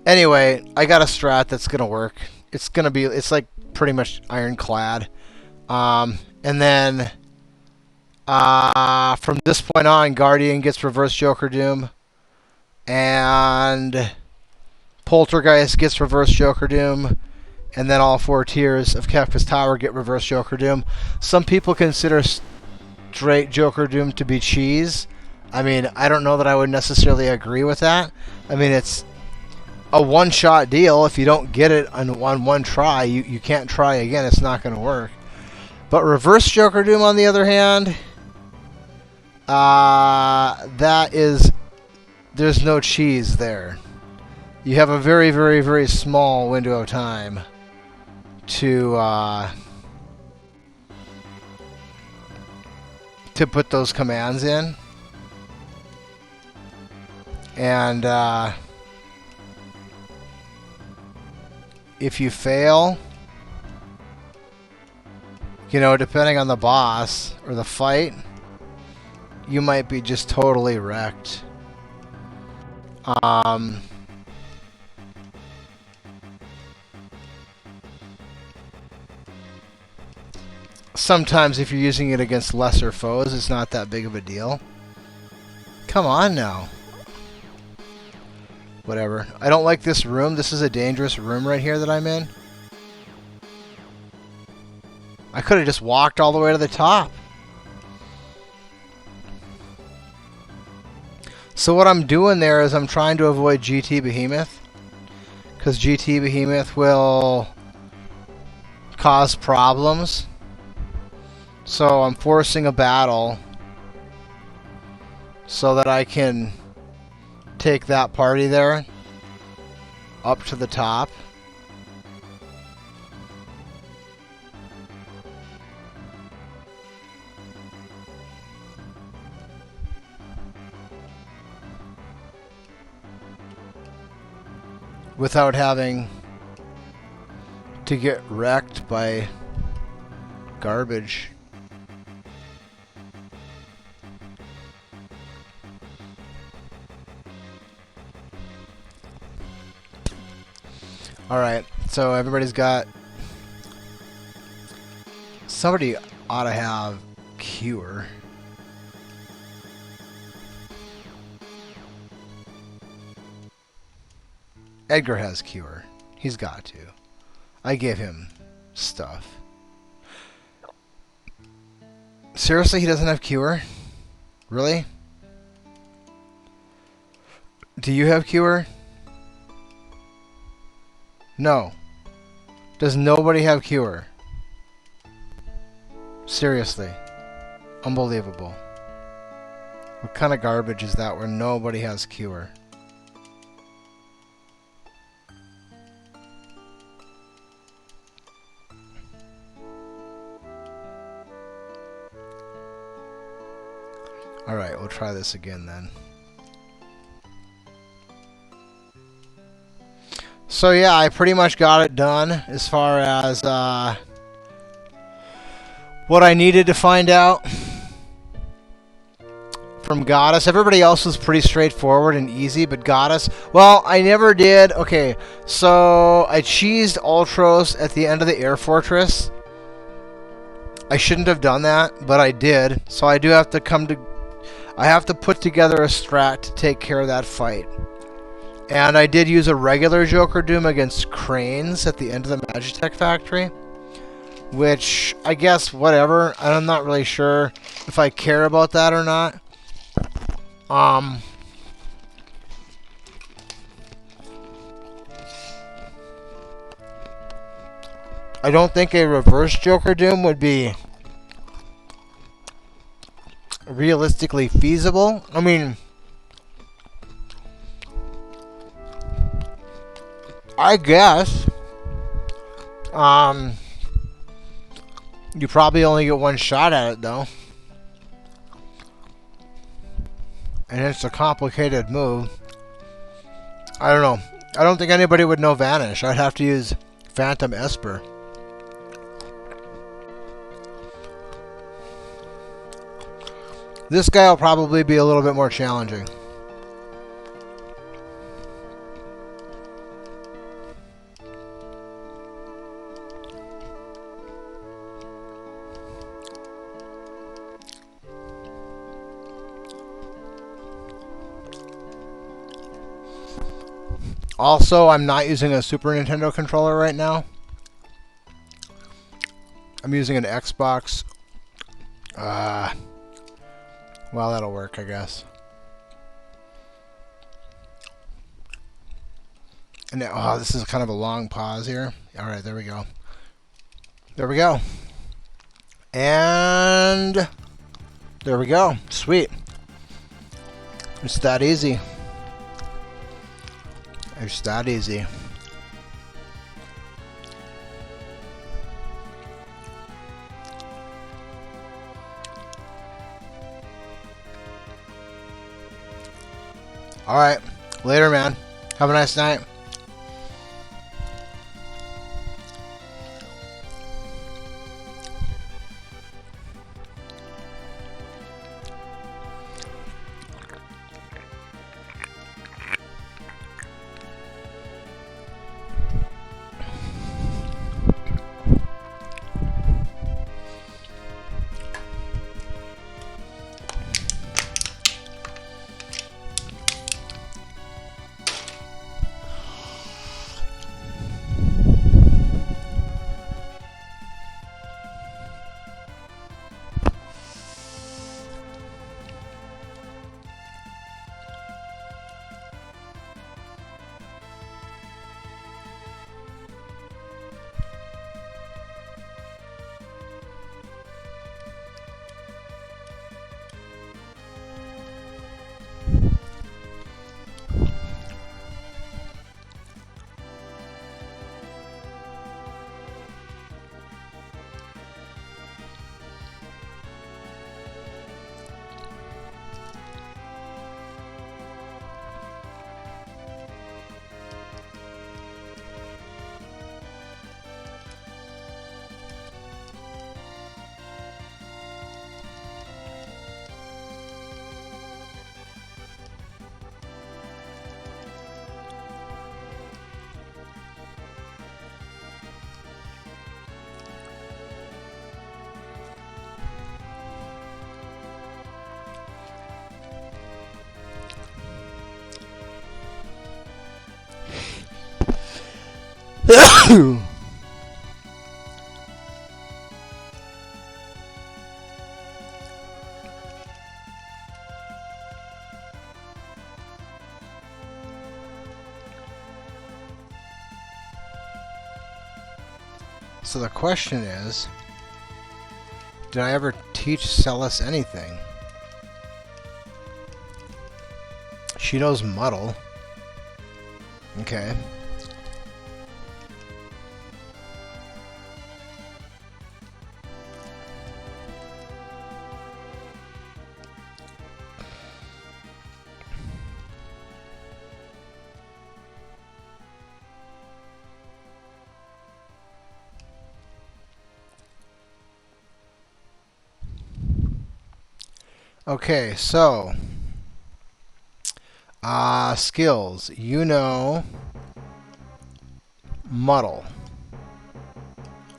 [SPEAKER 2] anyway, I got a strat that's going to work. It's like pretty much ironclad. And then from this point on, Guardian gets reverse Joker Doom. And Poltergeist gets reverse Joker Doom. And then all 4 tiers of Kefka's Tower get reverse Joker Doom. Some people consider straight Joker Doom to be cheese. I mean, I don't know that I would necessarily agree with that. I mean, it's a one-shot deal. If you don't get it on one try, you can't try again. It's not going to work. But reverse Joker Doom, on the other hand, there's no cheese there. You have a very, very, very small window of time to put those commands in. And if you fail, depending on the boss or the fight, you might be just totally wrecked. Sometimes if you're using it against lesser foes, it's not that big of a deal. Come on now. Whatever. I don't like this room. This is a dangerous room right here that I'm in. I could have just walked all the way to the top. So what I'm doing there is I'm trying to avoid GT Behemoth. Because GT Behemoth will cause problems. So I'm forcing a battle so that I can take that party there up to the top. Without having to get wrecked by garbage. Alright, so everybody's got... Somebody ought to have Cure. Edgar has Cure. He's got to. I gave him stuff. Seriously, he doesn't have Cure? Really? Do you have Cure? No. Does nobody have Cure? Seriously. Unbelievable. What kind of garbage is that where nobody has Cure? Alright, we'll try this again then. So yeah, I pretty much got it done as far as what I needed to find out from Goddess. Everybody else was pretty straightforward and easy, but Goddess, well, I never did. Okay, so I cheesed Ultros at the end of the Air Fortress. I shouldn't have done that, but I did. So I do have to I have to put together a strat to take care of that fight. And I did use a regular Joker Doom against Cranes at the end of the Magitech factory. Which, I guess, whatever. I'm not really sure if I care about that or not. I don't think a reverse Joker Doom would be realistically feasible. I mean, I guess. You probably only get one shot at it, though. And it's a complicated move. I don't know. I don't think anybody would know Vanish. I'd have to use Phantom Esper. This guy will probably be a little bit more challenging. Also, I'm not using a Super Nintendo controller right now. I'm using an Xbox. Well, that'll work, I guess. And oh, this is kind of a long pause here. All right, there we go. There we go. And there we go. Sweet. It's that easy. It's that easy. Alright. Later, man. Have a nice night. So the question is, did I ever teach Celis anything? She knows Muddle. Okay. Okay, so skills. You know, muddle.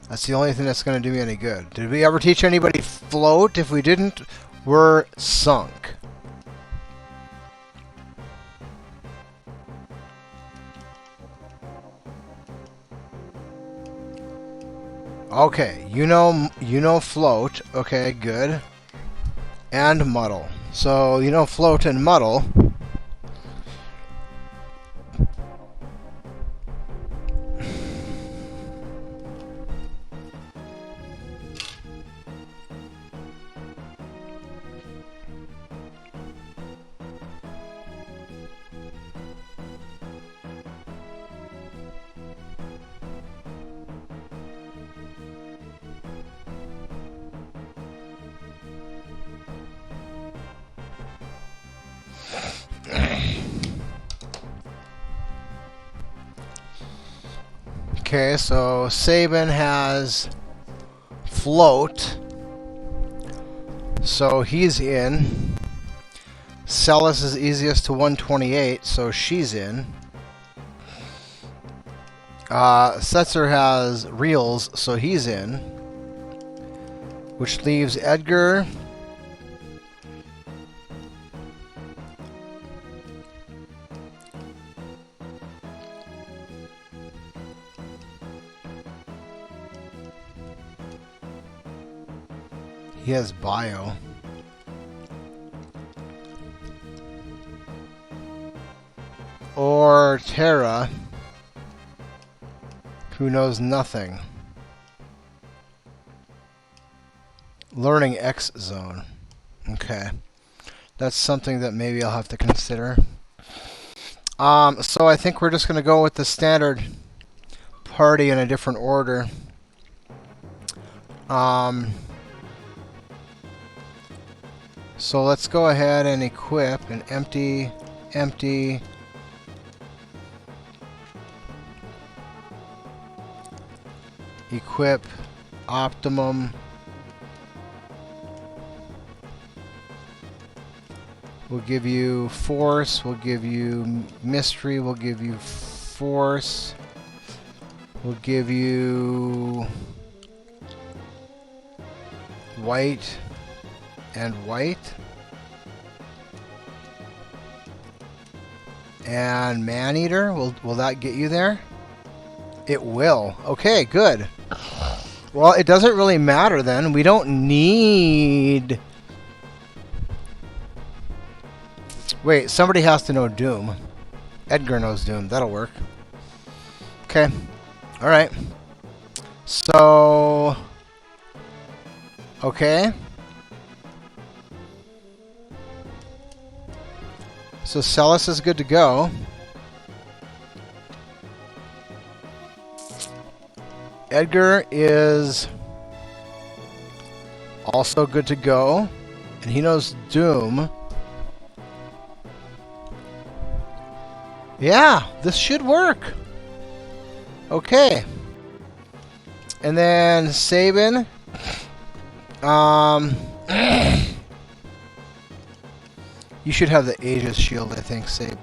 [SPEAKER 2] That's the only thing that's going to do me any good. Did we ever teach anybody float? If we didn't, we're sunk. Okay, you know float. Okay, good. And muddle. So you know float and muddle. Okay, so Sabin has float, so he's in. Celis is easiest to 128, so she's in. Setzer has reels, so he's in. Which leaves Edgar. He has bio. Or Terra, who knows nothing. Learning X zone. Okay. That's something that maybe I'll have to consider. So I think we're just going to go with the standard party in a different order. So let's go ahead and equip an empty, equip optimum. We'll give you force, we'll give you mystery, we'll give you force, we'll give you white and white. And man-eater, will that get you there? It will. Okay, good. Well, it doesn't really matter then. We don't need... Wait, somebody has to know Doom. Edgar knows Doom. That'll work. Okay. Alright. So... Okay. So Celis is good to go. Edgar is also good to go. And he knows Doom. Yeah, this should work. Okay. And then Sabin. You should have the Aegis shield, I think, Sabin.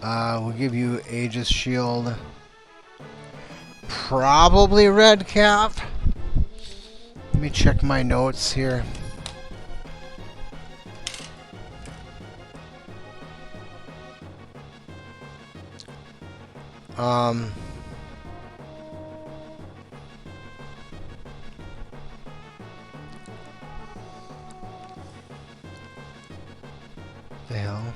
[SPEAKER 2] We'll give you Aegis shield. Probably red cap. Let me check my notes here. The hell?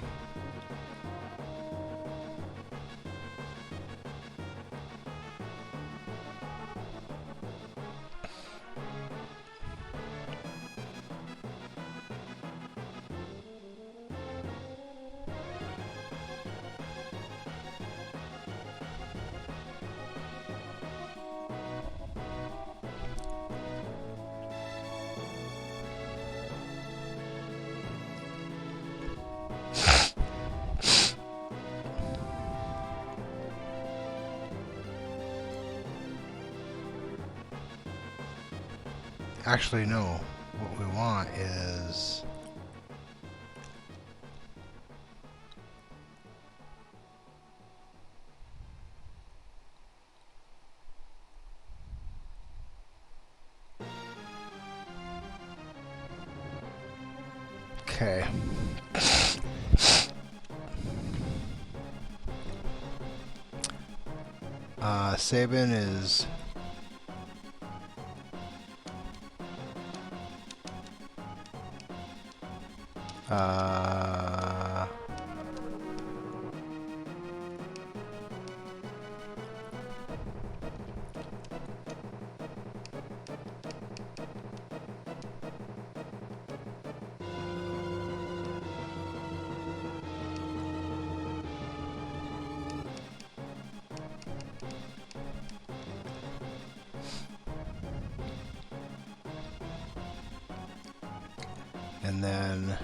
[SPEAKER 2] Actually, no. What we want is... Okay. Sabin is... and then...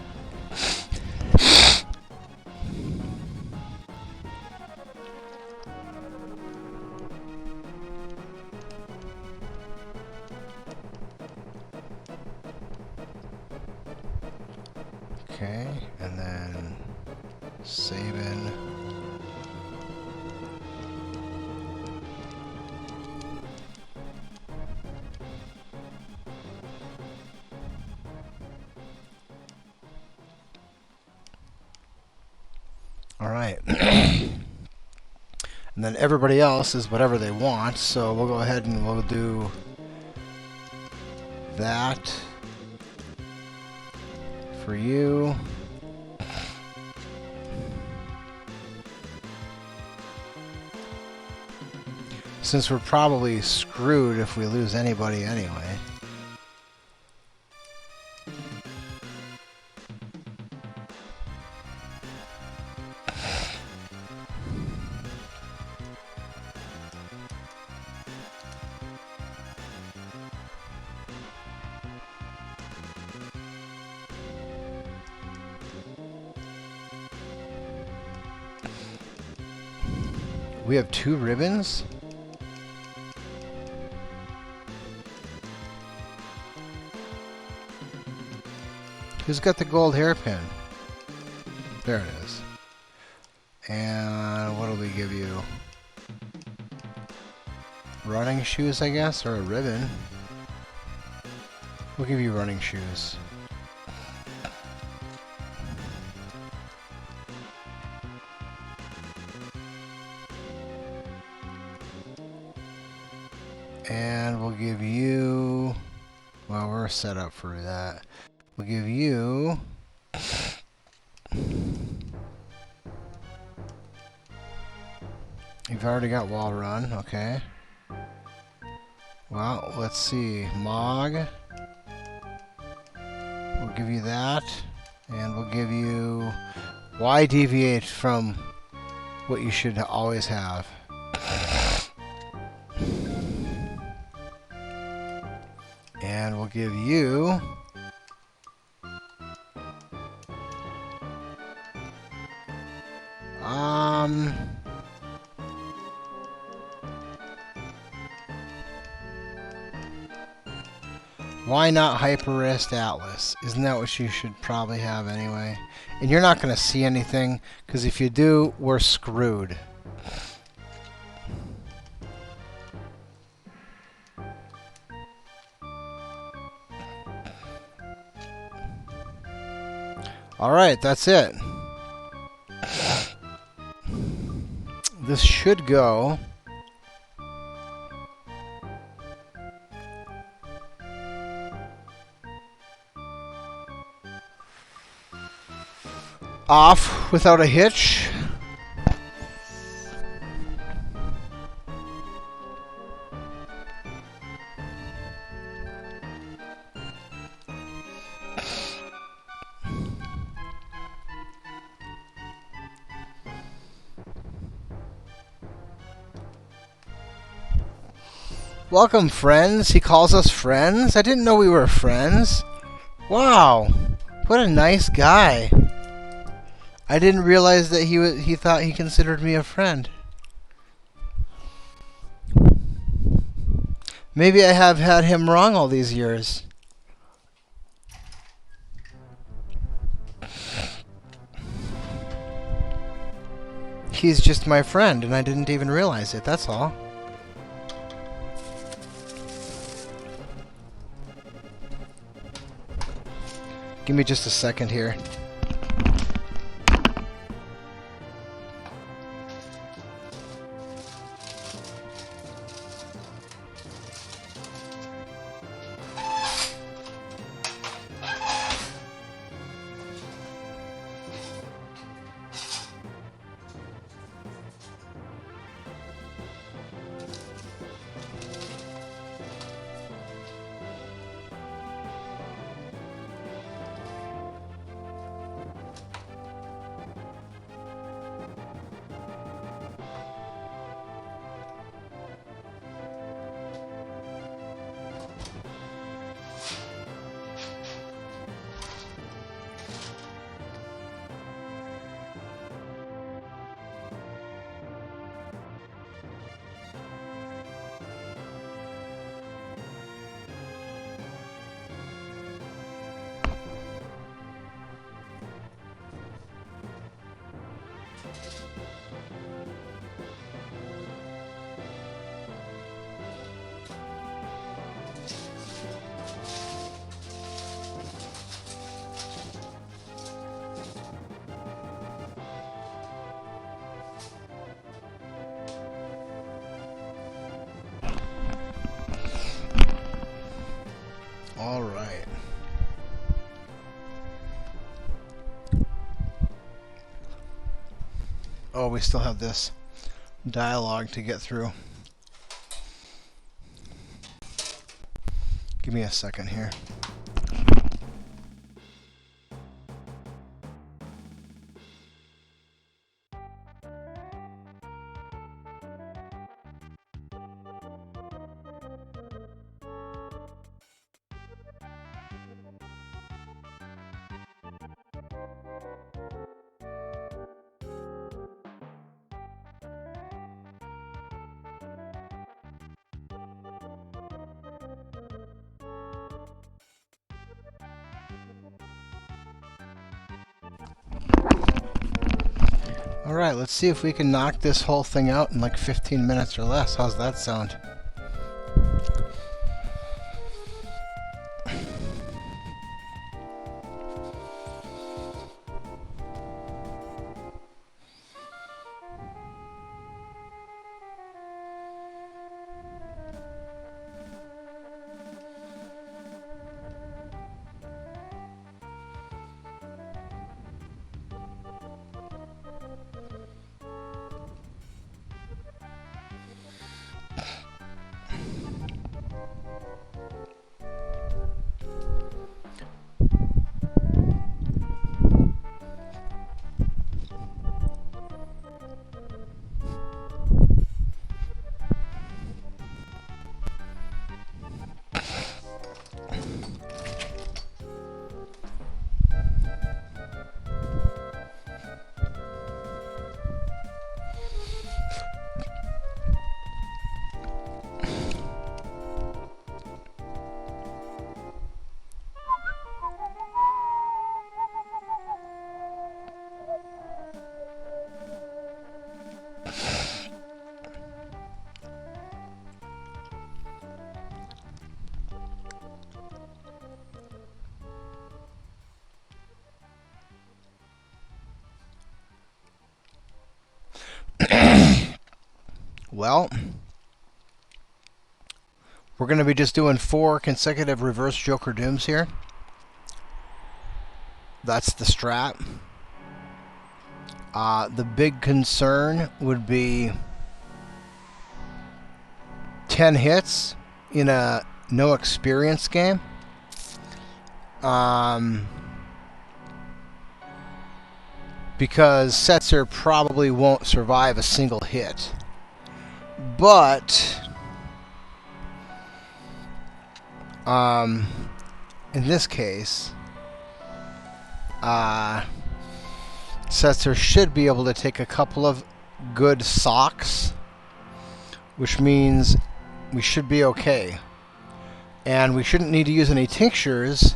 [SPEAKER 2] Okay, and then Sabin. All right. And then everybody else is whatever they want, so we'll go ahead and we'll do that for you. Since we're probably screwed if we lose anybody anyway. We have 2 ribbons? Who's got the gold hairpin? There it is. And what do we give you? Running shoes, I guess, or a ribbon. We'll give you running shoes. And we'll give you... Well, we're set up for that. We'll give you... You've already got wall run, okay. Well, let's see. Mog. We'll give you that. And we'll give you... Why deviate from what you should always have? And we'll give you... Why not Hyper-Wrist Atlas? Isn't that what you should probably have anyway? And you're not going to see anything, because if you do, we're screwed. Alright, that's it. This should go... off without a hitch. Welcome, friends. He calls us friends? I didn't know we were friends. Wow. What a nice guy. I didn't realize that he thought he considered me a friend. Maybe I have had him wrong all these years. he's just my friend, and I didn't even realize it, that's all. Give me just a second here. All right. Oh, we still have this dialogue to get through. Give me a second here. Alright, let's see if we can knock this whole thing out in like 15 minutes or less. How's that sound? Well, we're going to be just doing 4 consecutive reverse Joker Dooms here. That's the strat. The big concern would be 10 hits in a no experience game. Because Setzer probably won't survive a single hit. But in this case, Setzer should be able to take a couple of good socks, which means we should be okay. And we shouldn't need to use any tinctures,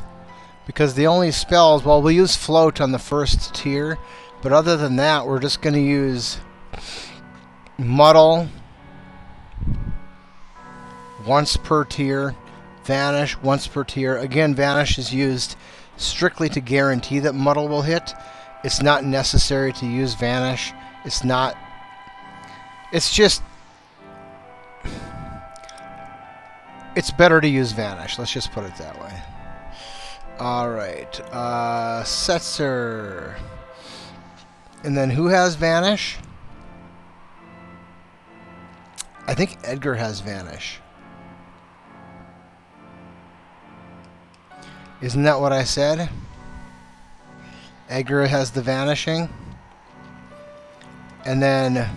[SPEAKER 2] because the only spells, well, we'll use float on the first tier, but other than that, we're just going to use Muddle once per tier. Vanish once per tier. Again, Vanish is used strictly to guarantee that Muddle will hit. It's not necessary to use Vanish. It's not... It's just... It's better to use Vanish. Let's just put it that way. Alright. Setzer. And then who has Vanish? I think Edgar has Vanish. Isn't that what I said? Edgar has the Vanishing. And then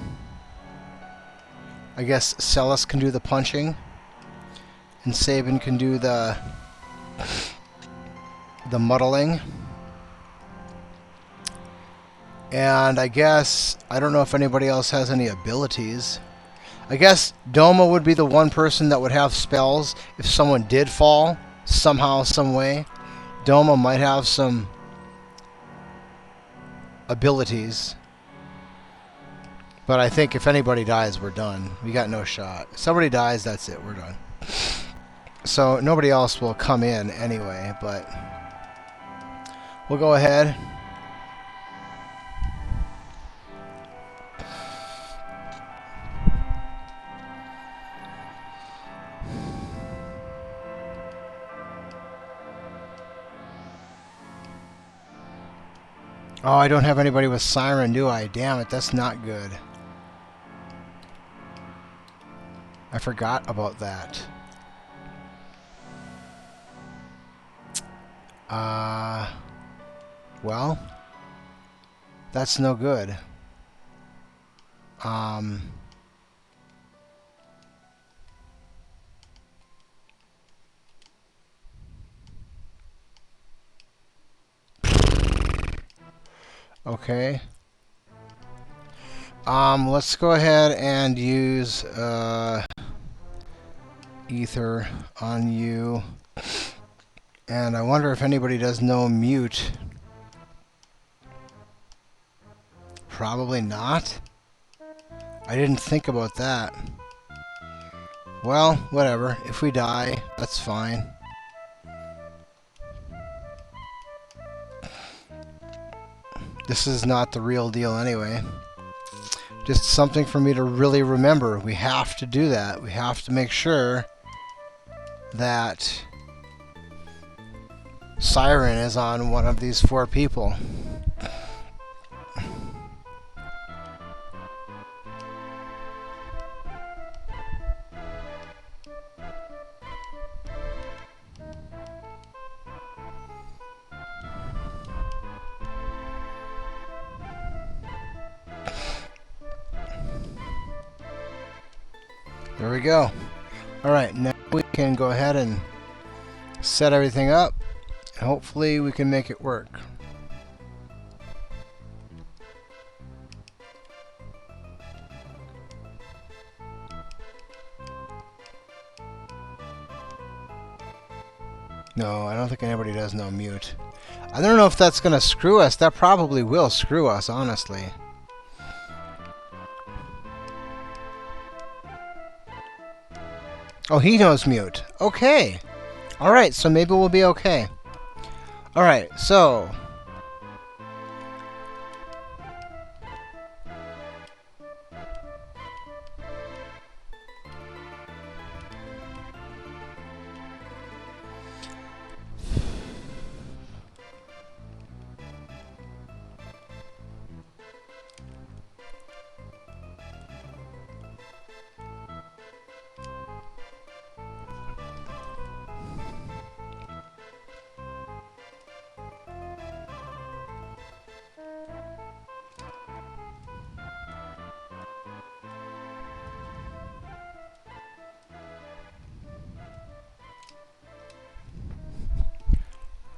[SPEAKER 2] I guess Celis can do the punching. And Sabin can do the muddling. And I guess, I don't know if anybody else has any abilities. I guess Doma would be the one person that would have spells if someone did fall somehow, some way. Doma might have some abilities. But I think if anybody dies, we're done. We got no shot. If somebody dies, that's it. We're done. So nobody else will come in anyway, but we'll go ahead. Oh, I don't have anybody with Siren, do I? Damn it, that's not good. I forgot about that. Well, that's no good. Okay. Let's go ahead and use Ether on you. And I wonder if anybody does know mute. Probably not. I didn't think about that. Well, whatever. If we die, that's fine. This is not the real deal anyway. Just something for me to really remember. We have to do that. We have to make sure that Siren is on one of these 4 people. There we go. Alright, now we can go ahead and set everything up. Hopefully we can make it work. No, I don't think anybody does know mute. I don't know if that's going to screw us. That probably will screw us, honestly. Oh, he knows mute. Okay. Alright, so maybe we'll be okay. Alright, so...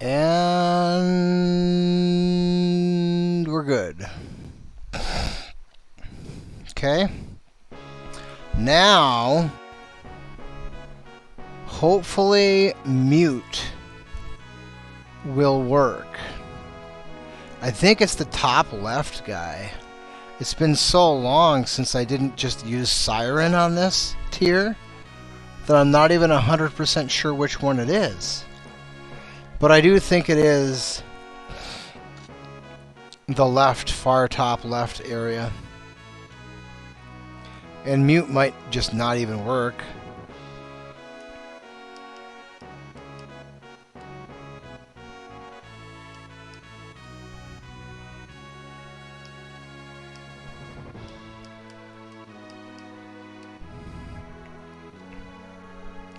[SPEAKER 2] And we're good. Okay. Now, hopefully mute will work. I think it's the top left guy. It's been so long since I didn't just use Siren on this tier that I'm not even 100% sure which one it is. But I do think it is the left, far top left area. And mute might just not even work.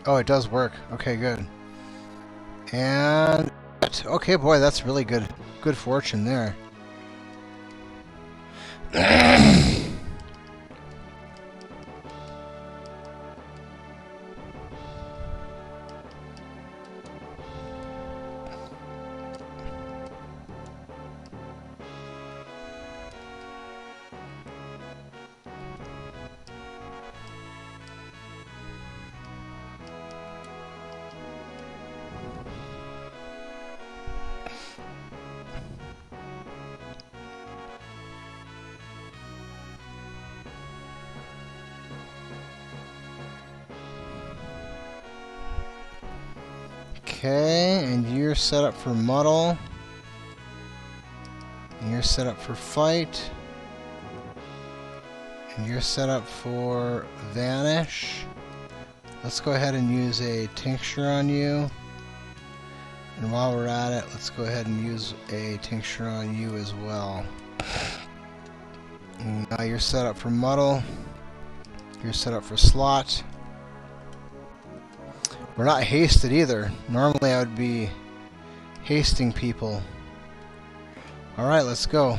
[SPEAKER 2] Oh, it does work. Okay, good. And okay, boy, that's really good. Good fortune there. Okay, and you're set up for muddle. And you're set up for fight. And you're set up for vanish. Let's go ahead and use a tincture on you. And while we're at it, let's go ahead and use a tincture on you as well. And now you're set up for muddle. You're set up for slot. We're not hasted either. Normally I would be hasting people. Alright, let's go.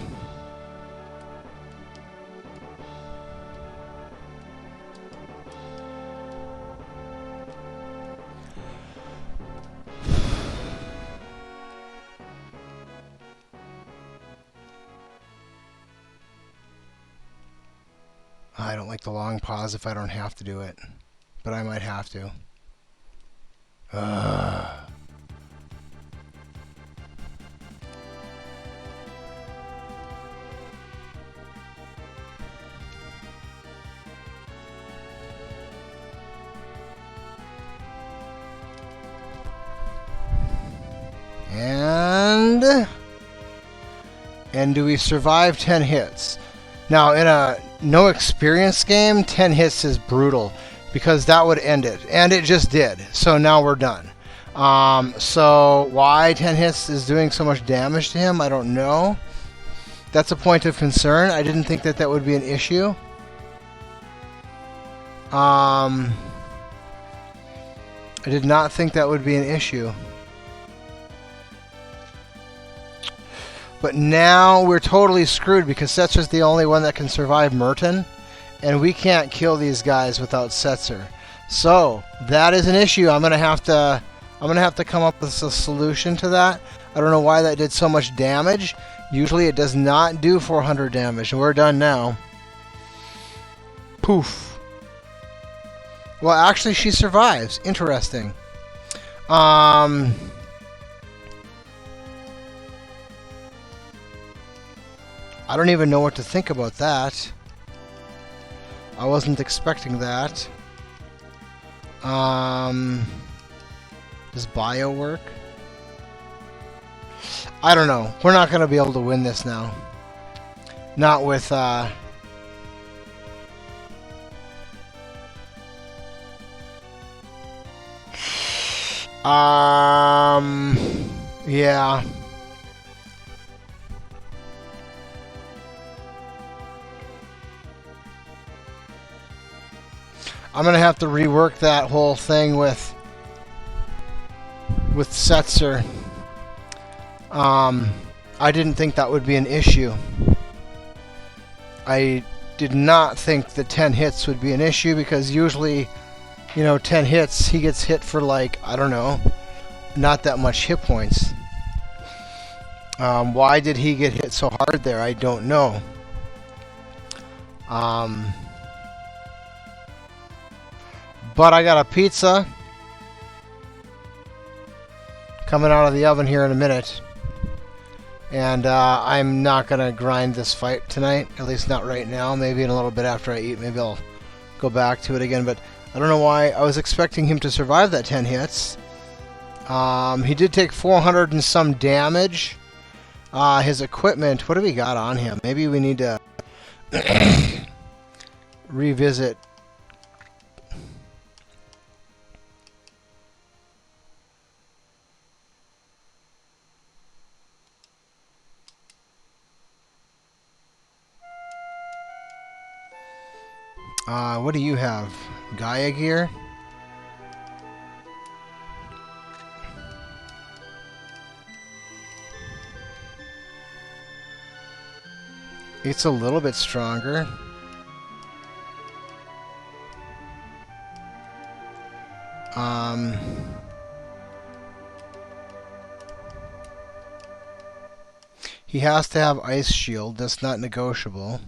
[SPEAKER 2] I don't like the long pause if I don't have to do it, but I might have to. And do we survive 10 hits? Now, in a no experience game, 10 hits is brutal because that would end it, and it just did. So now we're done. So why 10 hits is doing so much damage to him, I don't know. That's a point of concern. I didn't think that that would be an issue. I did not think that would be an issue. But now we're totally screwed because Setzer's the only one that can survive Merton, and we can't kill these guys without Setzer. So that is an issue. I'm gonna have to come up with a solution to that. I don't know why that did so much damage. Usually it does not do 400 damage, and we're done now. Poof. Well, actually, she survives. Interesting. I don't even know what to think about that. I wasn't expecting that. Does bio work? I don't know. We're not going to be able to win this now. Not with, yeah. I'm gonna have to rework that whole thing with Setzer. I didn't think that would be an issue. I did not think that 10 hits would be an issue because usually, you know, 10 hits, he gets hit for like, I don't know, not that much hit points. Why did he get hit so hard there? I don't know. But I got a pizza coming out of the oven here in a minute. And I'm not going to grind this fight tonight, at least not right now. Maybe in a little bit after I eat, maybe I'll go back to it again. But I don't know why. I was expecting him to survive that 10 hits. He did take 400 and some damage. His equipment, what do we got on him? Maybe we need to revisit. What do you have? Gaia gear? It's a little bit stronger. He has to have ice shield. That's not negotiable.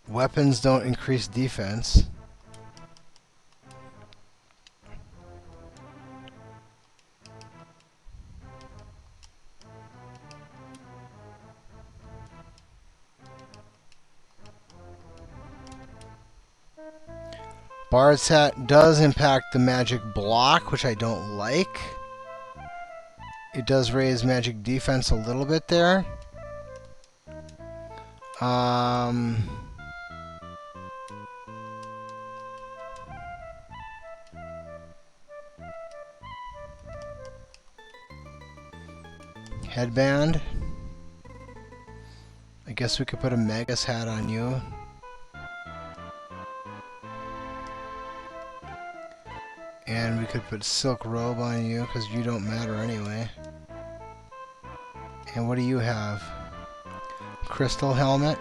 [SPEAKER 2] Weapons don't increase defense. Bard's hat does impact the magic block, which I don't like. It does raise magic defense a little bit there. Headband. I guess we could put a Magus hat on you. And we could put silk robe on you because you don't matter anyway. And what do you have? Crystal helmet.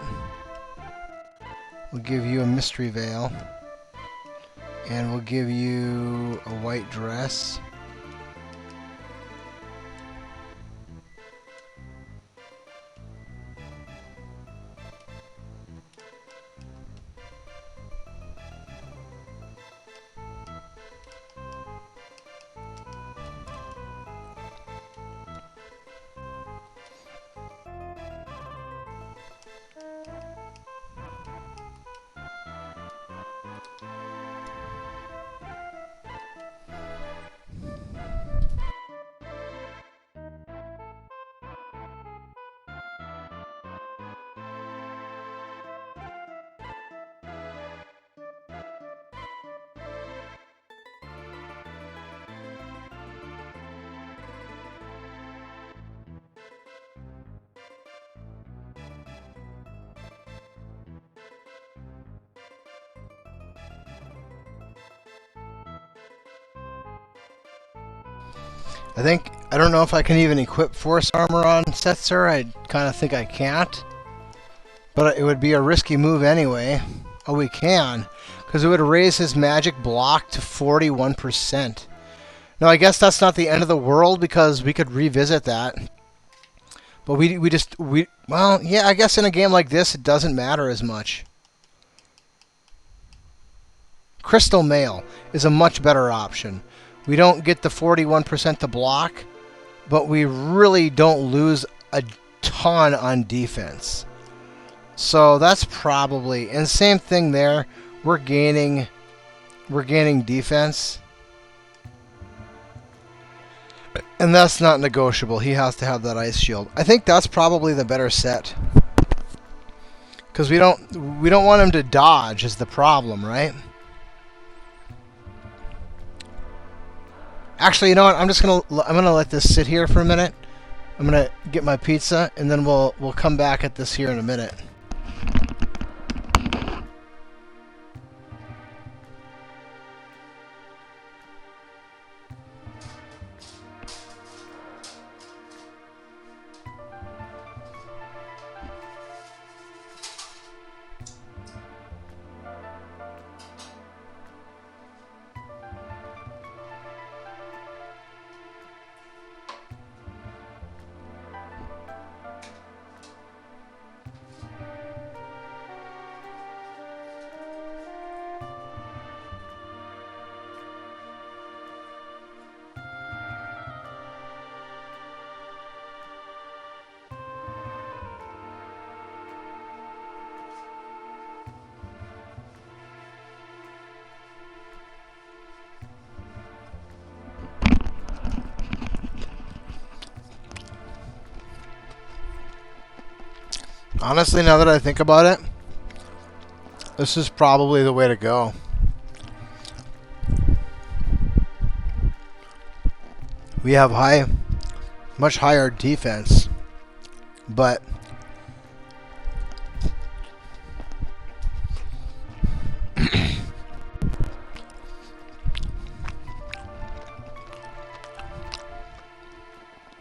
[SPEAKER 2] We'll give you a mystery veil. And we'll give you a white dress. I don't know if I can even equip force armor on Setzer. I kind of think I can't. But it would be a risky move anyway. Oh, we can. Because it would raise his magic block to 41%. Now, I guess that's not the end of the world because we could revisit that. But well, yeah, I guess in a game like this, it doesn't matter as much. Crystal Mail is a much better option. We don't get the 41% to block, but we really don't lose a ton on defense. So that's probably, and same thing there. We're gaining defense. And that's not negotiable. He has to have that ice shield. I think that's probably the better set. Cuz we don't want him to dodge is the problem, right? Actually, you know what? I'm going to let this sit here for a minute. I'm going to get my pizza and then we'll come back at this here in a minute. Honestly, now that I think about it, this is probably the way to go. We have much higher defense, but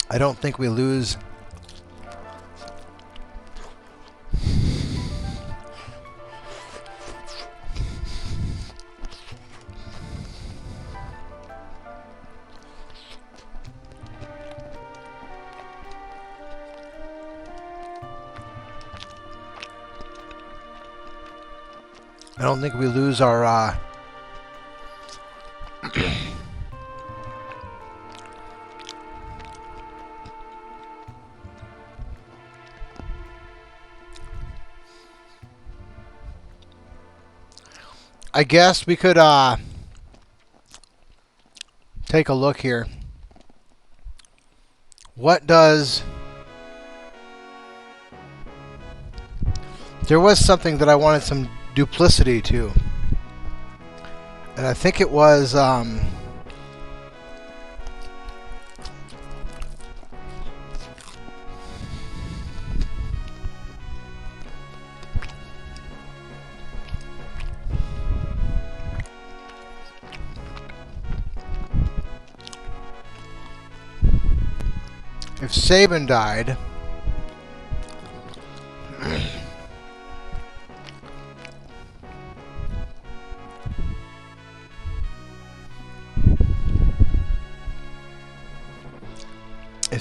[SPEAKER 2] I don't think we lose. I don't think we lose our I guess we could take a look here. What does... There was something that I wanted some duplicity to. And I think it was if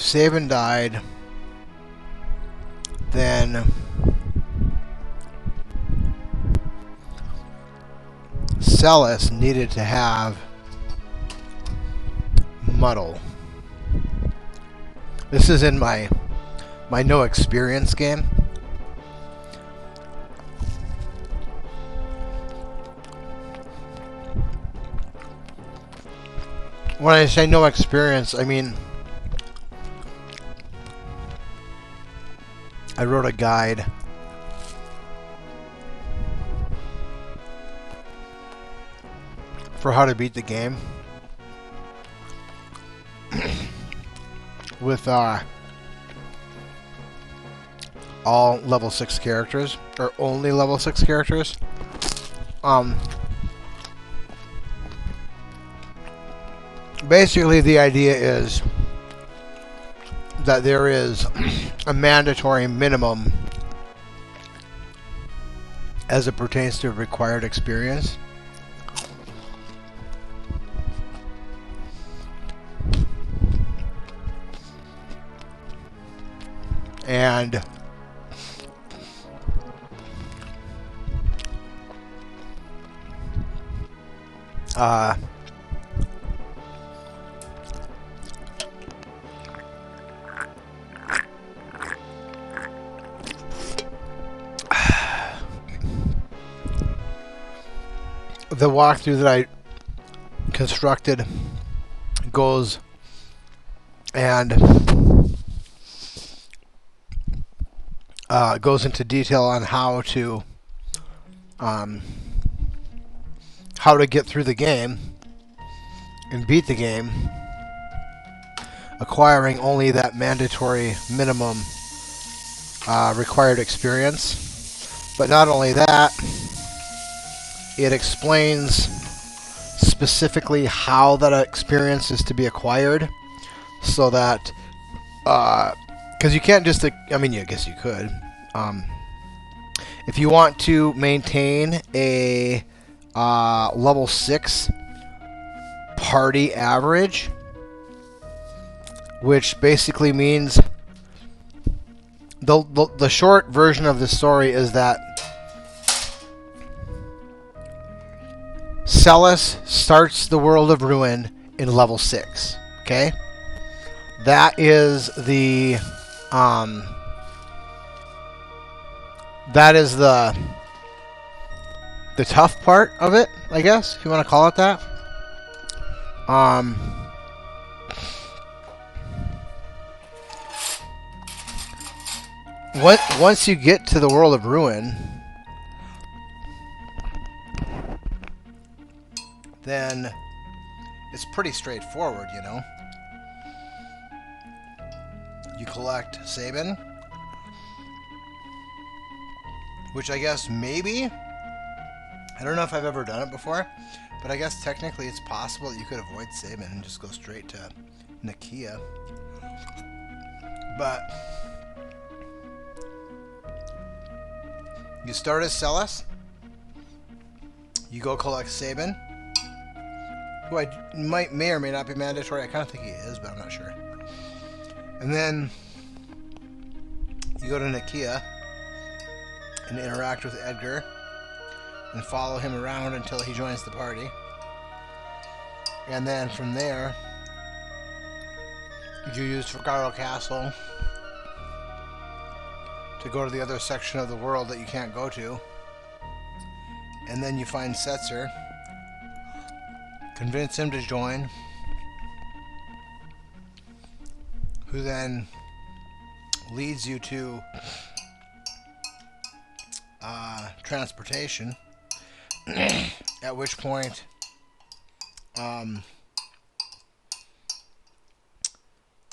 [SPEAKER 2] Saban died, then Celis needed to have Muddle. This is in my no experience game. When I say no experience, I mean I wrote a guide for how to beat the game with all level 6 characters, or only level 6 characters. Basically the idea is that there is a mandatory minimum as it pertains to required experience. And the walkthrough that I constructed goes into detail on how to get through the game and beat the game, acquiring only that mandatory minimum required experience. But not only that, it explains specifically how that experience is to be acquired, so that because you can't just, I mean, I guess you could, if you want to maintain a level 6 party average, which basically means the short version of the story is that Celis starts the world of Ruin in level 6. Okay, that is the tough part of it, I guess, if you want to call it that. once you get to the world of Ruin, then it's pretty straightforward, you know. You collect Sabin, which I guess maybe, I don't know if I've ever done it before, but I guess technically it's possible that you could avoid Sabin and just go straight to Nakia. But you start as Celis, you go collect Sabin, who may or may not be mandatory. I kind of think he is, but I'm not sure. And then you go to Nakia and interact with Edgar and follow him around until he joins the party. And then from there, you use Figaro Castle to go to the other section of the world that you can't go to. And then you find Setzer, convince him to join, who then leads you to transportation, at which point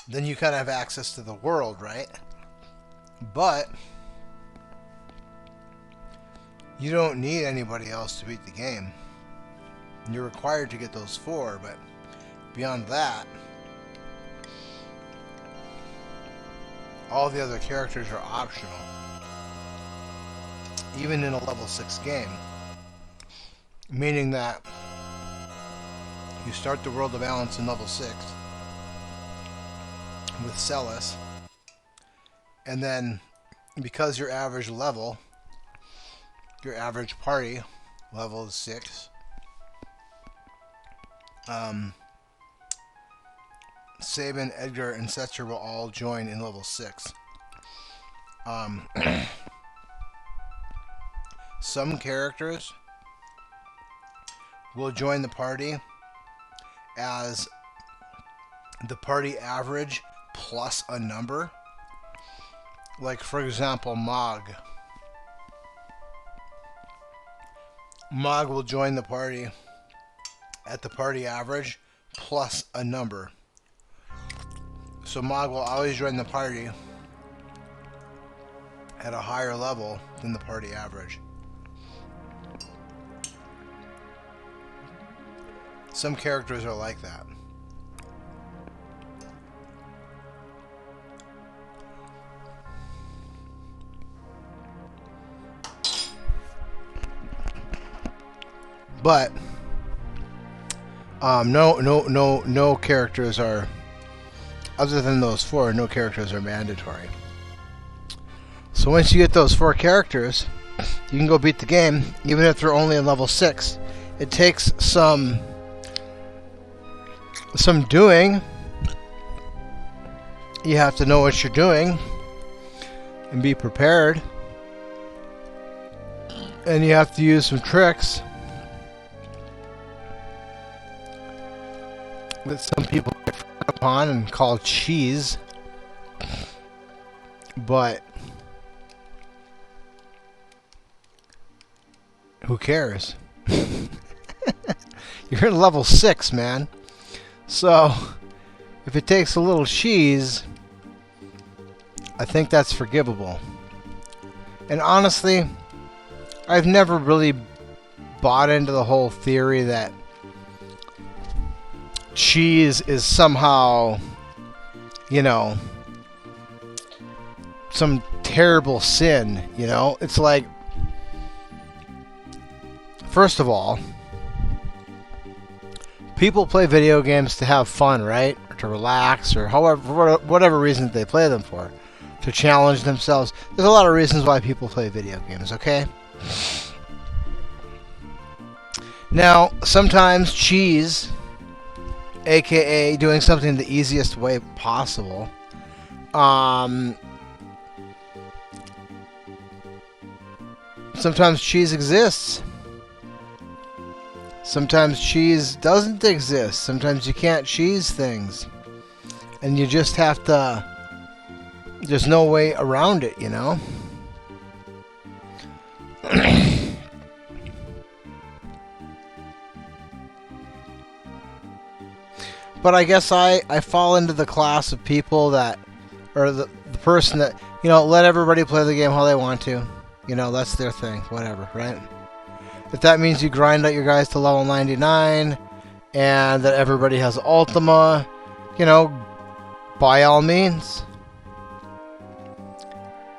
[SPEAKER 2] then you kind of have access to the world, right? But you don't need anybody else to beat the game. You're required to get those 4, but beyond that, all the other characters are optional. Even in a level 6 game. Meaning that you start the World of Balance in level 6 with Celis, and then because your average level, your average party level is 6, Sabin, Edgar, and Setzer will all join in level 6. Some characters will join the party as the party average plus a number. Like, for example, Mog. Mog will join the party at the party average plus a number. So Mog will always join the party at a higher level than the party average. Some characters are like that. But no characters are, other than those 4, no characters are mandatory. So once you get those 4 characters, you can go beat the game, even if they're only in level 6. It takes some doing. You have to know what you're doing and be prepared. And you have to use some tricks that some people get frowned upon and call cheese. But who cares? You're in level 6, man. So if it takes a little cheese, I think that's forgivable. And honestly, I've never really bought into the whole theory that cheese is somehow, you know, some terrible sin, you know? It's like, first of all, people play video games to have fun, right? Or to relax, or however, whatever reason they play them for. To challenge themselves. There's a lot of reasons why people play video games, okay? Now, sometimes cheese, aka doing something the easiest way possible, sometimes cheese exists. Sometimes cheese doesn't exist. Sometimes you can't cheese things. And you just have to, There's no way around it, you know? But I guess I fall into the class of people that, or the person that, you know, let everybody play the game how they want to. You know, that's their thing, whatever, right? If that means you grind out your guys to level 99, and that everybody has Ultima, you know, by all means.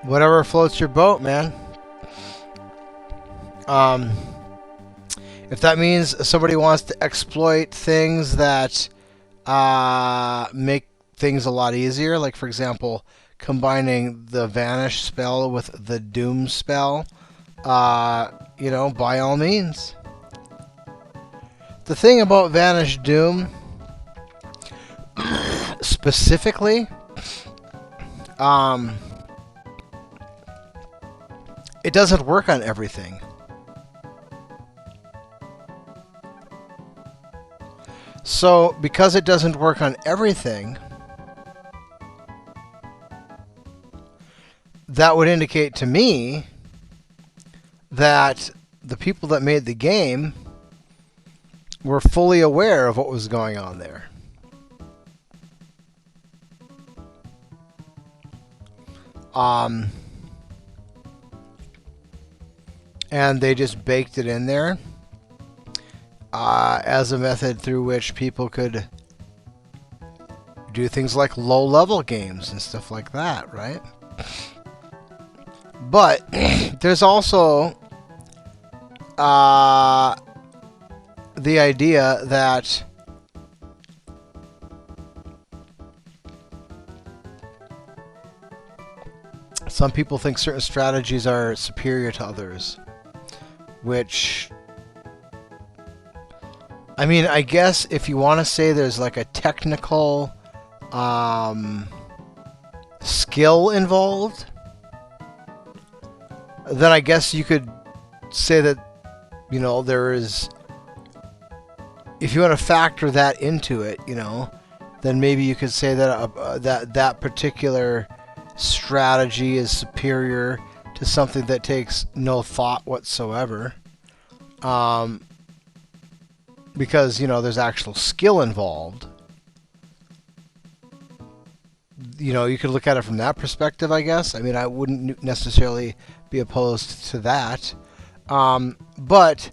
[SPEAKER 2] Whatever floats your boat, man. If that means somebody wants to exploit things that make things a lot easier, like for example, combining the Vanish spell with the Doom spell, you know, by all means. The thing about Vanish Doom, specifically, it doesn't work on everything. So, because it doesn't work on everything, that would indicate to me that the people that made the game were fully aware of what was going on there. And they just baked it in there as a method through which people could do things like low-level games and stuff like that, right? But there's also the idea that some people think certain strategies are superior to others, which, I mean, I guess if you want to say there's like a technical skill involved, then I guess you could say that, you know, there is, if you want to factor that into it, you know, then maybe you could say that that particular strategy is superior to something that takes no thought whatsoever, because, you know, there's actual skill involved. You know, you could look at it from that perspective, I guess. I mean, I wouldn't necessarily be opposed to that. But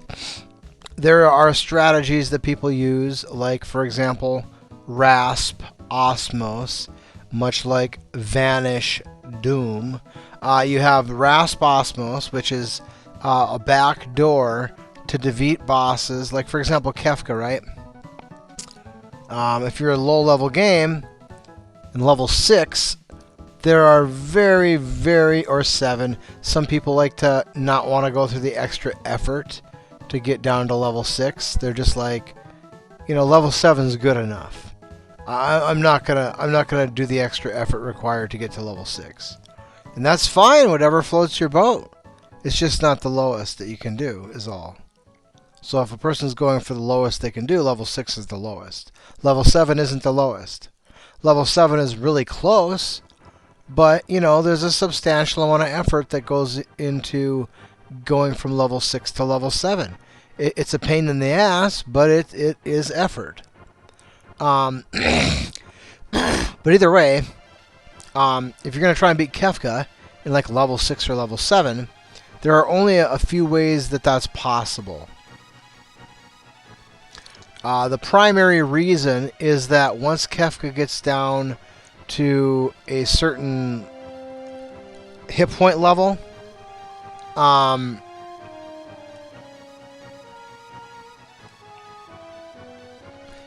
[SPEAKER 2] there are strategies that people use, like, for example, Rasp Osmos, much like Vanish Doom. You have Rasp Osmos, which is a back door to defeat bosses, like, for example, Kefka, right? If you're a low-level game, in level 6, there are or 7. Some people like to not want to go through the extra effort to get down to level 6. They're just like, you know, level 7 is good enough. I'm not gonna do the extra effort required to get to level 6, and that's fine. Whatever floats your boat. It's just not the lowest that you can do, is all. So if a person's going for the lowest they can do, level 6 is the lowest. Level 7 isn't the lowest. Level 7 is really close, but, you know, there's a substantial amount of effort that goes into going from level 6 to level 7. It's a pain in the ass, but it is effort. But either way, if you're going to try and beat Kefka in like level 6 or level 7, there are only a few ways that that's possible. The primary reason is that once Kefka gets down to a certain hit point level,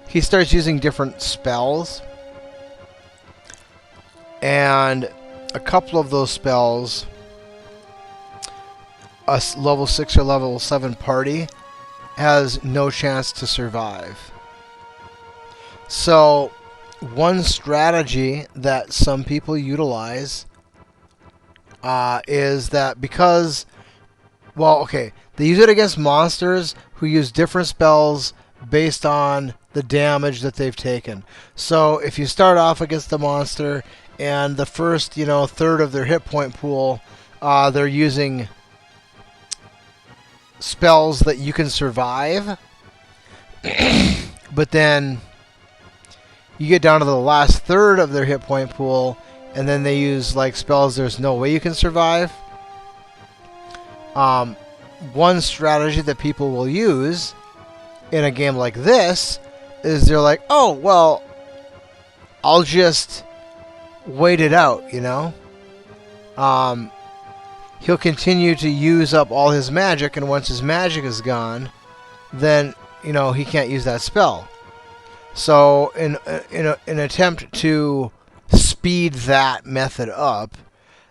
[SPEAKER 2] he starts using different spells, and a couple of those spells, a level 6 or level 7 party has no chance to survive. So one strategy that some people utilize is that because, well, okay, they use it against monsters who use different spells based on the damage that they've taken. So if you start off against the monster and the first, third of their hit point pool, they're using spells that you can survive. But then you get down to the last third of their hit point pool, and then they use like spells there's no way you can survive. One strategy that people will use in a game like this is they're like, oh, well, I'll just wait it out, He'll continue to use up all his magic, and once his magic is gone, then, he can't use that spell. So in an attempt to speed that method up,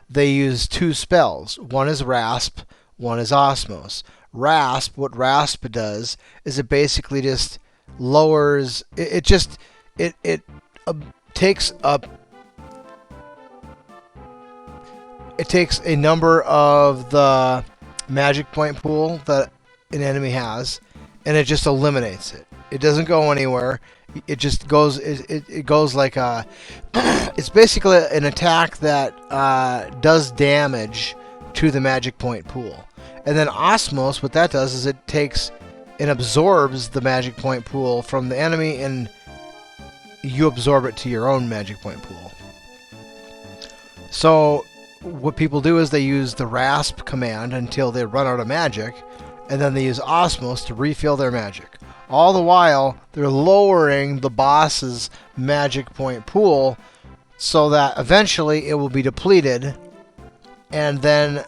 [SPEAKER 2] they use two spells. One is Rasp, one is Osmos. Rasp, what Rasp does is it basically just lowers it takes up it takes a number of the magic point pool that an enemy has, and it just eliminates it. It doesn't go anywhere. It just goes. It goes like a. It's basically an attack that does damage to the magic point pool. And then Osmos, what that does is it takes and absorbs the magic point pool from the enemy, and you absorb it to your own magic point pool. So what people do is they use the Rasp command until they run out of magic, and then they use Osmos to refill their magic. All the while, they're lowering the boss's magic point pool so that eventually it will be depleted, and then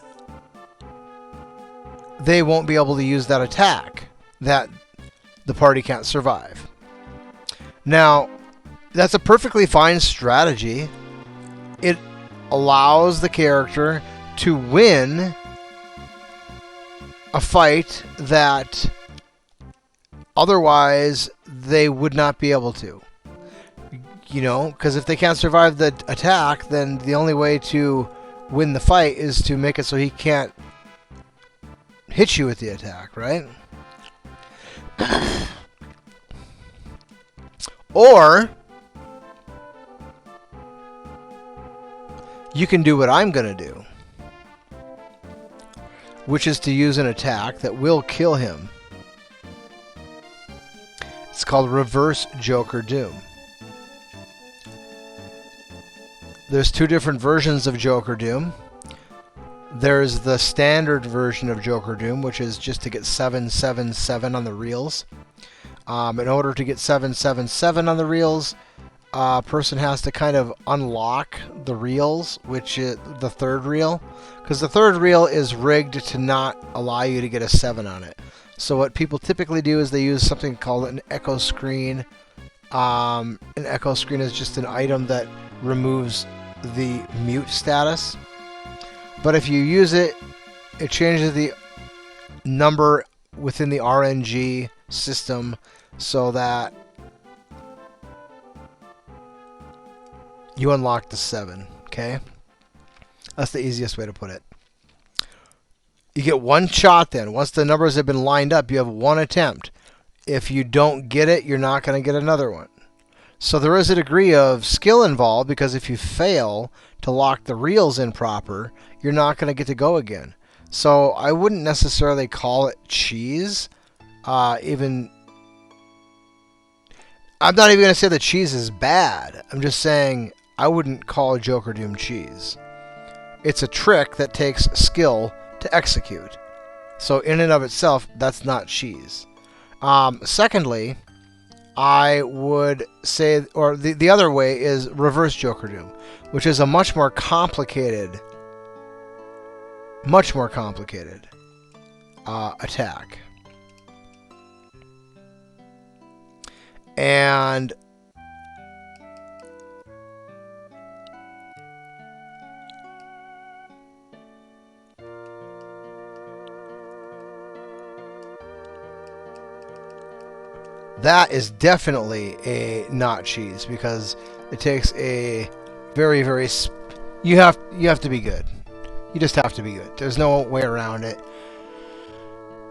[SPEAKER 2] they won't be able to use that attack that the party can't survive. Now, that's a perfectly fine strategy. It allows the character to win a fight that otherwise they would not be able to. Because if they can't survive the attack, then the only way to win the fight is to make it so he can't hit you with the attack, right? Or you can do what I'm going to do, which is to use an attack that will kill him. It's called Reverse Joker Doom. There's two different versions of Joker Doom. There's the standard version of Joker Doom, which is just to get 777 on the reels. In order to get 777 on the reels, a person has to kind of unlock the reels, which is the third reel, because the third reel is rigged to not allow you to get a 7 on it. So what people typically do is they use something called an echo screen. An echo screen is just an item that removes the mute status. But if you use it, it changes the number within the RNG system so that you unlock the 7, okay? That's the easiest way to put it. You get one shot then. Once the numbers have been lined up, you have one attempt. If you don't get it, you're not going to get another one. So there is a degree of skill involved, because if you fail to lock the reels in proper, you're not going to get to go again. So I wouldn't necessarily call it cheese. I'm not even going to say that cheese is bad. I'm just saying I wouldn't call Joker Doom cheese. It's a trick that takes skill to execute. So in and of itself, that's not cheese. Secondly, I would say, or the other way is Reverse Joker Doom, which is a much more complicated attack. And that is definitely a not cheese, because it takes a very, very... You have to be good. You just have to be good. There's no way around it.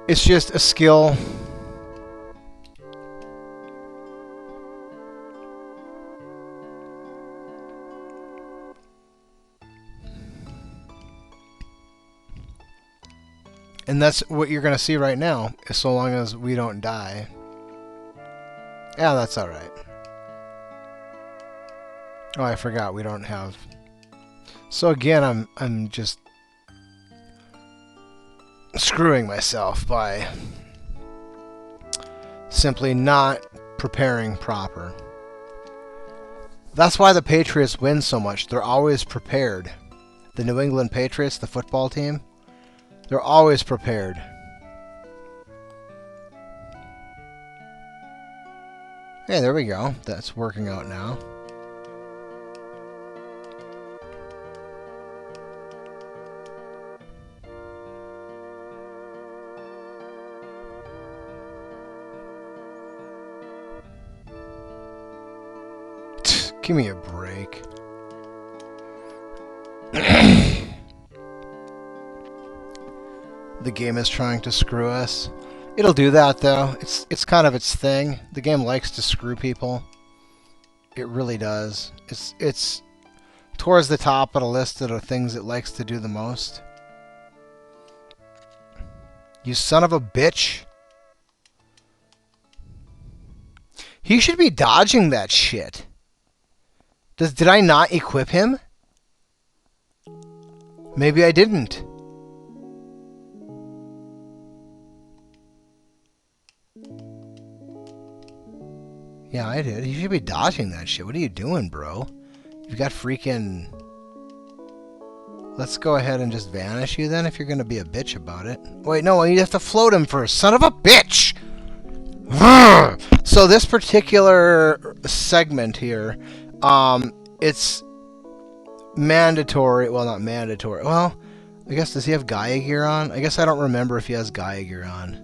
[SPEAKER 2] It's just a skill. And that's what you're going to see right now, so long as we don't die. Yeah, that's alright. Oh, I forgot we don't have... So again, I'm just screwing myself by simply not preparing proper. That's why the Patriots win so much. They're always prepared. The New England Patriots, the football team, they're always prepared. Hey, there we go. That's working out now. Give me a break. The game is trying to screw us. It'll do that though. It's kind of its thing. The game likes to screw people. It really does. It's towards the top of the list of the things it likes to do the most. You son of a bitch. He should be dodging that shit. Did I not equip him? Maybe I didn't. Yeah, I did. You should be dodging that shit. What are you doing, bro? You've got freaking... Let's go ahead and just vanish you then if you're going to be a bitch about it. Wait, no, you have to float him first. Son of a bitch! So this particular segment here, it's mandatory. Well, not mandatory. Well, I guess, does he have Gaia gear on? I guess I don't remember if he has Gaia gear on.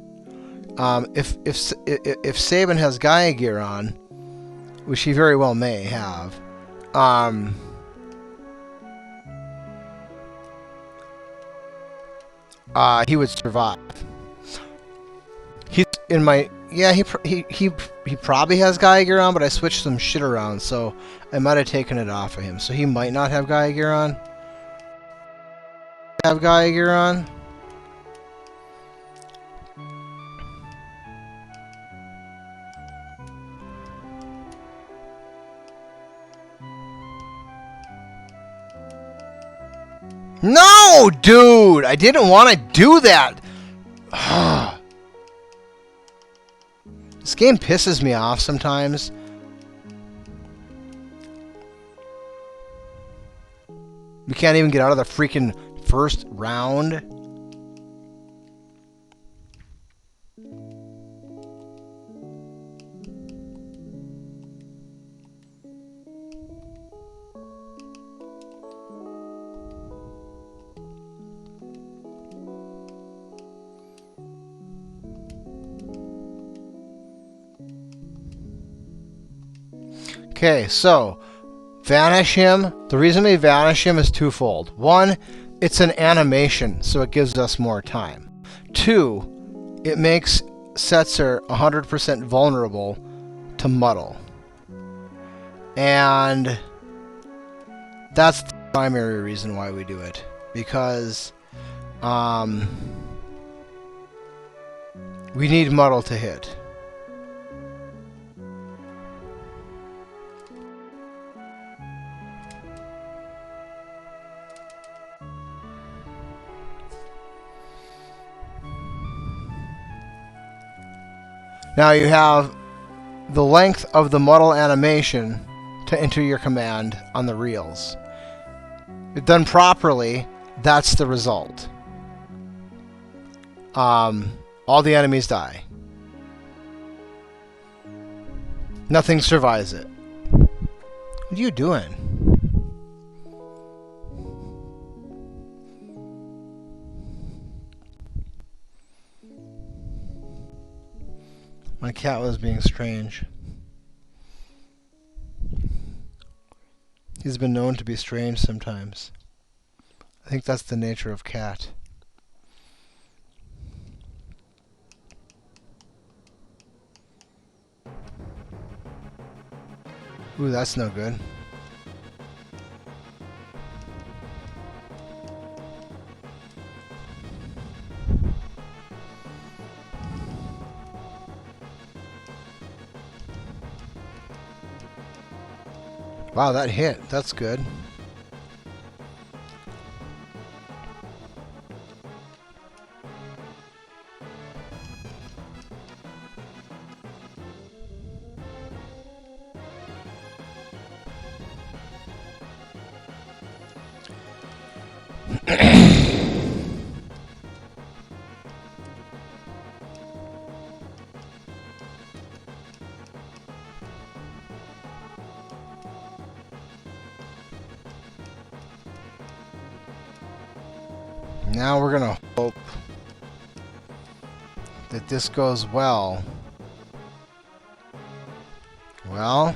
[SPEAKER 2] If Saban has Gaia gear on, which he very well may have, he would survive. He's in my... Yeah, he probably has Gaia gear on, but I switched some shit around, so I might have taken it off of him. So he might not have Gaia gear on. Have Gaia gear on. No, dude! I didn't want to do that! This game pisses me off sometimes. We can't even get out of the freaking first round. Okay, so vanish him. The reason we vanish him is twofold. One, it's an animation, so it gives us more time. Two, it makes Setzer 100% vulnerable to muddle. And that's the primary reason why we do it. Because we need muddle to hit. Now you have the length of the muddle animation to enter your command on the reels. If done properly, that's the result. All the enemies die. Nothing survives it. What are you doing? My cat was being strange. He's been known to be strange sometimes. I think that's the nature of cat. Ooh, that's no good. Wow, that hit. That's good. Now we're gonna hope that this goes well. Well,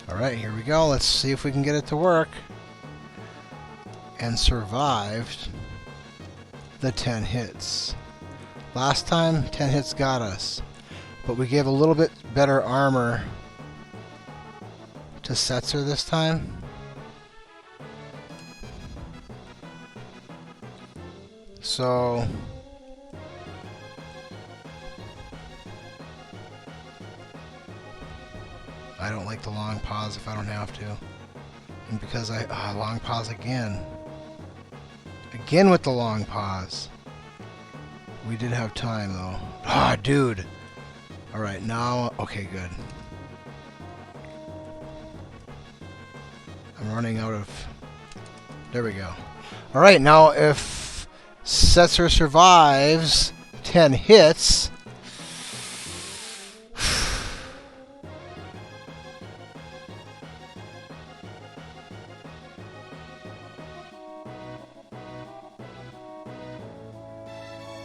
[SPEAKER 2] alright, here we go. Let's see if we can get it to work. And survived the 10 hits. Last time, 10 hits got us. But we gave a little bit better armor to Setzer this time. So I don't like the long pause if I don't have to. And because long pause again. Again with the long pause. We did have time though. Ah, dude. Alright, now, okay, good. I'm running out of... There we go. Alright, now if Setzer survives 10 hits...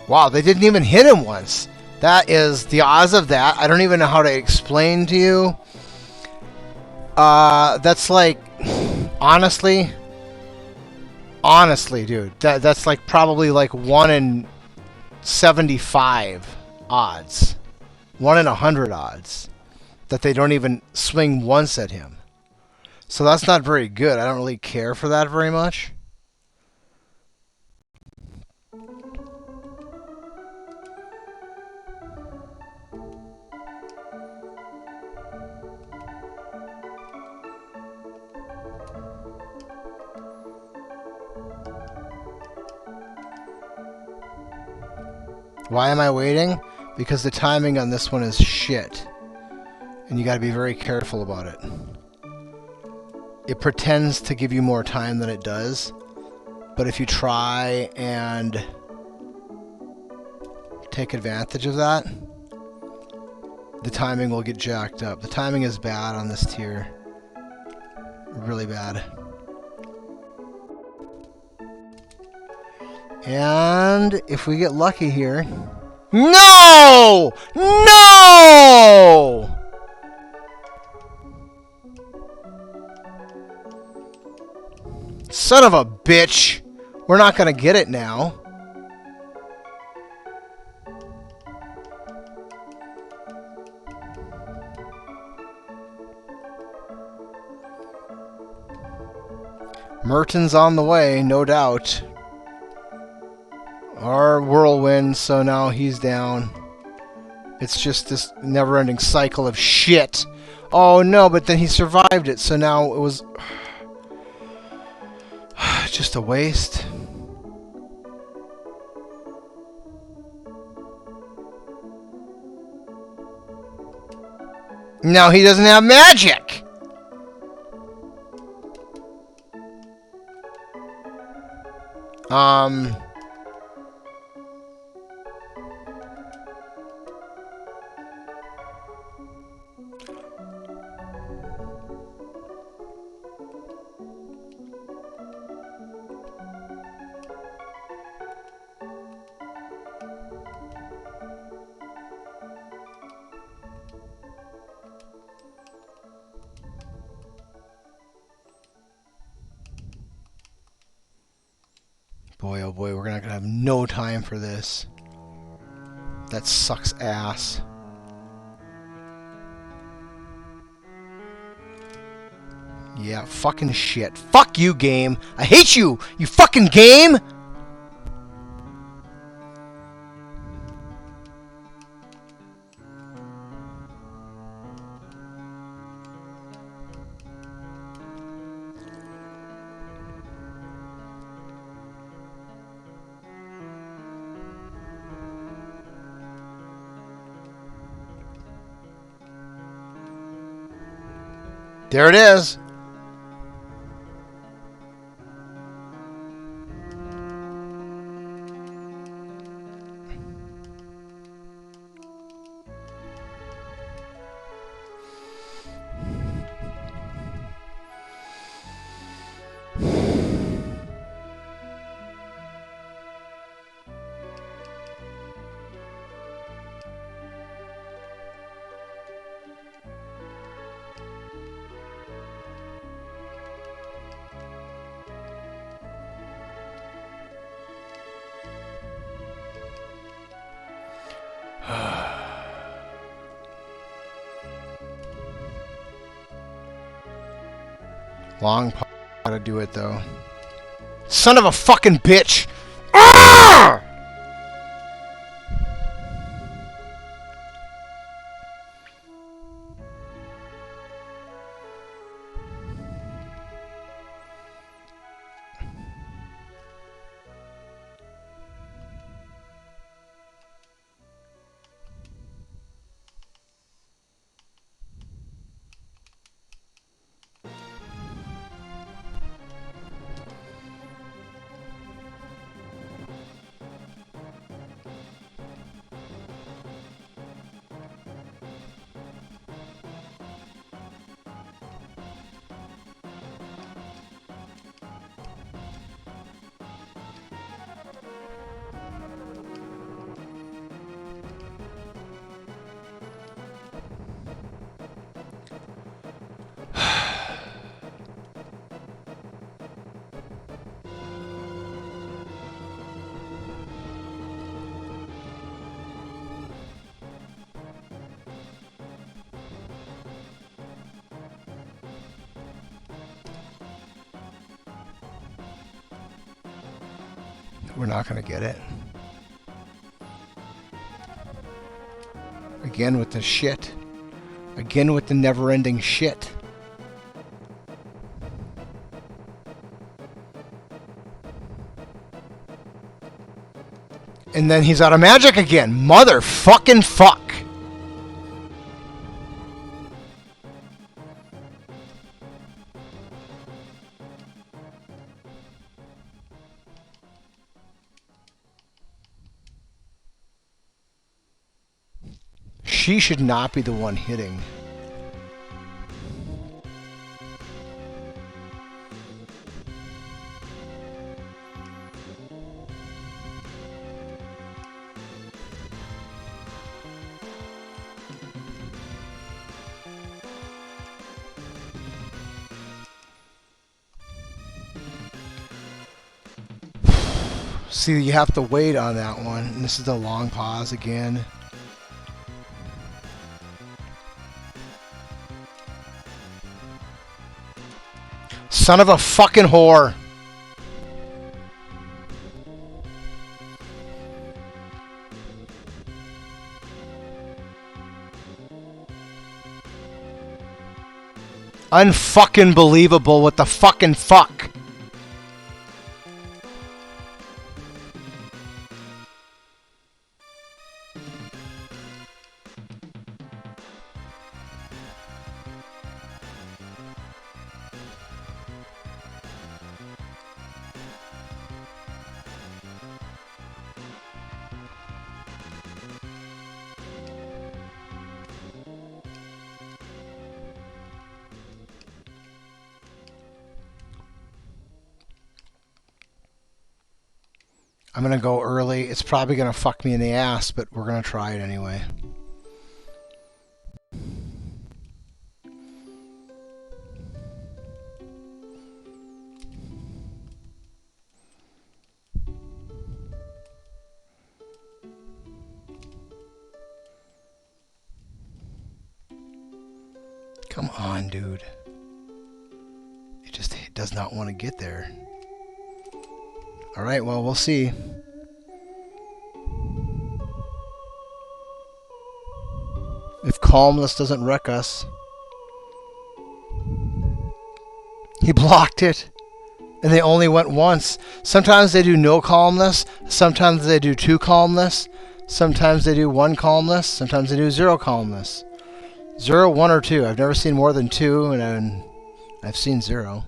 [SPEAKER 2] Wow, they didn't even hit him once. That is the odds of that. I don't even know how to explain to you. That's like, honestly, dude, that's like probably like 1 in 75 odds, 1 in 100 odds that they don't even swing once at him. So that's not very good. I don't really care for that very much. Why am I waiting? Because the timing on this one is shit. And you gotta be very careful about it. It pretends to give you more time than it does. But if you try and take advantage of that, the timing will get jacked up. The timing is bad on this tier. Really bad. And if we get lucky here... No! No! Son of a bitch! We're not gonna get it now. Merton's on the way, no doubt. Our whirlwind, so now he's down. It's just this never-ending cycle of shit. Oh no, but then he survived it, so now it was just a waste. Now he doesn't have magic! Boy, oh boy, we're not gonna have no time for this. That sucks ass. Yeah, fucking shit. Fuck you, game. I hate you, you fucking game! There it is. Long pause to do it though. Son of a fucking bitch! Ah! We're not gonna get it. Again with the shit. Again with the never-ending shit. And then he's out of magic again. Motherfucking fuck. She should not be the one hitting. See, you have to wait on that one. And this is the long pause again. Son of a fucking whore. Unfucking believable. What the fucking fuck? I'm gonna go early. It's probably gonna fuck me in the ass, but we're gonna try it anyway. Come on, dude. It does not want to get there. Alright, well, we'll see. If calmness doesn't wreck us. He blocked it. And they only went once. Sometimes they do no calmness. Sometimes they do 2 calmness. Sometimes they do 1 calmness. Sometimes they do 0 calmness. 0, 1, or 2. I've never seen more than 2, and I've seen 0.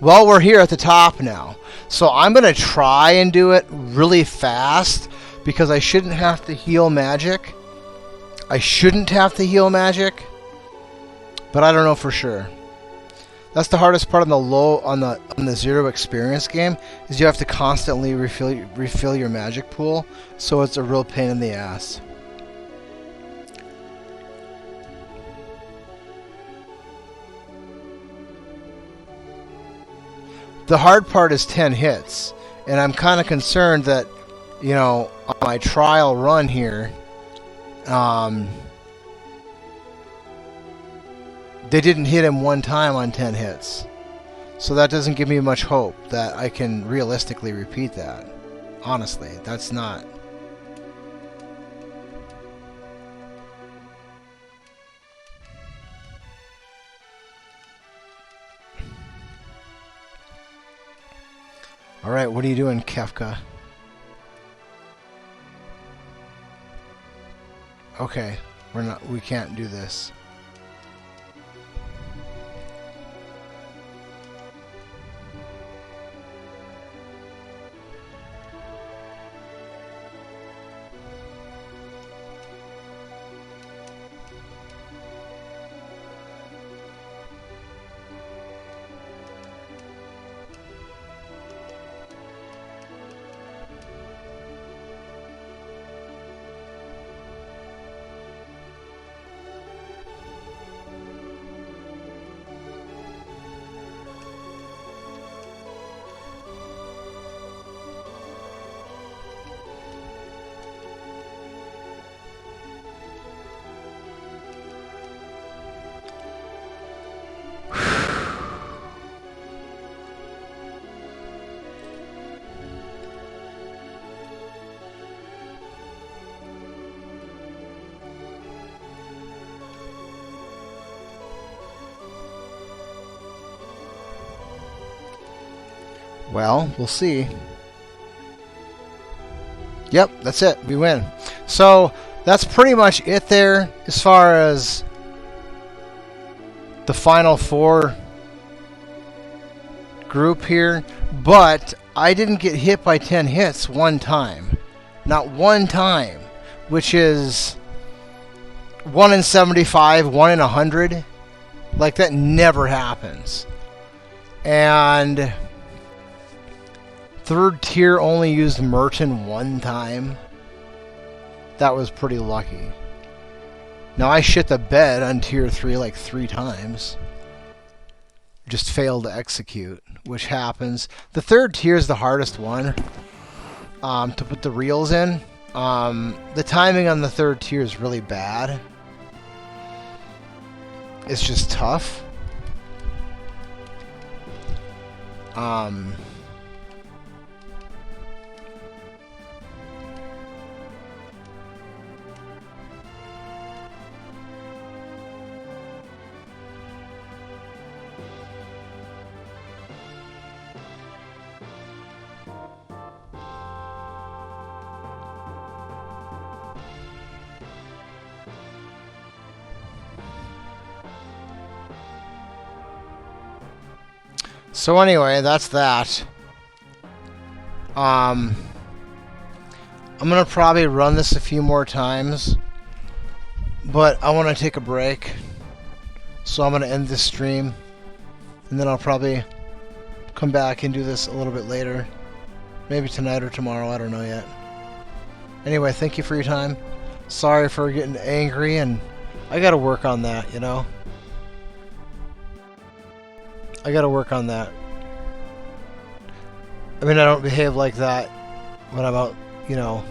[SPEAKER 2] Well, we're here at the top now. So I'm going to try and do it really fast because I shouldn't have to heal magic. I shouldn't have to heal magic, but I don't know for sure. That's the hardest part on the 0 experience game, is you have to constantly refill your magic pool, so it's a real pain in the ass. The hard part is 10 hits, and I'm kind of concerned that, you know, on my trial run here, they didn't hit him 1 time on 10 hits. So that doesn't give me much hope that I can realistically repeat that. Honestly, that's not. Alright, what are you doing, Kefka? Okay, we can't do this. Well, we'll see. Yep, that's it. We win. So, that's pretty much it there as far as the final 4 group here. But I didn't get hit by 10 hits 1 time. Not 1 time. Which is 1 in 75, 1 in 100. Like, that never happens. And 3rd tier only used Merton 1 time. That was pretty lucky. Now I shit the bed on tier 3 like 3 times. Just failed to execute, which happens. The 3rd tier is the hardest one to put the reels in. The timing on the 3rd tier is really bad. It's just tough. So anyway, that's that. I'm gonna probably run this a few more times, but I want to take a break, so I'm gonna end this stream, and then I'll probably come back and do this a little bit later, maybe tonight or tomorrow. I don't know yet. Anyway, thank you for your time. Sorry for getting angry, and I gotta work on that, you know. I gotta work on that. I mean, I don't behave like that when I'm out, you know,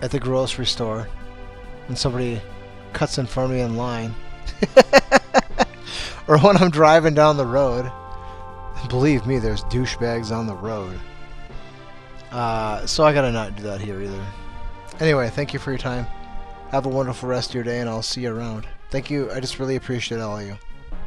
[SPEAKER 2] at the grocery store and somebody cuts in front of me in line. Or when I'm driving down the road. Believe me, there's douchebags on the road. So I gotta not do that here either. Anyway, thank you for your time. Have a wonderful rest of your day, and I'll see you around. Thank you. I just really appreciate all of you.